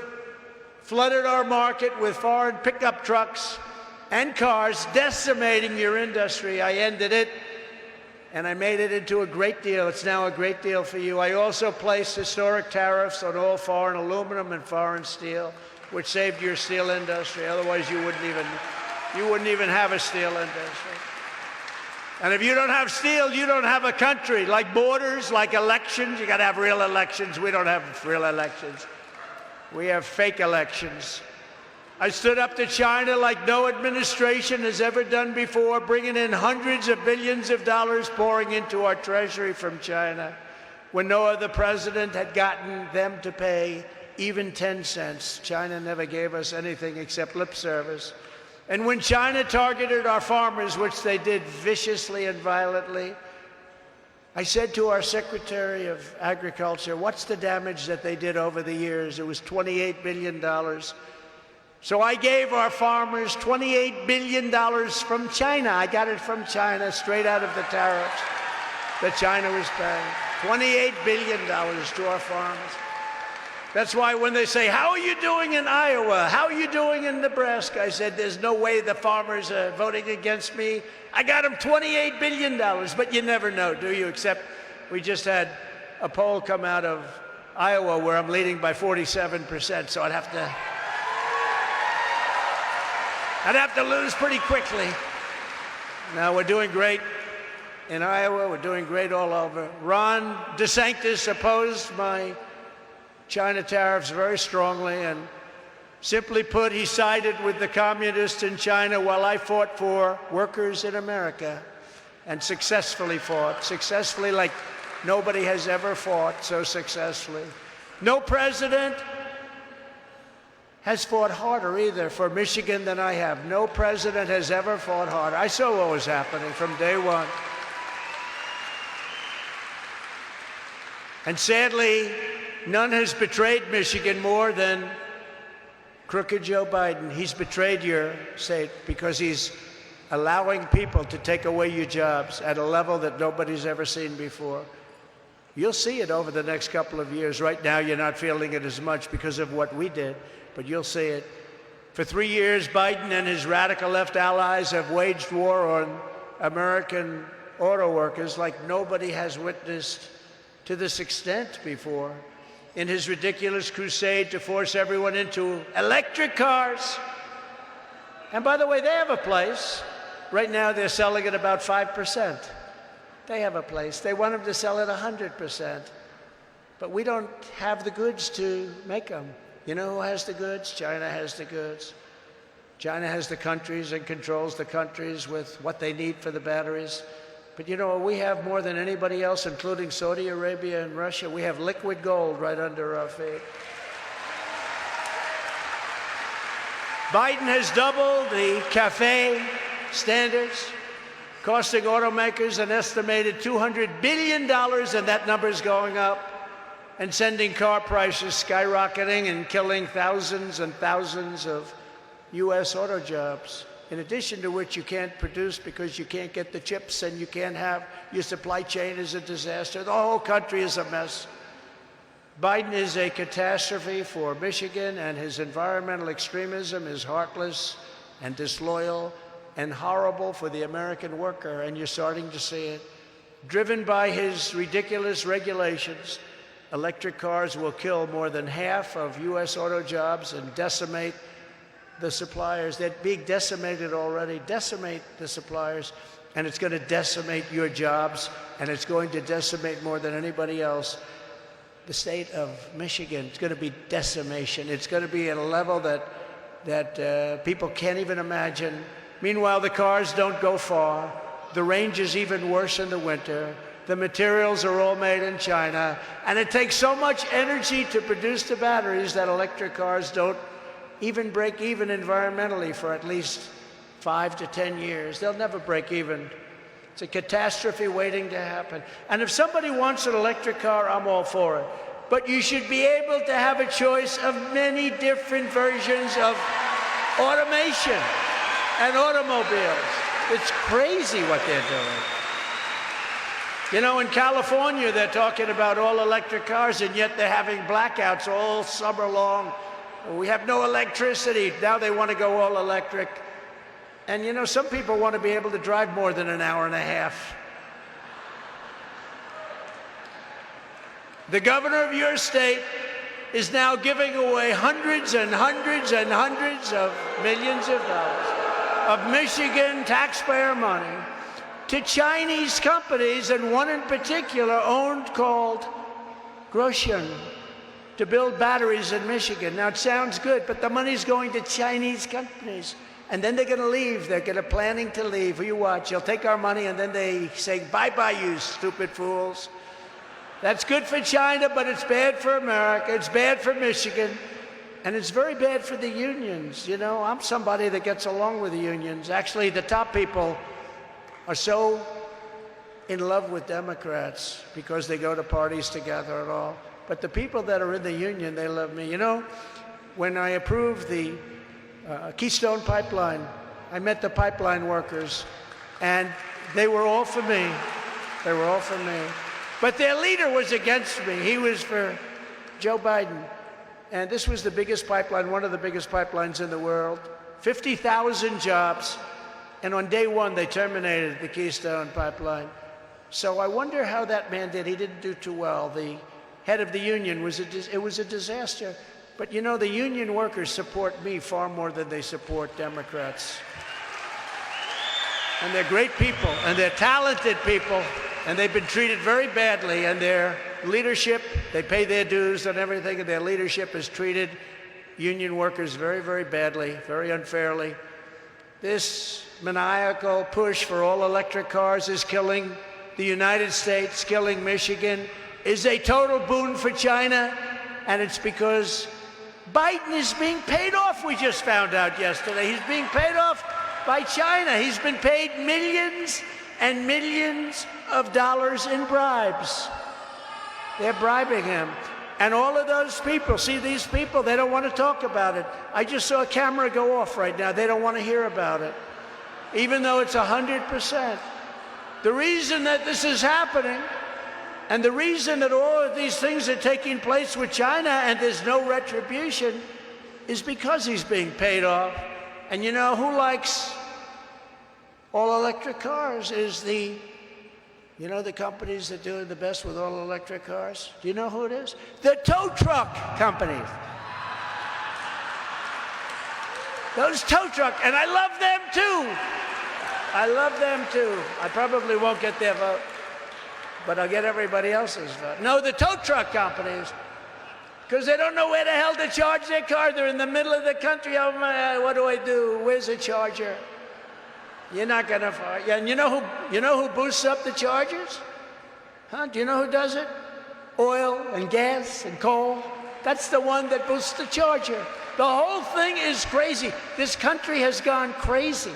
flooded our market with foreign pickup trucks and cars, decimating your industry. I ended it, and I made it into a great deal. It's now a great deal for you. I also placed historic tariffs on all foreign aluminum and foreign steel, which saved your steel industry. Otherwise, you wouldn't even have a steel industry. And if you don't have steel, you don't have a country. Like borders, like elections, you got to have real elections. We don't have real elections. We have fake elections. I stood up to China like no administration has ever done before, bringing in hundreds of billions of dollars pouring into our treasury from China, when no other president had gotten them to pay even 10 cents. China never gave us anything except lip service. And when China targeted our farmers, which they did viciously and violently, I said to our Secretary of Agriculture, what's the damage that they did over the years? It was $28 billion. So I gave our farmers $28 billion from China. I got it from China, straight out of the tariffs that China was paying. $28 billion to our farmers. That's why when they say, how are you doing in Iowa? How are you doing in Nebraska? I said, there's no way the farmers are voting against me. I got them $28 billion, but you never know, do you? Except we just had a poll come out of Iowa where I'm leading by 47%, so I'd have to lose pretty quickly. Now, we're doing great in Iowa. We're doing great all over. Ron DeSantis opposed my China tariffs very strongly, and simply put, he sided with the communists in China while I fought for workers in America, and successfully fought, successfully like nobody has ever fought so successfully. No president has fought harder either for Michigan than I have. No president has ever fought harder. I saw what was happening from day one. And sadly, none has betrayed Michigan more than crooked Joe Biden. He's betrayed your state because he's allowing people to take away your jobs at a level that nobody's ever seen before. You'll see it over the next couple of years. Right now, you're not feeling it as much because of what we did, but you'll see it. For 3 years, Biden and his radical left allies have waged war on American auto workers like nobody has witnessed to this extent before. In his ridiculous crusade to force everyone into electric cars. And by the way, they have a place. Right now, they're selling at about 5%. They have a place. They want them to sell at 100%. But we don't have the goods to make them. You know who has the goods? China has the goods. China has the countries and controls the countries with what they need for the batteries. But you know, we have more than anybody else, including Saudi Arabia and Russia. We have liquid gold right under our feet. Biden has doubled the CAFE standards, costing automakers an estimated $200 billion, and that number is going up, and sending car prices skyrocketing and killing thousands and thousands of U.S. auto jobs. In addition to which you can't produce because you can't get the chips, and you can't have, your supply chain is a disaster. The whole country is a mess. Biden is a catastrophe for Michigan, and his environmental extremism is heartless and disloyal and horrible for the American worker, and you're starting to see it. Driven by his ridiculous regulations, electric cars will kill more than half of U.S. auto jobs and decimate the suppliers. They're being decimated already. Decimate the suppliers, and it's going to decimate your jobs, and it's going to decimate more than anybody else the state of Michigan. It's going to be decimation. It's going to be at a level that people can't even imagine. Meanwhile, the cars don't go far. The range is even worse in the winter. The materials are all made in China, and it takes so much energy to produce the batteries that electric cars don't even break even environmentally for at least 5 to 10 years. They'll never break even. It's a catastrophe waiting to happen. And if somebody wants an electric car, I'm all for it. But you should be able to have a choice of many different versions of automation and automobiles. It's crazy what they're doing. You know, in California, they're talking about all electric cars, and yet they're having blackouts all summer long. We have no electricity. Now they want to go all electric. And you know, some people want to be able to drive more than an hour and a half. The governor of your state is now giving away hundreds and hundreds and hundreds of millions of dollars of Michigan taxpayer money to Chinese companies, and one in particular called Grosjean, to build batteries in Michigan. Now, it sounds good, but the money's going to Chinese companies. And then they're going to leave. They're planning to leave. You watch. They'll take our money, and then they say, bye-bye, you stupid fools. That's good for China, but it's bad for America. It's bad for Michigan. And it's very bad for the unions. You know, I'm somebody that gets along with the unions. Actually, the top people are so in love with Democrats because they go to parties together and all. But the people that are in the union, they love me. You know, when I approved the Keystone Pipeline, I met the pipeline workers, and they were all for me. They were all for me. But their leader was against me. He was for Joe Biden. And this was the biggest pipeline, one of the biggest pipelines in the world. 50,000 jobs. And on day one, they terminated the Keystone Pipeline. So I wonder how that man did. He didn't do too well. The head of the union was a disaster. But you know, the union workers support me far more than they support Democrats. And they're great people, and they're talented people, and they've been treated very badly, and their leadership, they pay their dues and everything, and their leadership has treated union workers very, very badly, very unfairly. This maniacal push for all electric cars is killing the United States, killing Michigan, is a total boon for China, and it's because Biden is being paid off, we just found out yesterday. He's being paid off by China. He's been paid millions and millions of dollars in bribes. They're bribing him. And all of those people, see these people, they don't want to talk about it. I just saw a camera go off right now. They don't want to hear about it, even though it's 100%. The reason that this is happening, and the reason that all of these things are taking place with China and there's no retribution, is because he's being paid off. And you know who likes all electric cars is the companies that do the best with all electric cars? Do you know who it is? The tow truck companies. Those tow truck, and I love them too. I love them too. I probably won't get their vote, but I'll get everybody else's vote. No, the tow truck companies, because they don't know where the hell to charge their car. They're in the middle of the country. Oh my, what do I do? Where's a charger? You're not gonna find. Yeah, and you know who boosts up the chargers? Huh? Do you know who does it? Oil and gas and coal. That's the one that boosts the charger. The whole thing is crazy. This country has gone crazy.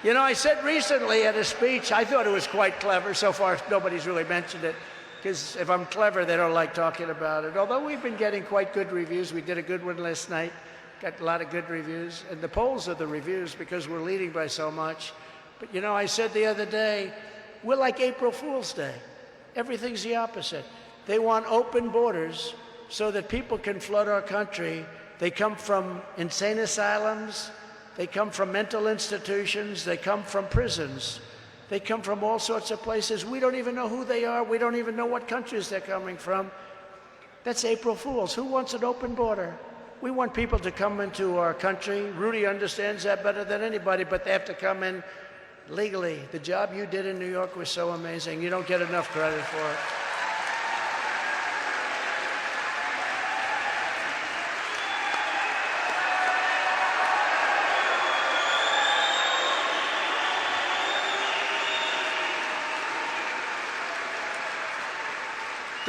You know, I said recently at a speech, I thought it was quite clever. So far, nobody's really mentioned it, because if I'm clever, they don't like talking about it. Although we've been getting quite good reviews. We did a good one last night. Got a lot of good reviews. And the polls are the reviews because we're leading by so much. But you know, I said the other day, we're like April Fool's Day. Everything's the opposite. They want open borders so that people can flood our country. They come from insane asylums. They come from mental institutions. They come from prisons. They come from all sorts of places. We don't even know who they are. We don't even know what countries they're coming from. That's April Fools. Who wants an open border? We want people to come into our country. Rudy understands that better than anybody, but they have to come in legally. The job you did in New York was so amazing. You don't get enough credit for it.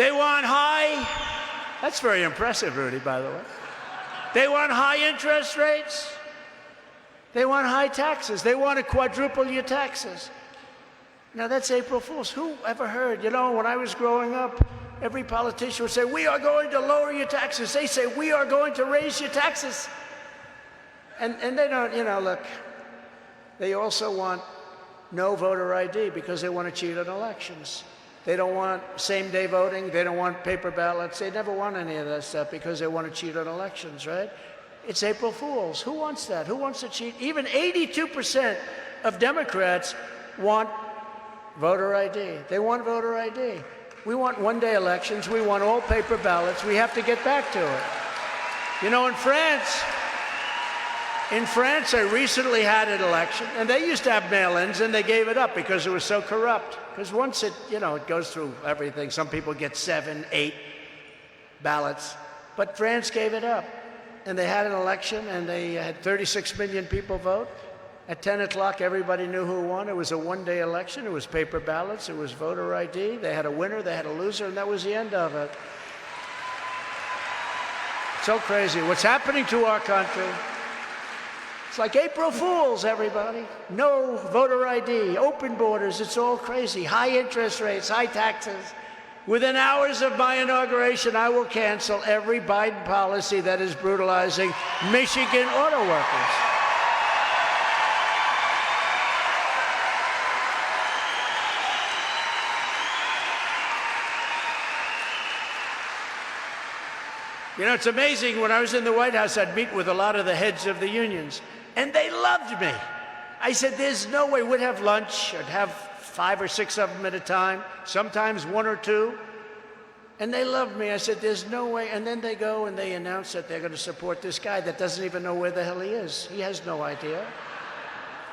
They want high, that's very impressive, Rudy, by the way. They want high interest rates. They want high taxes. They want to quadruple your taxes. Now, that's April Fool's. Who ever heard? You know, when I was growing up, every politician would say, we are going to lower your taxes. They say, we are going to raise your taxes. And they don't, you know, look, they also want no voter ID because they want to cheat on elections. They don't want same-day voting. They don't want paper ballots. They never want any of that stuff because they want to cheat on elections, right? It's April Fool's. Who wants that? Who wants to cheat? Even 82% of Democrats want voter ID. They want voter ID. We want one-day elections. We want all paper ballots. We have to get back to it. You know, in France, I recently had an election, and they used to have mail-ins, and they gave it up because it was so corrupt. Because once it, you know, it goes through everything. Some people get 7, 8 ballots. But France gave it up. And they had an election, and they had 36 million people vote. At 10 o'clock, everybody knew who won. It was a one-day election. It was paper ballots. It was voter ID. They had a winner. They had a loser, and that was the end of it. So crazy. What's happening to our country? It's like April Fool's, everybody. No voter ID, open borders. It's all crazy. High interest rates, high taxes. Within hours of my inauguration, I will cancel every Biden policy that is brutalizing Michigan auto workers. You know, it's amazing. When I was in the White House, I'd meet with a lot of the heads of the unions, and they loved me. I said, there's no way. We'd have lunch. I'd have 5 or 6 of them at a time, sometimes 1 or 2. And they loved me. I said, there's no way. And then they go and they announce that they're going to support this guy that doesn't even know where the hell he is. He has no idea.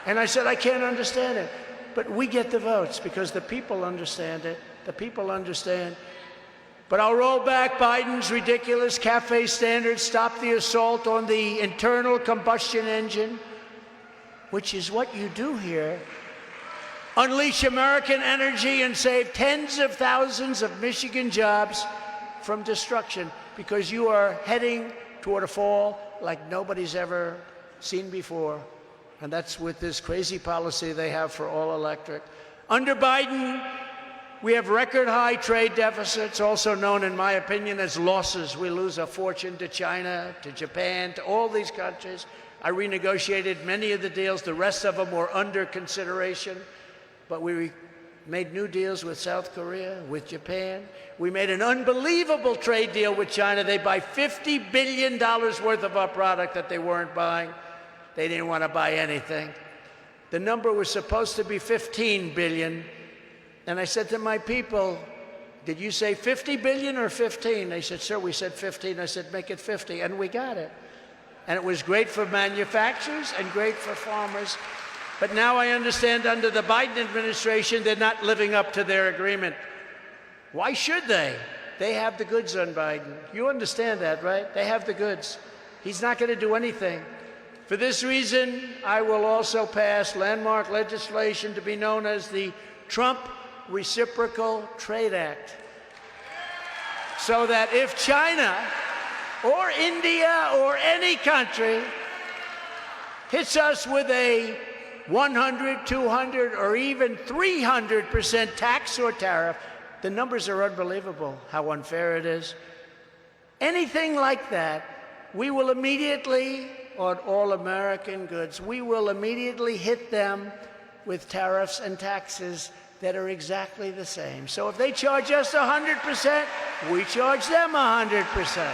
And I said, I can't understand it. But we get the votes because the people understand it. The people understand. But I'll roll back Biden's ridiculous CAFE standards, stop the assault on the internal combustion engine, which is what you do here. Unleash American energy and save tens of thousands of Michigan jobs from destruction because you are heading toward a fall like nobody's ever seen before. And that's with this crazy policy they have for all electric. Under Biden, we have record high trade deficits, also known, in my opinion, as losses. We lose a fortune to China, to Japan, to all these countries. I renegotiated many of the deals. The rest of them were under consideration. But we made new deals with South Korea, with Japan. We made an unbelievable trade deal with China. They buy $50 billion worth of our product that they weren't buying. They didn't want to buy anything. The number was supposed to be $15 billion. And I said to my people, did you say 50 billion or 15? They said, sir, we said 15. I said, make it 50. And we got it. And it was great for manufacturers and great for farmers. But now I understand under the Biden administration, they're not living up to their agreement. Why should they? They have the goods on Biden. You understand that, right? They have the goods. He's not going to do anything. For this reason, I will also pass landmark legislation to be known as the Trump Reciprocal Trade Act. So that if China or India or any country hits us with a 100, 200, or even 300% tax or tariff, the numbers are unbelievable, how unfair it is. Anything like that, we will immediately, on all American goods, we will immediately hit them with tariffs and taxes that are exactly the same. So if they charge us 100%, we charge them 100%.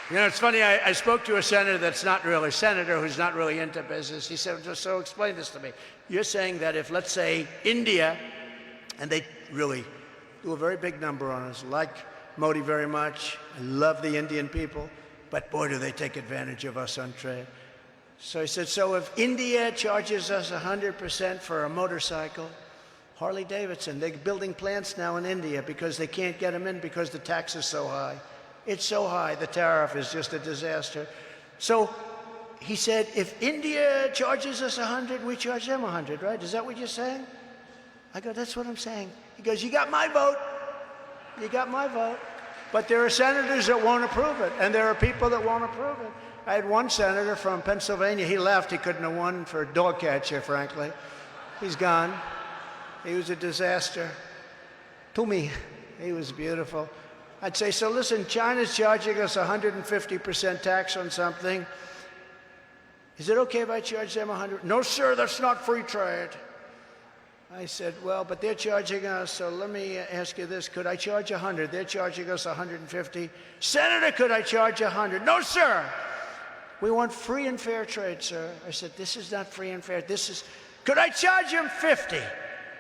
You know, it's funny, I spoke to a senator that's not really a senator, who's not really into business. He said, so explain this to me. You're saying that if, let's say, India, and they really do a very big number on us, like Modi very much, I love the Indian people, but boy, do they take advantage of us on trade. So he said, so if India charges us 100% for a motorcycle, Harley Davidson, they're building plants now in India because they can't get them in because the tax is so high. It's so high, the tariff is just a disaster. So he said, if India charges us 100, we charge them 100, right? Is that what you're saying? I go, that's what I'm saying. He goes, you got my vote. You got my vote. But there are senators that won't approve it, and there are people that won't approve it. I had one senator from Pennsylvania. He left. He couldn't have won for dog catcher, frankly. He's gone. He was a disaster. To me, he was beautiful. I'd say, so listen, China's charging us 150% tax on something. Is it okay if I charge them 100? No, sir, that's not free trade. I said, well, but they're charging us, so let me ask you this. Could I charge 100? They're charging us 150. Senator, could I charge 100? No, sir. We want free and fair trade, sir. I said, this is not free and fair. This is, could I charge him 50?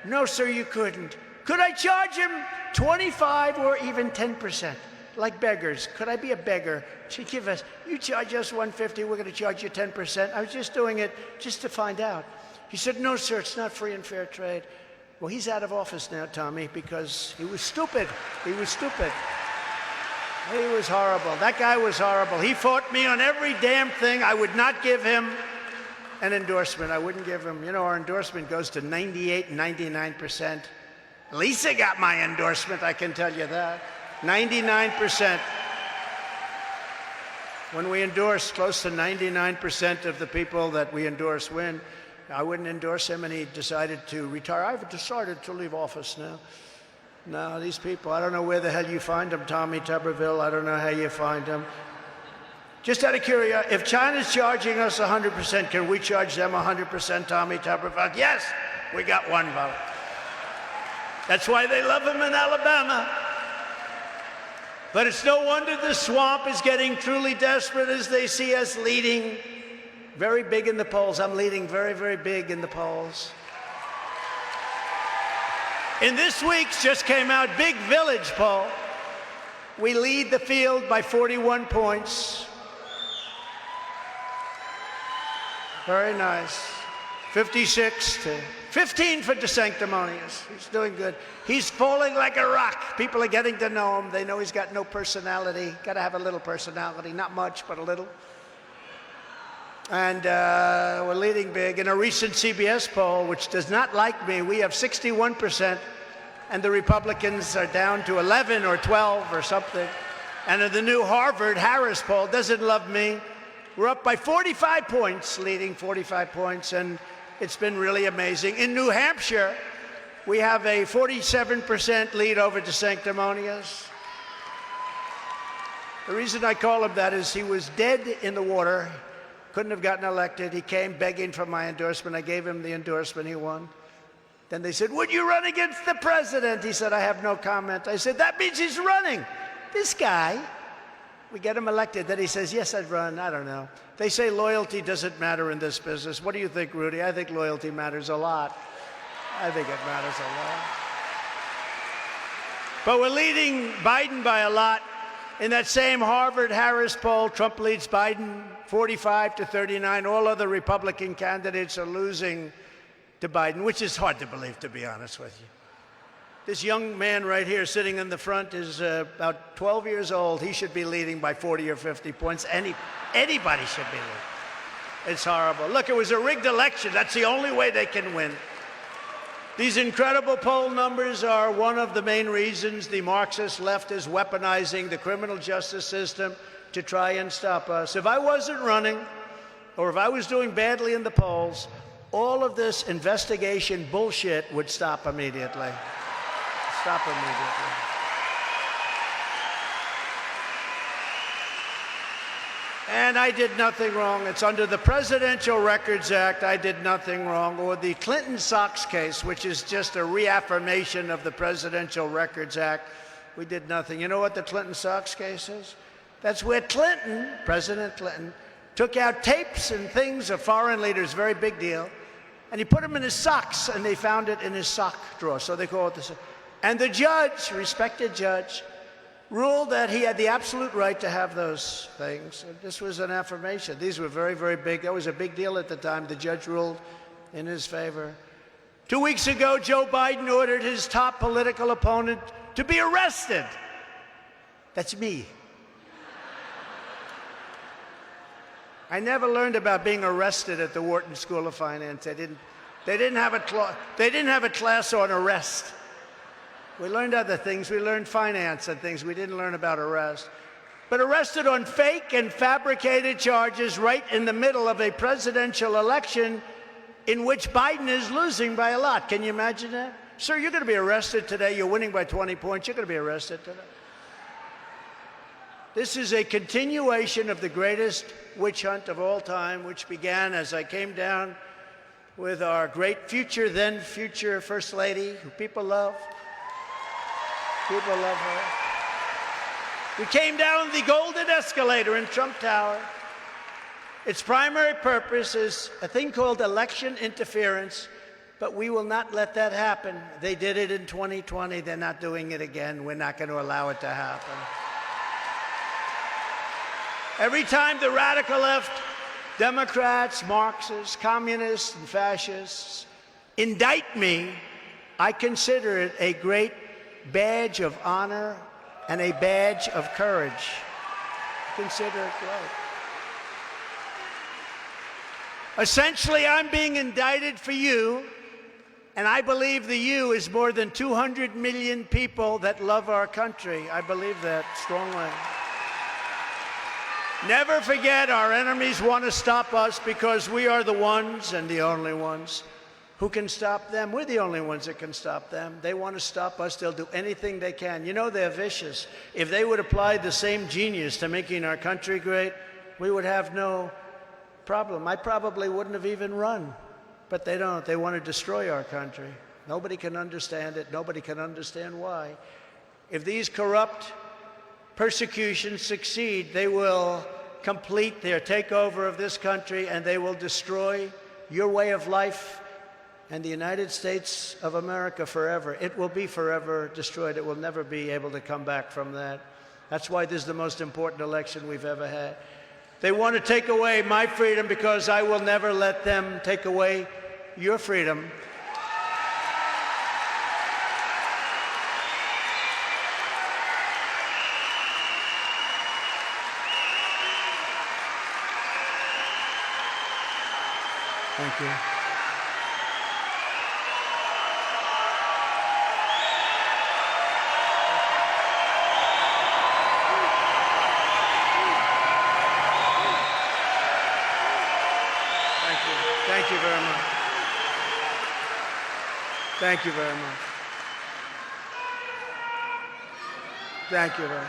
No, sir, you couldn't. Could I charge him 25 or even 10%? Like beggars. Could I be a beggar? You charge us 150, we're going to charge you 10%. I was just doing it just to find out. He said, no, sir, it's not free and fair trade. Well, he's out of office now, Tommy, because he was stupid. He was stupid. He was horrible. That guy was horrible. He fought me on every damn thing. I would not give him an endorsement. I wouldn't give him. You know, our endorsement goes to 98, 99%. Lisa got my endorsement, I can tell you that. 99%. When we endorse, close to 99% of the people that we endorse win. I wouldn't endorse him, and he decided to retire. I've decided to leave office now. No, these people, I don't know where the hell you find them, Tommy Tuberville. I don't know how you find them. Just out of curiosity, if China's charging us 100%, can we charge them 100%, Tommy Tuberville? Yes, we got one vote. That's why they love him in Alabama. But it's no wonder the swamp is getting truly desperate as they see us leading very big in the polls. I'm leading very, very big in the polls. In this week's just came out Big Village poll, we lead the field by 41 points. Very nice. 56 to 15 for DeSanctimonious. He's doing good. He's falling like a rock. People are getting to know him. They know he's got no personality. Got to have a little personality. Not much, but a little. And we're leading big. In a recent CBS poll, which does not like me, we have 61%, and the Republicans are down to 11 or 12 or something. And in the new Harvard-Harris poll, doesn't love me, we're up by 45 points, leading 45 points, and it's been really amazing. In New Hampshire, we have a 47% lead over DeSanctimonious. The reason I call him that is he was dead in the water. Couldn't have gotten elected. He came begging for my endorsement. I gave him the endorsement. He won. Then they said, would you run against the president? He said, I have no comment. I said, that means he's running. This guy, we get him elected. Then he says, yes, I'd run. I don't know. They say loyalty doesn't matter in this business. What do you think, Rudy? I think loyalty matters a lot. I think it matters a lot. But we're leading Biden by a lot. In that same Harvard-Harris poll, Trump leads Biden 45 to 39. All other Republican candidates are losing to Biden, which is hard to believe, to be honest with you. This young man right here sitting in the front is about 12 years old. He should be leading by 40 or 50 points. Anybody should be leading. It's horrible. Look, it was a rigged election. That's the only way they can win. These incredible poll numbers are one of the main reasons the Marxist left is weaponizing the criminal justice system to try and stop us. If I wasn't running, or if I was doing badly in the polls, all of this investigation bullshit would stop immediately. Stop immediately. And I did nothing wrong. It's under the Presidential Records Act. I did nothing wrong. Or the Clinton Sox case, which is just a reaffirmation of the Presidential Records Act. We did nothing. You know what the Clinton Sox case is? That's where Clinton, President Clinton, took out tapes and things of foreign leaders, very big deal, and he put them in his socks, and they found it in his sock drawer. So they call it the. And the judge, respected judge, ruled that he had the absolute right to have those things. And this was an affirmation. These were very, very big. That was a big deal at the time. The judge ruled in his favor. 2 weeks ago, Joe Biden ordered his top political opponent to be arrested. That's me. I never learned about being arrested at the Wharton School of Finance. They didn't have a class on arrest. We learned other things. We learned finance and things. We didn't learn about arrest. But arrested on fake and fabricated charges right in the middle of a presidential election in which Biden is losing by a lot. Can you imagine that? Sir, you're going to be arrested today. You're winning by 20 points. You're going to be arrested today. This is a continuation of the greatest witch hunt of all time, which began as I came down with our great future, then future First Lady, who people love. People love her. We came down the golden escalator in Trump Tower. Its primary purpose is a thing called election interference, but we will not let that happen. They did it in 2020. They're not doing it again. We're not going to allow it to happen. Every time the radical left, Democrats, Marxists, communists, and fascists indict me, I consider it a great badge of honor and a badge of courage. Consider it great. Essentially, I'm being indicted for you, and I believe the you is more than 200 million people that love our country. I believe that strongly. Never forget, our enemies want to stop us because we are the ones and the only ones who can stop them. We're the only ones that can stop them. They want to stop us. They'll do anything they can. You know, they're vicious. If they would apply the same genius to making our country great, we would have no problem. I probably wouldn't have even run, but they don't. They want to destroy our country. Nobody can understand it. Nobody can understand why. If these corrupt persecutions succeed, they will complete their takeover of this country, and they will destroy your way of life and the United States of America forever. It will be forever destroyed. It will never be able to come back from that. That's why this is the most important election we've ever had. They want to take away my freedom because I will never let them take away your freedom. Thank you. Thank you very much. Thank you very much. Thank you very much.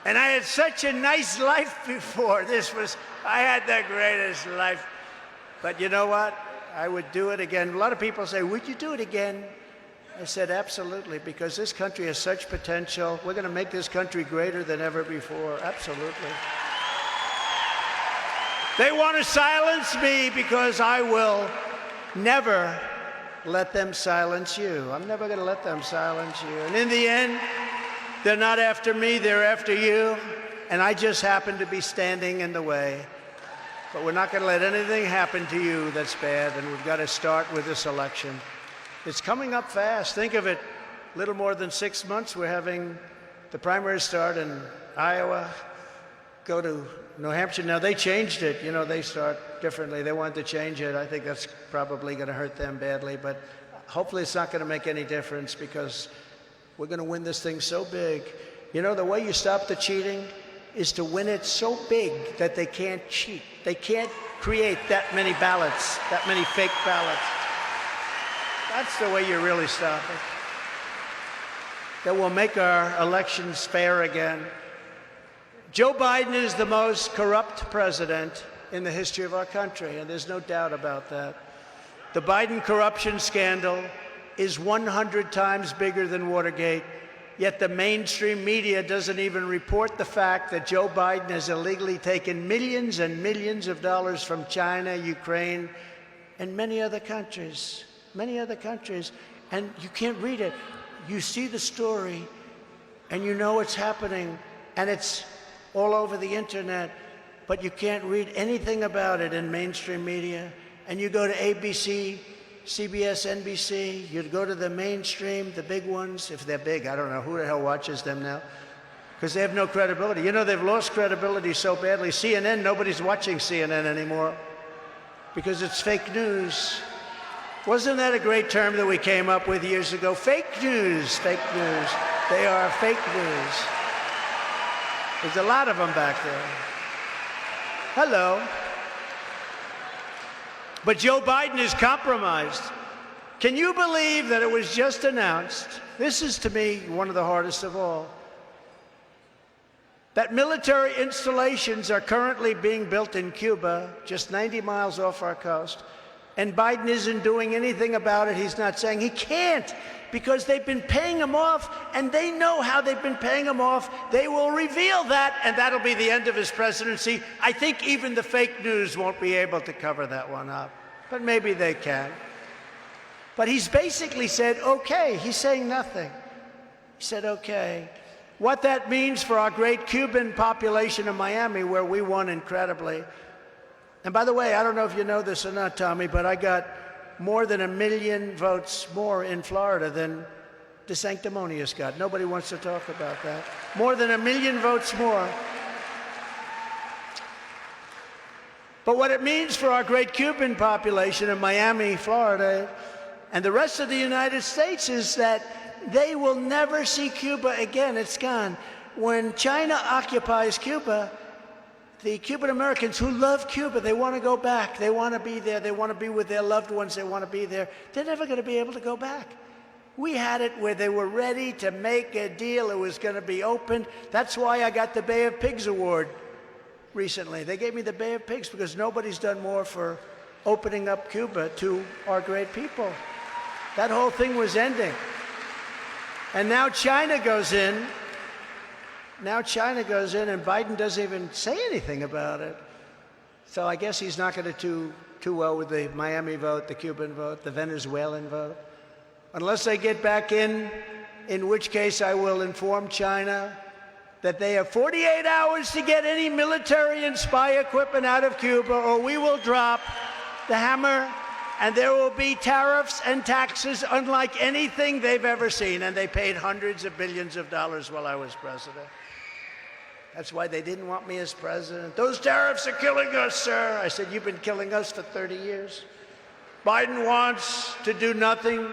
And I had such a nice life before. I had the greatest life. But you know what? I would do it again. A lot of people say, would you do it again? I said, absolutely, because this country has such potential. We're going to make this country greater than ever before. Absolutely. They want to silence me because I will never let them silence you. I'm never going to let them silence you. And in the end, they're not after me, they're after you. And I just happen to be standing in the way. But we're not going to let anything happen to you that's bad, and we've got to start with this election. It's coming up fast. Think of it, a little more than 6 months. We're having the primary start in Iowa, go to New Hampshire. Now, they changed it. You know, they start differently. They wanted to change it. I think that's probably going to hurt them badly, but hopefully it's not going to make any difference because we're going to win this thing so big. You know, the way you stop the cheating is to win it so big that they can't cheat. They can't create that many ballots, that many fake ballots. That's the way you really stop it. That will make our elections fair again. Joe Biden is the most corrupt president in the history of our country, and there's no doubt about that. The Biden corruption scandal is 100 times bigger than Watergate, yet the mainstream media doesn't even report the fact that Joe Biden has illegally taken millions and millions of dollars from China, Ukraine, and many other countries, and you can't read it. You see the story, and you know it's happening, and it's all over the internet, but you can't read anything about it in mainstream media. And you go to ABC, CBS, NBC, you'd go to the mainstream, the big ones, if they're big. I don't know who the hell watches them now, because they have no credibility. You know, they've lost credibility so badly. CNN, nobody's watching CNN anymore. because it's fake news. Wasn't that a great term that we came up with years ago? Fake news, fake news. They are fake news. There's a lot of them back there. Hello. But Joe Biden is compromised. Can you believe that it was just announced? This is, to me, one of the hardest of all. That military installations are currently being built in Cuba, just 90 miles off our coast, and Biden isn't doing anything about it. He's not saying he can't, because they've been paying him off, and they know how they've been paying him off. They will reveal that, and that'll be the end of his presidency. I think even the fake news won't be able to cover that one up, but maybe they can. But he's basically said, okay. He's saying nothing. He said, okay. What that means for our great Cuban population in Miami, where we won incredibly. And by the way, I don't know if you know this or not, Tommy, but I got more than 1 million votes more in Florida than DeSanctimonious got. Nobody wants to talk about that. More than 1 million votes more. But what it means for our great Cuban population in Miami, Florida, and the rest of the United States is that they will never see Cuba again. It's gone. When China occupies Cuba, the Cuban Americans who love Cuba, they want to go back. They want to be there. They want to be with their loved ones. They want to be there. They're never going to be able to go back. We had it where they were ready to make a deal. It was going to be open. That's why I got the Bay of Pigs Award recently. They gave me the Bay of Pigs because nobody's done more for opening up Cuba to our great people. That whole thing was ending. And now China goes in. Now China goes in, and Biden doesn't even say anything about it. So I guess he's not going to do too well with the Miami vote, the Cuban vote, the Venezuelan vote. Unless they get back in which case I will inform China that they have 48 hours to get any military and spy equipment out of Cuba, or we will drop the hammer, and there will be tariffs and taxes unlike anything they've ever seen. And they paid hundreds of billions of dollars while I was president. That's why they didn't want me as president. Those tariffs are killing us, sir. I said, you've been killing us for 30 years. Biden wants to do nothing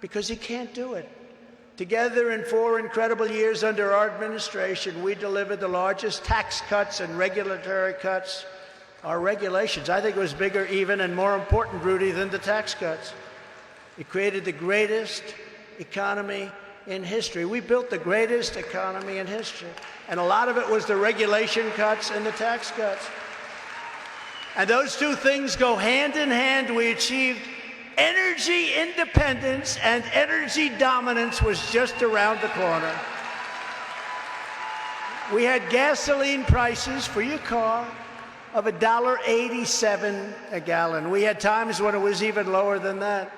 because he can't do it. Together in 4 incredible years under our administration, we delivered the largest tax cuts and regulatory cuts. Our regulations, I think it was bigger even and more important, Rudy, than the tax cuts. It created the greatest economy in history. We built the greatest economy in history. And a lot of it was the regulation cuts and the tax cuts. And those two things go hand in hand. We achieved energy independence, and energy dominance was just around the corner. We had gasoline prices for your car of $1.87 a gallon. We had times when it was even lower than that.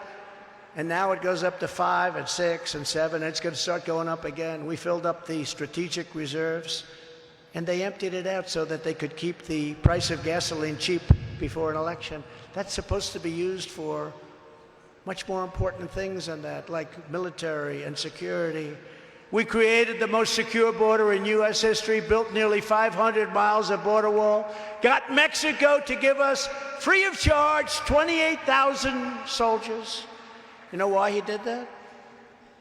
And now it goes up to 5 and 6 and 7. It's going to start going up again. We filled up the strategic reserves, and they emptied it out so that they could keep the price of gasoline cheap before an election. That's supposed to be used for much more important things than that, like military and security. We created the most secure border in U.S. history, built nearly 500 miles of border wall, got Mexico to give us, free of charge, 28,000 soldiers. You know why he did that?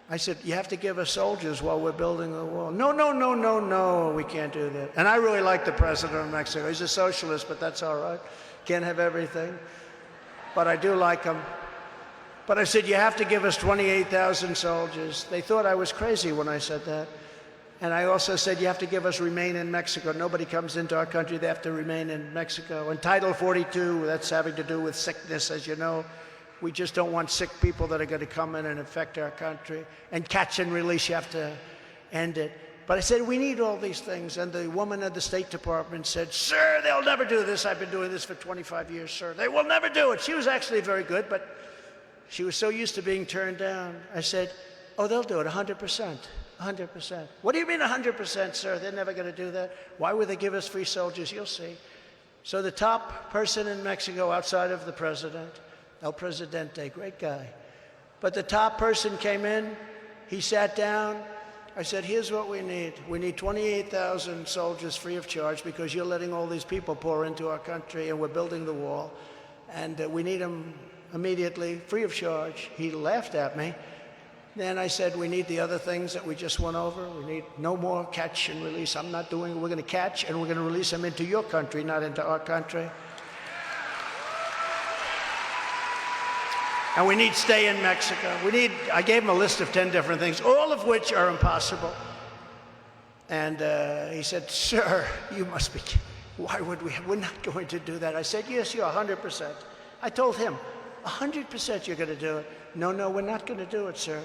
I said, you have to give us soldiers while we're building the wall. No, no, no, no, no, we can't do that. And I really like the president of Mexico. He's a socialist, but that's all right. Can't have everything. But I do like him. But I said, you have to give us 28,000 soldiers. They thought I was crazy when I said that. And I also said, you have to give us remain in Mexico. Nobody comes into our country, they have to remain in Mexico. And Title 42, that's having to do with sickness, as you know. We just don't want sick people that are going to come in and affect our country. And catch and release, you have to end it. But I said, we need all these things. And the woman at the State Department said, sir, they'll never do this. I've been doing this for 25 years, sir. They will never do it. She was actually very good, but she was so used to being turned down. I said, oh, they'll do it, 100%, 100%. What do you mean 100%, sir? They're never going to do that. Why would they give us free soldiers? You'll see. So the top person in Mexico outside of the president, El Presidente, great guy. But the top person came in, he sat down, I said, here's what we need. We need 28,000 soldiers free of charge because you're letting all these people pour into our country and we're building the wall. And we need them immediately, free of charge. He laughed at me. Then I said, we need the other things that we just went over. We need no more catch and release. I'm not doing it. We're going to catch and we're going to release them into your country, not into our country. And we need stay in Mexico. I gave him a list of 10 different things, all of which are impossible. And he said, sir, you must be, why would we, we're not going to do that. I said, yes, you're 100%. I told him, 100% you're going to do it. No, we're not going to do it, sir.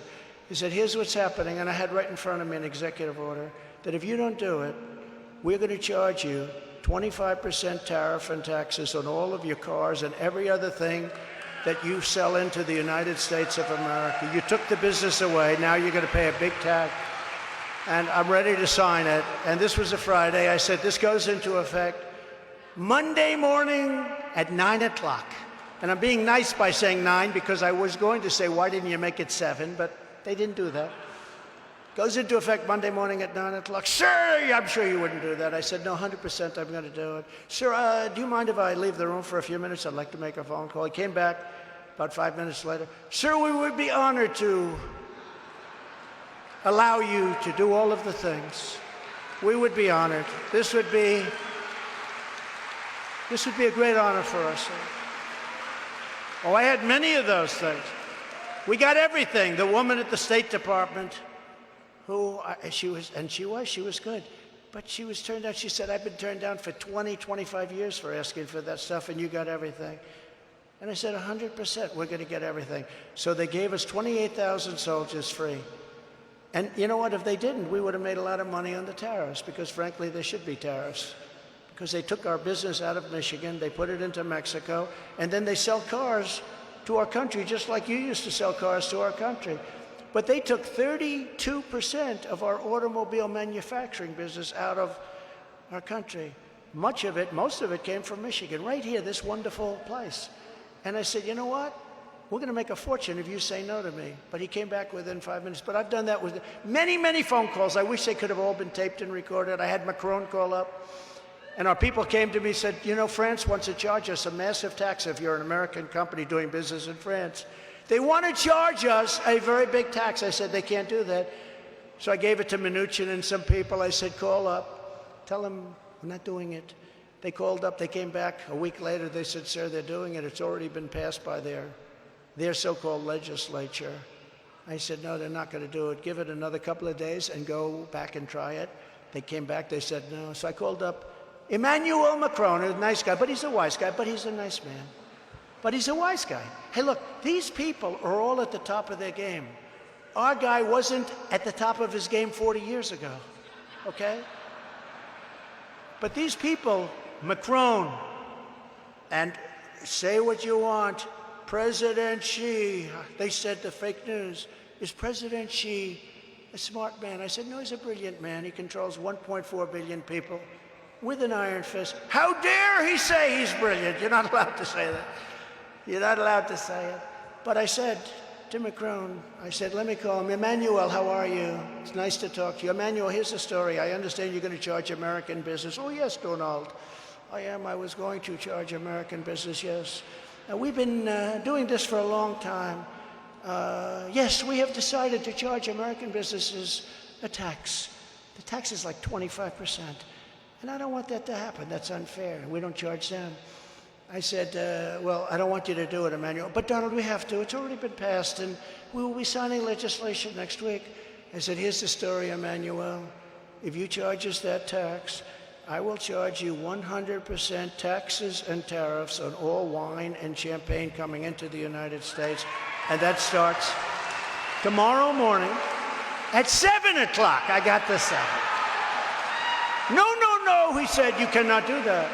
He said, here's what's happening. And I had right in front of me an executive order that if you don't do it, we're going to charge you 25% tariff and taxes on all of your cars and every other thing that you sell into the United States of America. You took the business away. Now you're going to pay a big tax. And I'm ready to sign it. And this was a Friday. I said, this goes into effect Monday morning at 9 o'clock. And I'm being nice by saying 9 because I was going to say, why didn't you make it 7? But they didn't do that. Goes into effect Monday morning at 9 o'clock. Sir, I'm sure you wouldn't do that. I said, no, 100% I'm going to do it. Sir, do you mind if I leave the room for a few minutes? I'd like to make a phone call. He came back about 5 minutes later. Sir, we would be honored to allow you to do all of the things. We would be honored. This would be a great honor for us. Oh, I had many of those things. We got everything. The woman at the State Department, she was good. But she was turned down. She said, I've been turned down for 20, 25 years for asking for that stuff, and you got everything. And I said, 100%, we're going to get everything. So they gave us 28,000 soldiers free. And you know what? If they didn't, we would have made a lot of money on the tariffs, because frankly, there should be tariffs. Because they took our business out of Michigan, they put it into Mexico, and then they sell cars to our country, just like you used to sell cars to our country. But they took 32% of our automobile manufacturing business out of our country. Most of it came from Michigan, right here, this wonderful place. And I said, you know what? We're going to make a fortune if you say no to me. But he came back within 5 minutes. But I've done that with many, many phone calls. I wish they could have all been taped and recorded. I had Macron call up. And our people came to me and said, you know, France wants to charge us a massive tax if you're an American company doing business in France. They want to charge us a very big tax. I said, they can't do that. So I gave it to Mnuchin and some people. I said, call up. Tell them we're not doing it. They called up. They came back a week later. They said, sir, they're doing it. It's already been passed by their so-called legislature. I said, no, they're not going to do it. Give it another couple of days and go back and try it. They came back. They said no. So I called up Emmanuel Macron, a nice guy, but he's a wise guy, but he's a nice man. But he's a wise guy. Hey, look, these people are all at the top of their game. Our guy wasn't at the top of his game 40 years ago, okay? But these people, Macron, and say what you want, President Xi, they said the fake news, is President Xi a smart man? I said, no, he's a brilliant man. He controls 1.4 billion people with an iron fist. How dare he say he's brilliant? You're not allowed to say that. You're not allowed to say it. But I said to Macron, I said, let me call him. Emmanuel, how are you? It's nice to talk to you. Emmanuel, here's the story. I understand you're going to charge American business. Oh, yes, Donald. I am. I was going to charge American business, yes. We've been doing this for a long time. Yes, we have decided to charge American businesses a tax. The tax is like 25%. And I don't want that to happen. That's unfair. We don't charge them. I said, well, I don't want you to do it, Emmanuel. But, Donald, we have to. It's already been passed, and we will be signing legislation next week. I said, here's the story, Emmanuel. If you charge us that tax, I will charge you 100% taxes and tariffs on all wine and champagne coming into the United States. And that starts tomorrow morning at 7 o'clock. I got this out. No, he said, you cannot do that.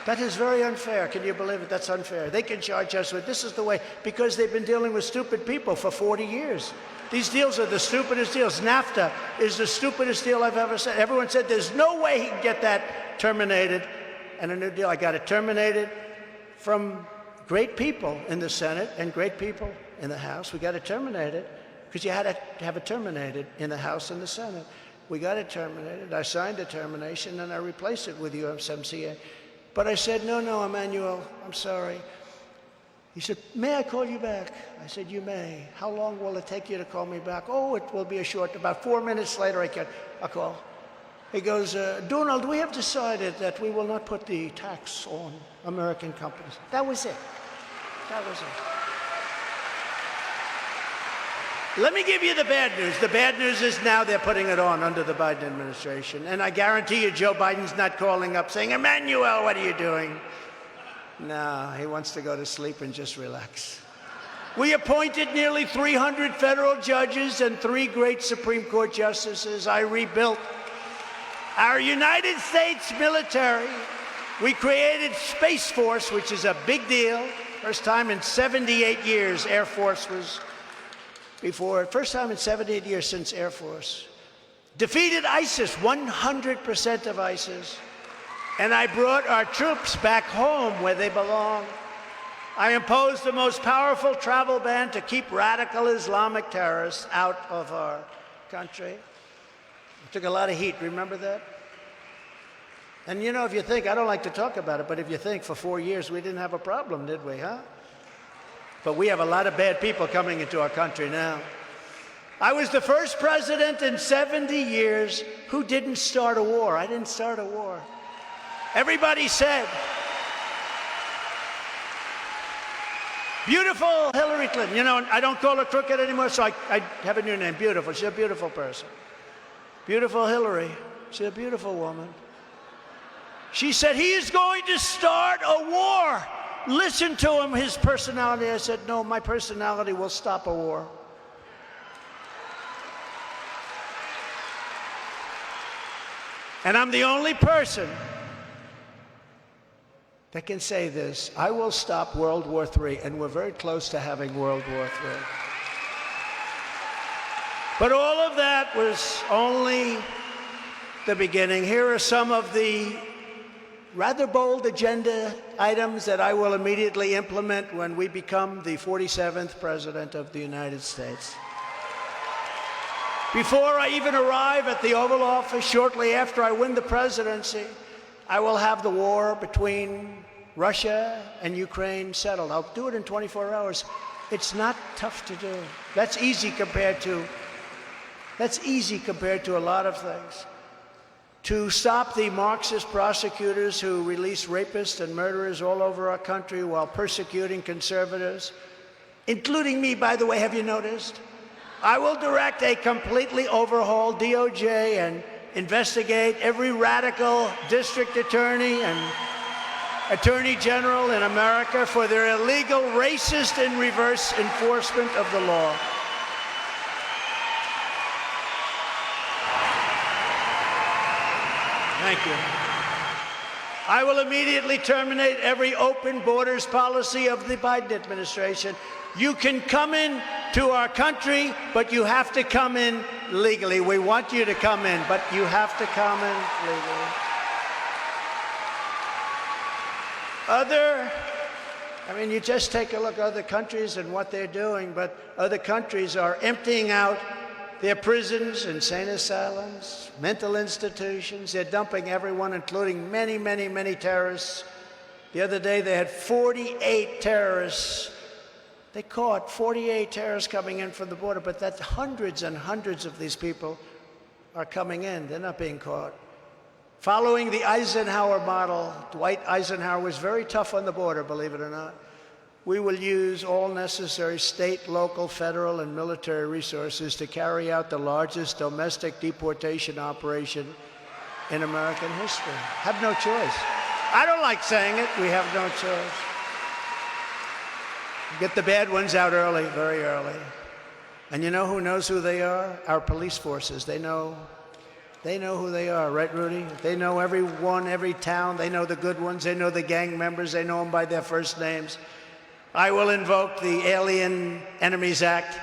That is very unfair. Can you believe it? That's unfair. They can charge us with, this is the way, because they've been dealing with stupid people for 40 years. These deals are the stupidest deals. NAFTA is the stupidest deal I've ever seen. Everyone said there's no way he can get that terminated. And a new deal, I got it terminated from great people in the Senate and great people in the House. We got it terminated. because you had to have it terminated in the House and the Senate. We got it terminated. I signed the termination, and I replaced it with USMCA. But I said, no, Emmanuel, I'm sorry. He said, may I call you back? I said, you may. How long will it take you to call me back? Oh, it will be a short, about 4 minutes later I'll call. He goes, Donald, we have decided that we will not put the tax on American companies. That was it. That was it. Let me give you the bad news. The bad news is now they're putting it on under the Biden administration. And I guarantee you Joe Biden's not calling up saying, Emmanuel, what are you doing? No, he wants to go to sleep and just relax. We appointed nearly 300 federal judges and 3 great Supreme Court justices. I rebuilt our United States military. We created Space Force, which is a big deal. First time in 78 years Air Force was before. First time in 78 years since Air Force. Defeated ISIS, 100% of ISIS. And I brought our troops back home where they belong. I imposed the most powerful travel ban to keep radical Islamic terrorists out of our country. It took a lot of heat, remember that? And you know, if you think, I don't like to talk about it, but if you think for 4 years we didn't have a problem, did we, huh? But we have a lot of bad people coming into our country now. I was the first president in 70 years who didn't start a war. I didn't start a war. Everybody said, beautiful Hillary Clinton. You know, I don't call her crooked anymore, so I have a new name, Beautiful. She's a beautiful person. Beautiful Hillary. She's a beautiful woman. She said, he is going to start a war. Listen to him, his personality. I said, no, my personality will stop a war. And I'm the only person that can say this. I will stop World War III, and we're very close to having World War III. But all of that was only the beginning. Here are some of the rather bold agenda items that I will immediately implement when we become the 47th President of the United States. Before I even arrive at the Oval Office, shortly after I win the presidency, I will have the war between Russia and Ukraine settled. I'll do it in 24 hours. It's not tough to do. That's easy compared to a lot of things. To stop the Marxist prosecutors who release rapists and murderers all over our country while persecuting conservatives, including me, by the way, have you noticed? I will direct a completely overhauled DOJ and investigate every radical district attorney and attorney general in America for their illegal, racist, and reverse enforcement of the law. Thank you. I will immediately terminate every open borders policy of the Biden administration. You can come in to our country, but you have to come in legally. We want you to come in, but you have to come in legally. You just take a look at other countries and what they're doing, but other countries are emptying out their prisons, insane asylums, mental institutions. They're dumping everyone, including many, many, many terrorists. The other day, they had 48 terrorists. They caught 48 terrorists coming in from the border, but that hundreds and hundreds of these people are coming in. They're not being caught. Following the Eisenhower model, Dwight Eisenhower was very tough on the border, believe it or not. We will use all necessary state, local, federal, and military resources to carry out the largest domestic deportation operation in American history. Have no choice. I don't like saying it. We have no choice. Get the bad ones out early, very early. And you know who knows who they are? Our police forces. They know who they are, right, Rudy? They know everyone, every town. They know the good ones. They know the gang members. They know them by their first names. I will invoke the Alien Enemies Act,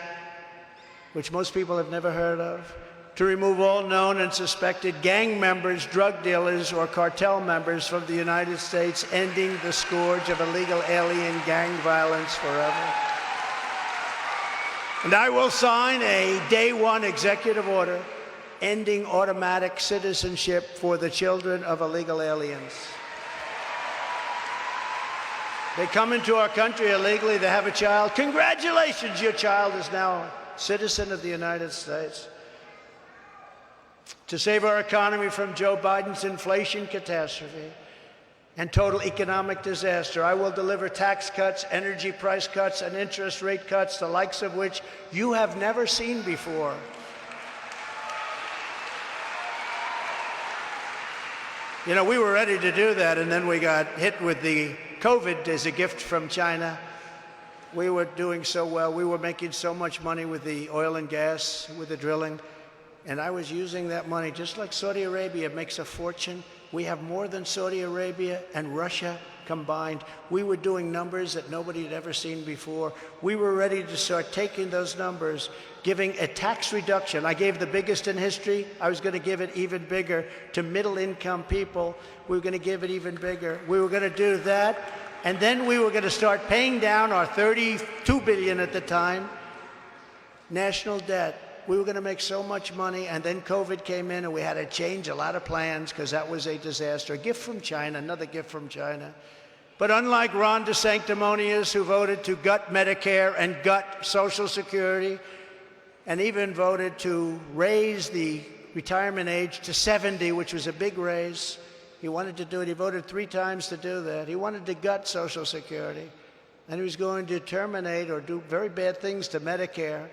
which most people have never heard of, to remove all known and suspected gang members, drug dealers, or cartel members from the United States, ending the scourge of illegal alien gang violence forever. And I will sign a day one executive order ending automatic citizenship for the children of illegal aliens. They come into our country illegally, they have a child. Congratulations, your child is now a citizen of the United States. To save our economy from Joe Biden's inflation catastrophe and total economic disaster, I will deliver tax cuts, energy price cuts, and interest rate cuts, the likes of which you have never seen before. You know, we were ready to do that, and then we got hit with the COVID as a gift from China. We were doing so well. We were making so much money with the oil and gas, with the drilling. And I was using that money, just like Saudi Arabia makes a fortune. We have more than Saudi Arabia and Russia combined. We were doing numbers that nobody had ever seen before. We were ready to start taking those numbers, giving a tax reduction. I gave the biggest in history. I was going to give it even bigger to middle-income people. We were going to give it even bigger. We were going to do that. And then we were going to start paying down our $32 billion at the time national debt. We were going to make so much money, and then COVID came in, and we had to change a lot of plans because that was a disaster. A gift from China, another gift from China. But unlike Ron DeSanctimonious, who voted to gut Medicare and gut Social Security, and even voted to raise the retirement age to 70, which was a big raise. He wanted to do it. He voted 3 times to do that. He wanted to gut Social Security, and he was going to terminate or do very bad things to Medicare.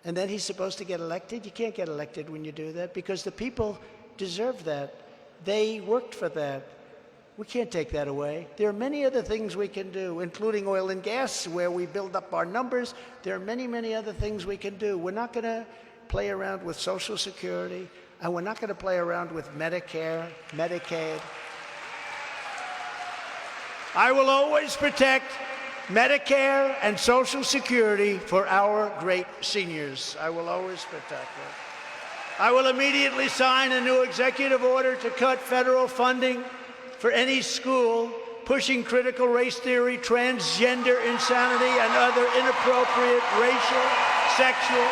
And then he's supposed to get elected? You can't get elected when you do that because the people deserve that. They worked for that. We can't take that away. There are many other things we can do, including oil and gas, where we build up our numbers. There are many, many other things we can do. We're not going to play around with Social Security, and we're not going to play around with Medicare, Medicaid. I will always protect Medicare and Social Security for our great seniors. I will always protect that. I will immediately sign a new executive order to cut federal funding for any school pushing critical race theory, transgender insanity, and other inappropriate racial, sexual,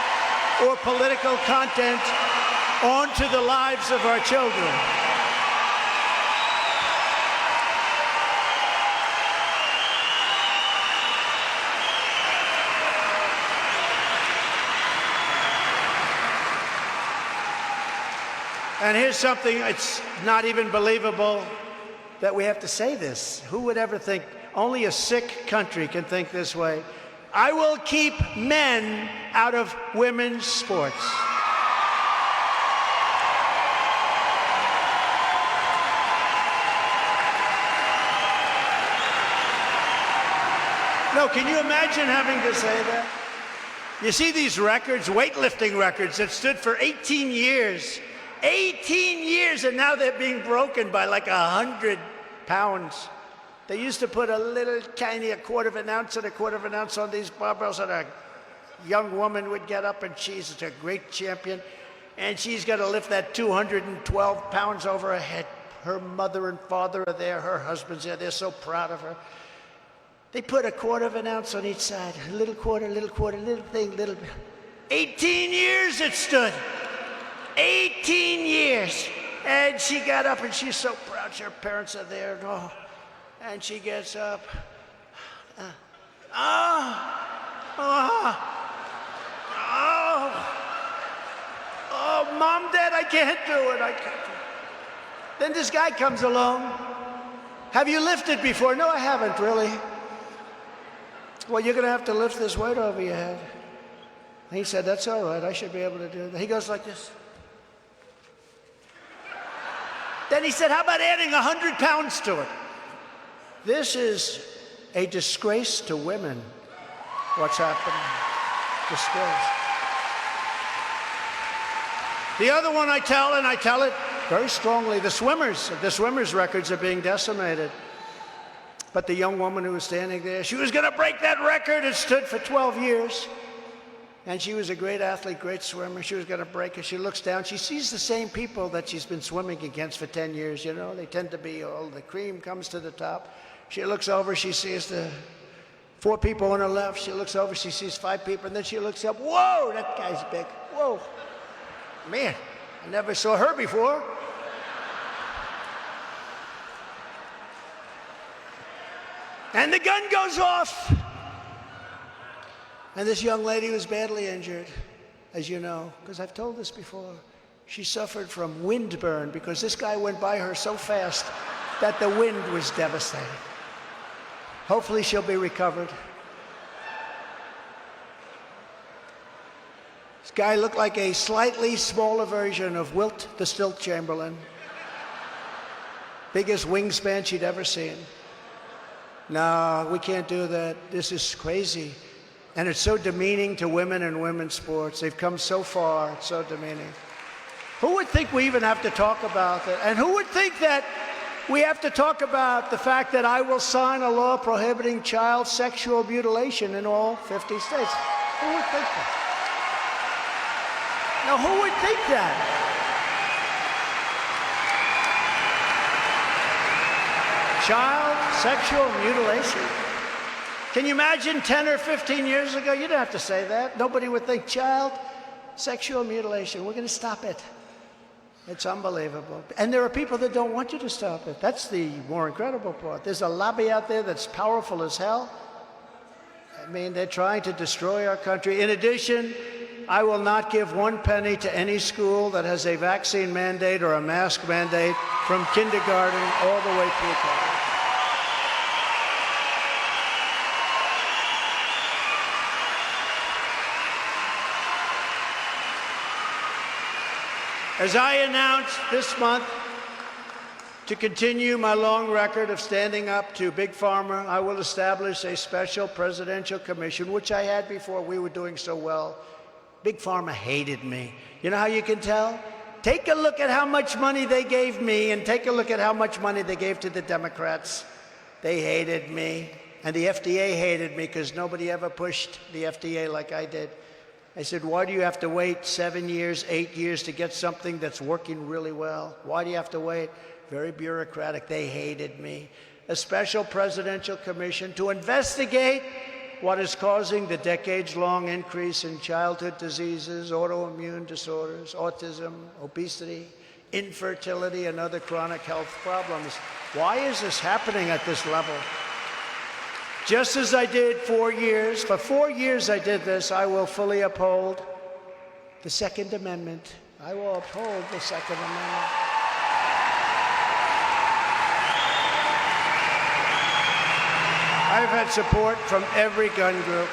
or political content onto the lives of our children. And here's something, it's not even believable that we have to say this. Who would ever think? Only a sick country can think this way. I will keep men out of women's sports. No, can you imagine having to say that? You see these records, weightlifting records that stood for 18 years. 18 years, and now they're being broken by like 100 pounds. They used to put a little tiny, a quarter of an ounce on these barbells, and a young woman would get up, and she's a great champion, and she's got to lift that 212 pounds over her head. Her mother and father are there, her husband's there, they're so proud of her. They put a quarter of an ounce on each side, a little quarter, little thing, little. 18 years it stood. 18 years. And she got up, and she's so proud. Her parents are there. Oh, and she gets up. Mom, Dad, I can't do it. I can't do it. Then this guy comes along. Have you lifted before? No, I haven't, really. Well, you're going to have to lift this weight over your head. And he said, that's all right. I should be able to do that. He goes like this. Then he said, how about adding 100 pounds to it? This is a disgrace to women, what's happening. Disgrace. The other one I tell, and I tell it very strongly, the swimmers' records are being decimated. But the young woman who was standing there, she was going to break that record. It stood for 12 years. And she was a great athlete, great swimmer. She was going to break it. She looks down. She sees the same people that she's been swimming against for 10 years. You know, they tend to be, the cream comes to the top. She looks over. She sees the 4 people on her left. She looks over, she sees 5 people, and then she looks up. Whoa, that guy's big. Whoa. Man, I never saw her before. And the gun goes off. And this young lady was badly injured, as you know, because I've told this before. She suffered from windburn because this guy went by her so fast that the wind was devastating. Hopefully she'll be recovered. This guy looked like a slightly smaller version of Wilt the Stilt Chamberlain. Biggest wingspan she'd ever seen. No, we can't do that. This is crazy. And it's so demeaning to women and women's sports. They've come so far. It's so demeaning. Who would think we even have to talk about that? And who would think that we have to talk about the fact that I will sign a law prohibiting child sexual mutilation in all 50 states? Who would think that? Now, who would think that? Child sexual mutilation? Can you imagine 10 or 15 years ago? You don't have to say that. Nobody would think child sexual mutilation. We're going to stop it. It's unbelievable. And there are people that don't want you to stop it. That's the more incredible part. There's a lobby out there that's powerful as hell. I mean, they're trying to destroy our country. In addition, I will not give 1 penny to any school that has a vaccine mandate or a mask mandate from kindergarten all the way through college. As I announced this month, to continue my long record of standing up to Big Pharma, I will establish a special presidential commission, which I had before we were doing so well. Big Pharma hated me. You know how you can tell? Take a look at how much money they gave me and take a look at how much money they gave to the Democrats. They hated me. And the FDA hated me because nobody ever pushed the FDA like I did. I said, why do you have to wait 7 years, 8 years to get something that's working really well? Why do you have to wait? Very bureaucratic. They hated me. A special presidential commission to investigate what is causing the decades-long increase in childhood diseases, autoimmune disorders, autism, obesity, infertility, and other chronic health problems. Why is this happening at this level? Just as I did 4 years, for 4 years I did this, I will fully uphold the Second Amendment. I will uphold the Second Amendment. I've had support from every gun group.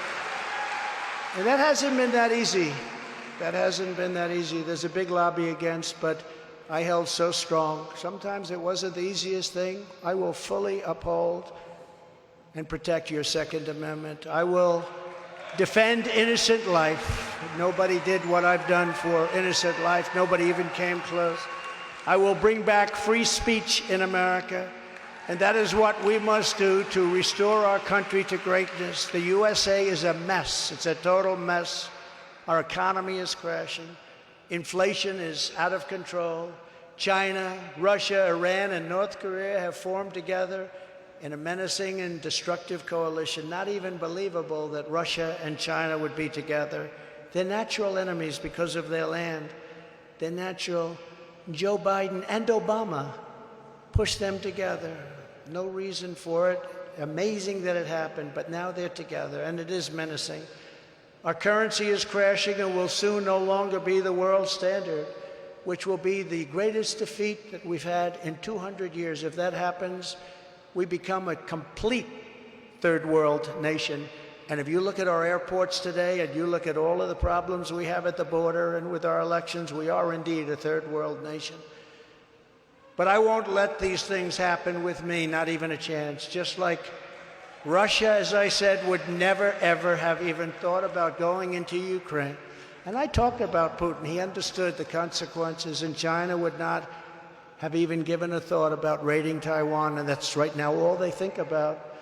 And that hasn't been that easy. That hasn't been that easy. There's a big lobby against, but I held so strong. Sometimes it wasn't the easiest thing. I will fully uphold and protect your Second Amendment. I will defend innocent life. Nobody did what I've done for innocent life. Nobody even came close. I will bring back free speech in America. And that is what we must do to restore our country to greatness. The USA is a mess. It's a total mess. Our economy is crashing. Inflation is out of control. China, Russia, Iran, and North Korea have formed together in a menacing and destructive coalition. Not even believable that Russia and China would be together. They're natural enemies because of their land. They're natural. Joe Biden and Obama pushed them together. No reason for it. Amazing that it happened, but now they're together, and it is menacing. Our currency is crashing and will soon no longer be the world standard, which will be the greatest defeat that we've had in 200 years. If that happens, we become a complete third world nation. And if you look at our airports today and you look at all of the problems we have at the border and with our elections, we are indeed a third world nation. But I won't let these things happen with me, not even a chance. Just like Russia, as I said, would never, ever have even thought about going into Ukraine. And I talked about Putin. He understood the consequences, and China would not have even given a thought about raiding Taiwan, and that's right now all they think about.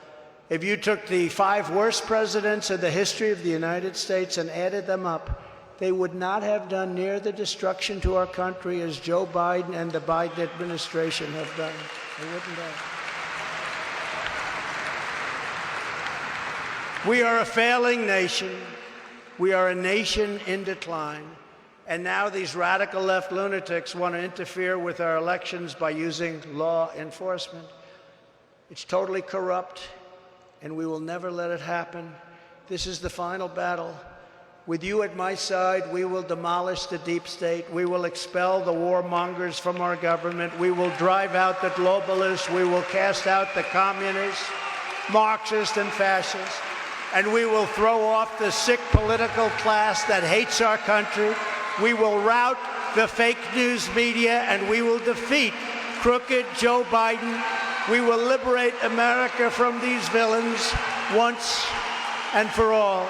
If you took the 5 worst presidents in the history of the United States and added them up, they would not have done near the destruction to our country as Joe Biden and the Biden administration have done. They wouldn't have. We are a failing nation. We are a nation in decline. And now these radical left lunatics want to interfere with our elections by using law enforcement. It's totally corrupt, and we will never let it happen. This is the final battle. With you at my side, we will demolish the deep state. We will expel the warmongers from our government. We will drive out the globalists. We will cast out the communists, Marxists, and fascists. And we will throw off the sick political class that hates our country. We will rout the fake news media, and we will defeat crooked Joe Biden. We will liberate America from these villains once and for all.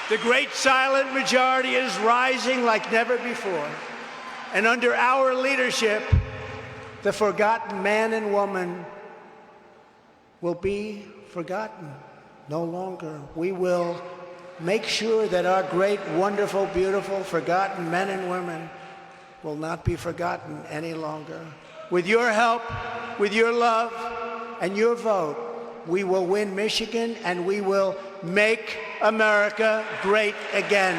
The great silent majority is rising like never before. And under our leadership, the forgotten man and woman will be forgotten no longer. We will make sure that our great, wonderful, beautiful, forgotten men and women will not be forgotten any longer. With your help, with your love, and your vote, we will win Michigan, and we will make America great again.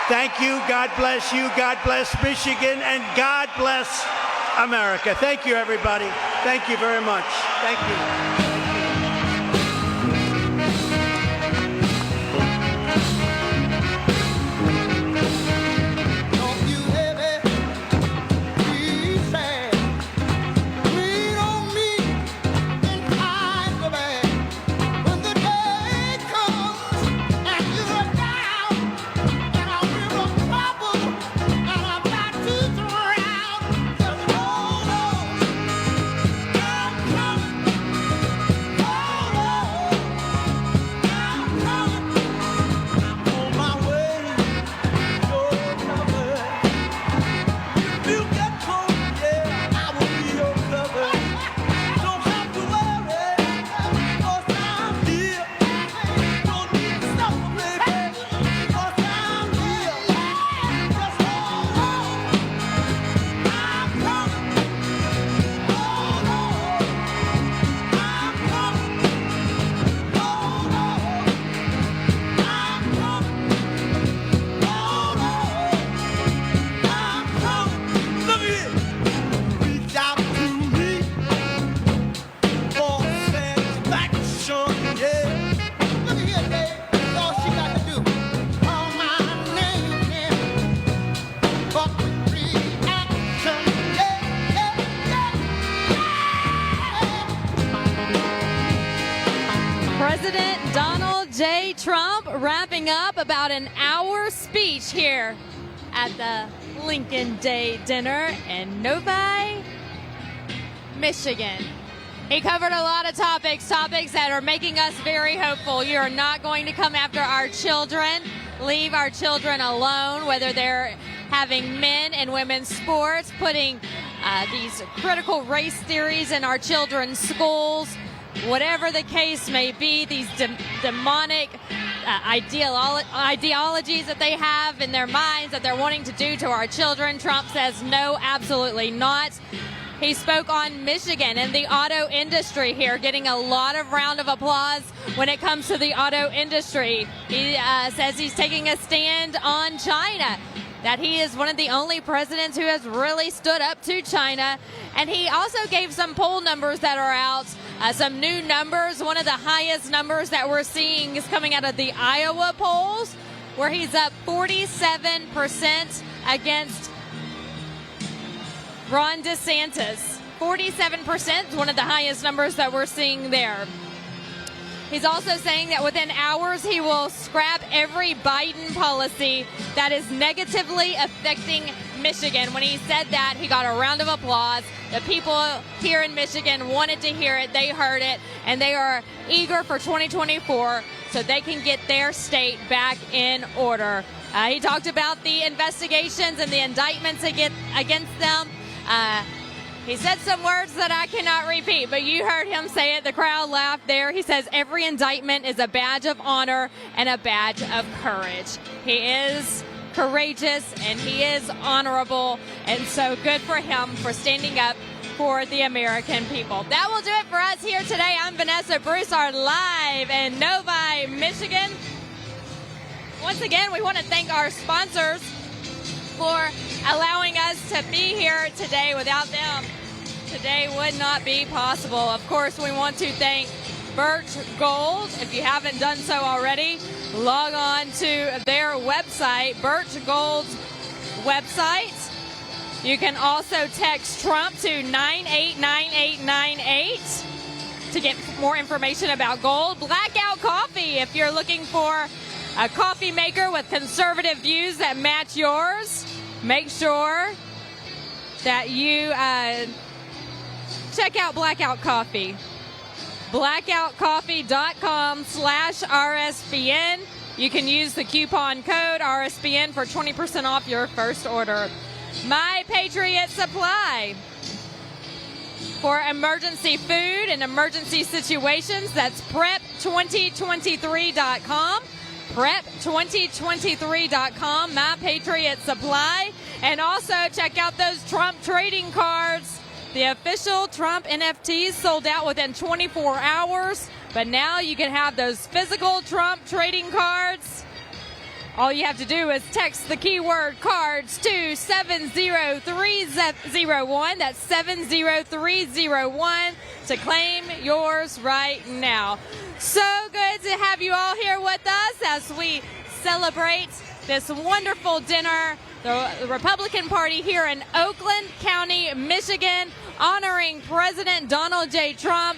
Thank you. God bless you. God bless Michigan, and God bless America. Thank you, everybody. Thank you very much. Thank you. President Donald J. Trump wrapping up about an hour speech here at the Lincoln Day dinner in Novi, Michigan. He covered a lot of topics that are making us very hopeful. You are not going to come after our children, leave our children alone, whether they're having men and women's sports, putting these critical race theories in our children's schools. Whatever the case may be, these demonic ideologies that they have in their minds that they're wanting to do to our children, Trump says no, absolutely not. He spoke on Michigan and the auto industry here, getting a lot of round of applause when it comes to the auto industry. He says he's taking a stand on China, that he is one of the only presidents who has really stood up to China. And he also gave some poll numbers that are out, some new numbers. One of the highest numbers that we're seeing is coming out of the Iowa polls, where he's up 47% against Ron DeSantis. 47% is one of the highest numbers that we're seeing there. He's also saying that within hours he will scrap every Biden policy that is negatively affecting Michigan. When he said that, he got a round of applause. The people here in Michigan wanted to hear it. They heard it, and they are eager for 2024 so they can get their state back in order. He talked about the investigations and the indictments against them. He said some words that I cannot repeat, but you heard him say it. The crowd laughed there. He says every indictment is a badge of honor and a badge of courage. He is courageous, and he is honorable. And so good for him for standing up for the American people. That will do it for us here today. I'm Vanessa Broussard, live in Novi, Michigan. Once again, we want to thank our sponsors for allowing us to be here today. Without them, today would not be possible. Of course, we want to thank Birch Gold. If you haven't done so already, log on to their website, Birch Gold's website. You can also text Trump to 989898 to get more information about gold. Blackout Coffee, if you're looking for a coffee maker with conservative views that match yours, make sure that you check out Blackout Coffee. blackoutcoffee.com/RSBN. You can use the coupon code RSBN for 20% off your first order. My Patriot Supply. For emergency food and emergency situations, that's prep2023.com. Prep2023.com, My Patriot Supply. And also check out those Trump trading cards. The official Trump NFTs sold out within 24 hours, but now you can have those physical Trump trading cards. All you have to do is text the keyword cards to 70301. That's 70301 to claim yours right now. So good to have you all here with us as we celebrate this wonderful dinner. The Republican Party here in Oakland County, Michigan, honoring President Donald J. Trump.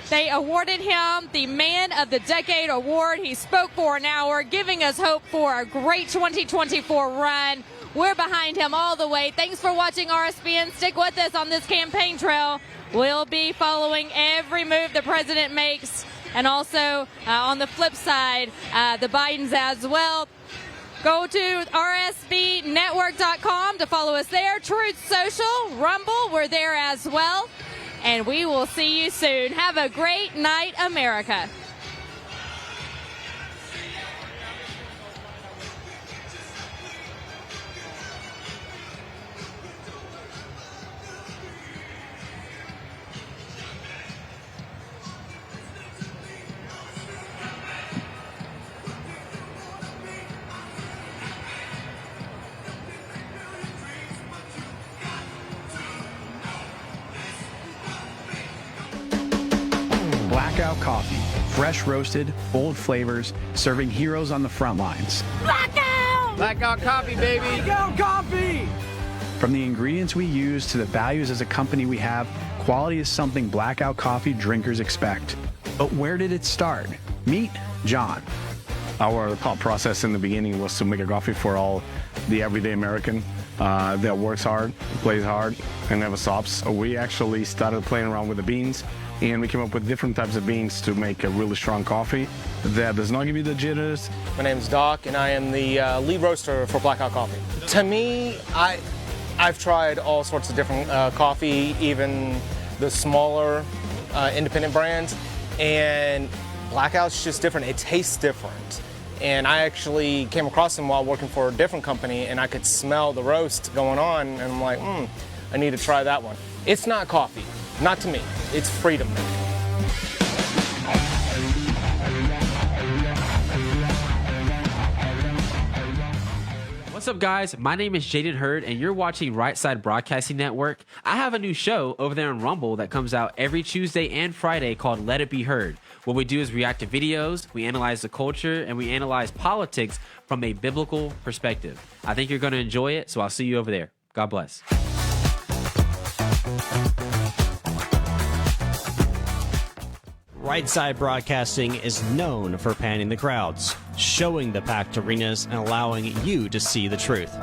They awarded him the Man of the Decade Award. He spoke for an hour, giving us hope for a great 2024 run. We're behind him all the way. Thanks for watching RSBN. Stick with us on this campaign trail. We'll be following every move the president makes, and also on the flip side, the Bidens as well. Go to rsbnetwork.com to follow us there. Truth Social, Rumble, we're there as well. And we will see you soon. Have a great night, America. Blackout Coffee. Fresh roasted, bold flavors, serving heroes on the front lines. Blackout! Blackout Coffee, baby! Blackout Coffee! From the ingredients we use to the values as a company we have, quality is something Blackout Coffee drinkers expect. But where did it start? Meet John. Our thought process in the beginning was to make a coffee for all the everyday American that works hard, plays hard, and never stops. We actually started playing around with the beans, and we came up with different types of beans to make a really strong coffee that does not give you the jitters. My name is Doc, and I am the lead roaster for Blackout Coffee. To me, I've tried all sorts of different coffee, even the smaller independent brands, and Blackout's just different. It tastes different. And I actually came across them while working for a different company, and I could smell the roast going on, and I'm like, I need to try that one. It's not coffee, not to me. It's freedom. What's up, guys? My name is Jaden Hurd, and you're watching Right Side Broadcasting Network. I have a new show over there on Rumble that comes out every Tuesday and Friday called Let It Be Heard. What we do is react to videos, we analyze the culture, and we analyze politics from a biblical perspective. I think you're going to enjoy it, so I'll see you over there. God bless. Right Side Broadcasting is known for panning the crowds, showing the packed arenas, and allowing you to see the truth.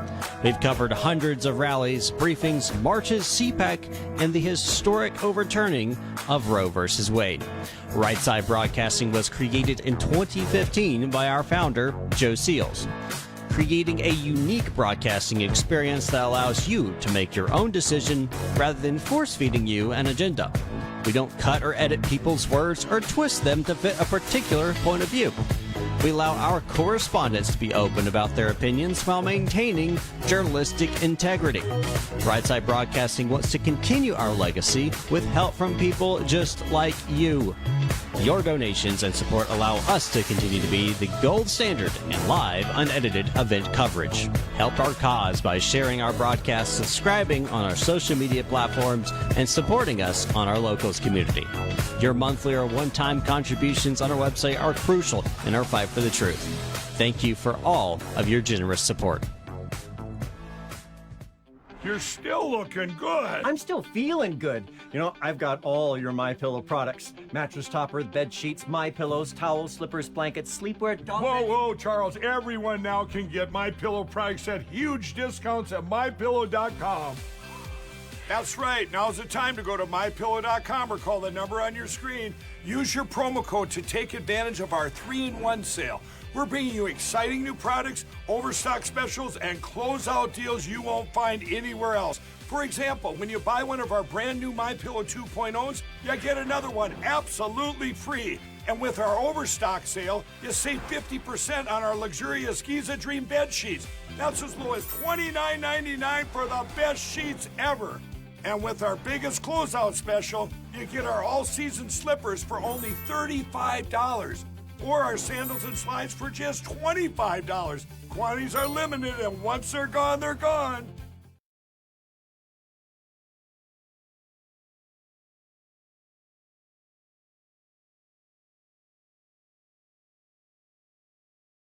We've covered hundreds of rallies, briefings, marches, CPAC, and the historic overturning of Roe v. Wade. Right Side Broadcasting was created in 2015 by our founder, Joe Seals, creating a unique broadcasting experience that allows you to make your own decision rather than force-feeding you an agenda. We don't cut or edit people's words or twist them to fit a particular point of view. We allow our correspondents to be open about their opinions while maintaining journalistic integrity. Brightside Broadcasting wants to continue our legacy with help from people just like you. Your donations and support allow us to continue to be the gold standard in live, unedited event coverage. Help our cause by sharing our broadcasts, subscribing on our social media platforms, and supporting us on our locals community. Your monthly or one-time contributions on our website are crucial in our fight for the truth. Thank you for all of your generous support. You're still looking good. I'm still feeling good. You know, I've got all your MyPillow products. Mattress topper, bed sheets, MyPillows, towels, slippers, blankets, sleepwear, dog bed. Whoa, Charles. Everyone now can get MyPillow products at huge discounts at MyPillow.com. That's right. Now's the time to go to MyPillow.com or call the number on your screen. Use your promo code to take advantage of our 3-in-1 sale. We're bringing you exciting new products, overstock specials, and closeout deals you won't find anywhere else. For example, when you buy one of our brand new MyPillow 2.0s, you get another one absolutely free. And with our overstock sale, you save 50% on our luxurious Giza Dream bed sheets. That's as low as $29.99 for the best sheets ever. And with our biggest closeout special, you get our all-season slippers for only $35. Or our sandals and slides for just $25. Quantities are limited, and once they're gone, they're gone.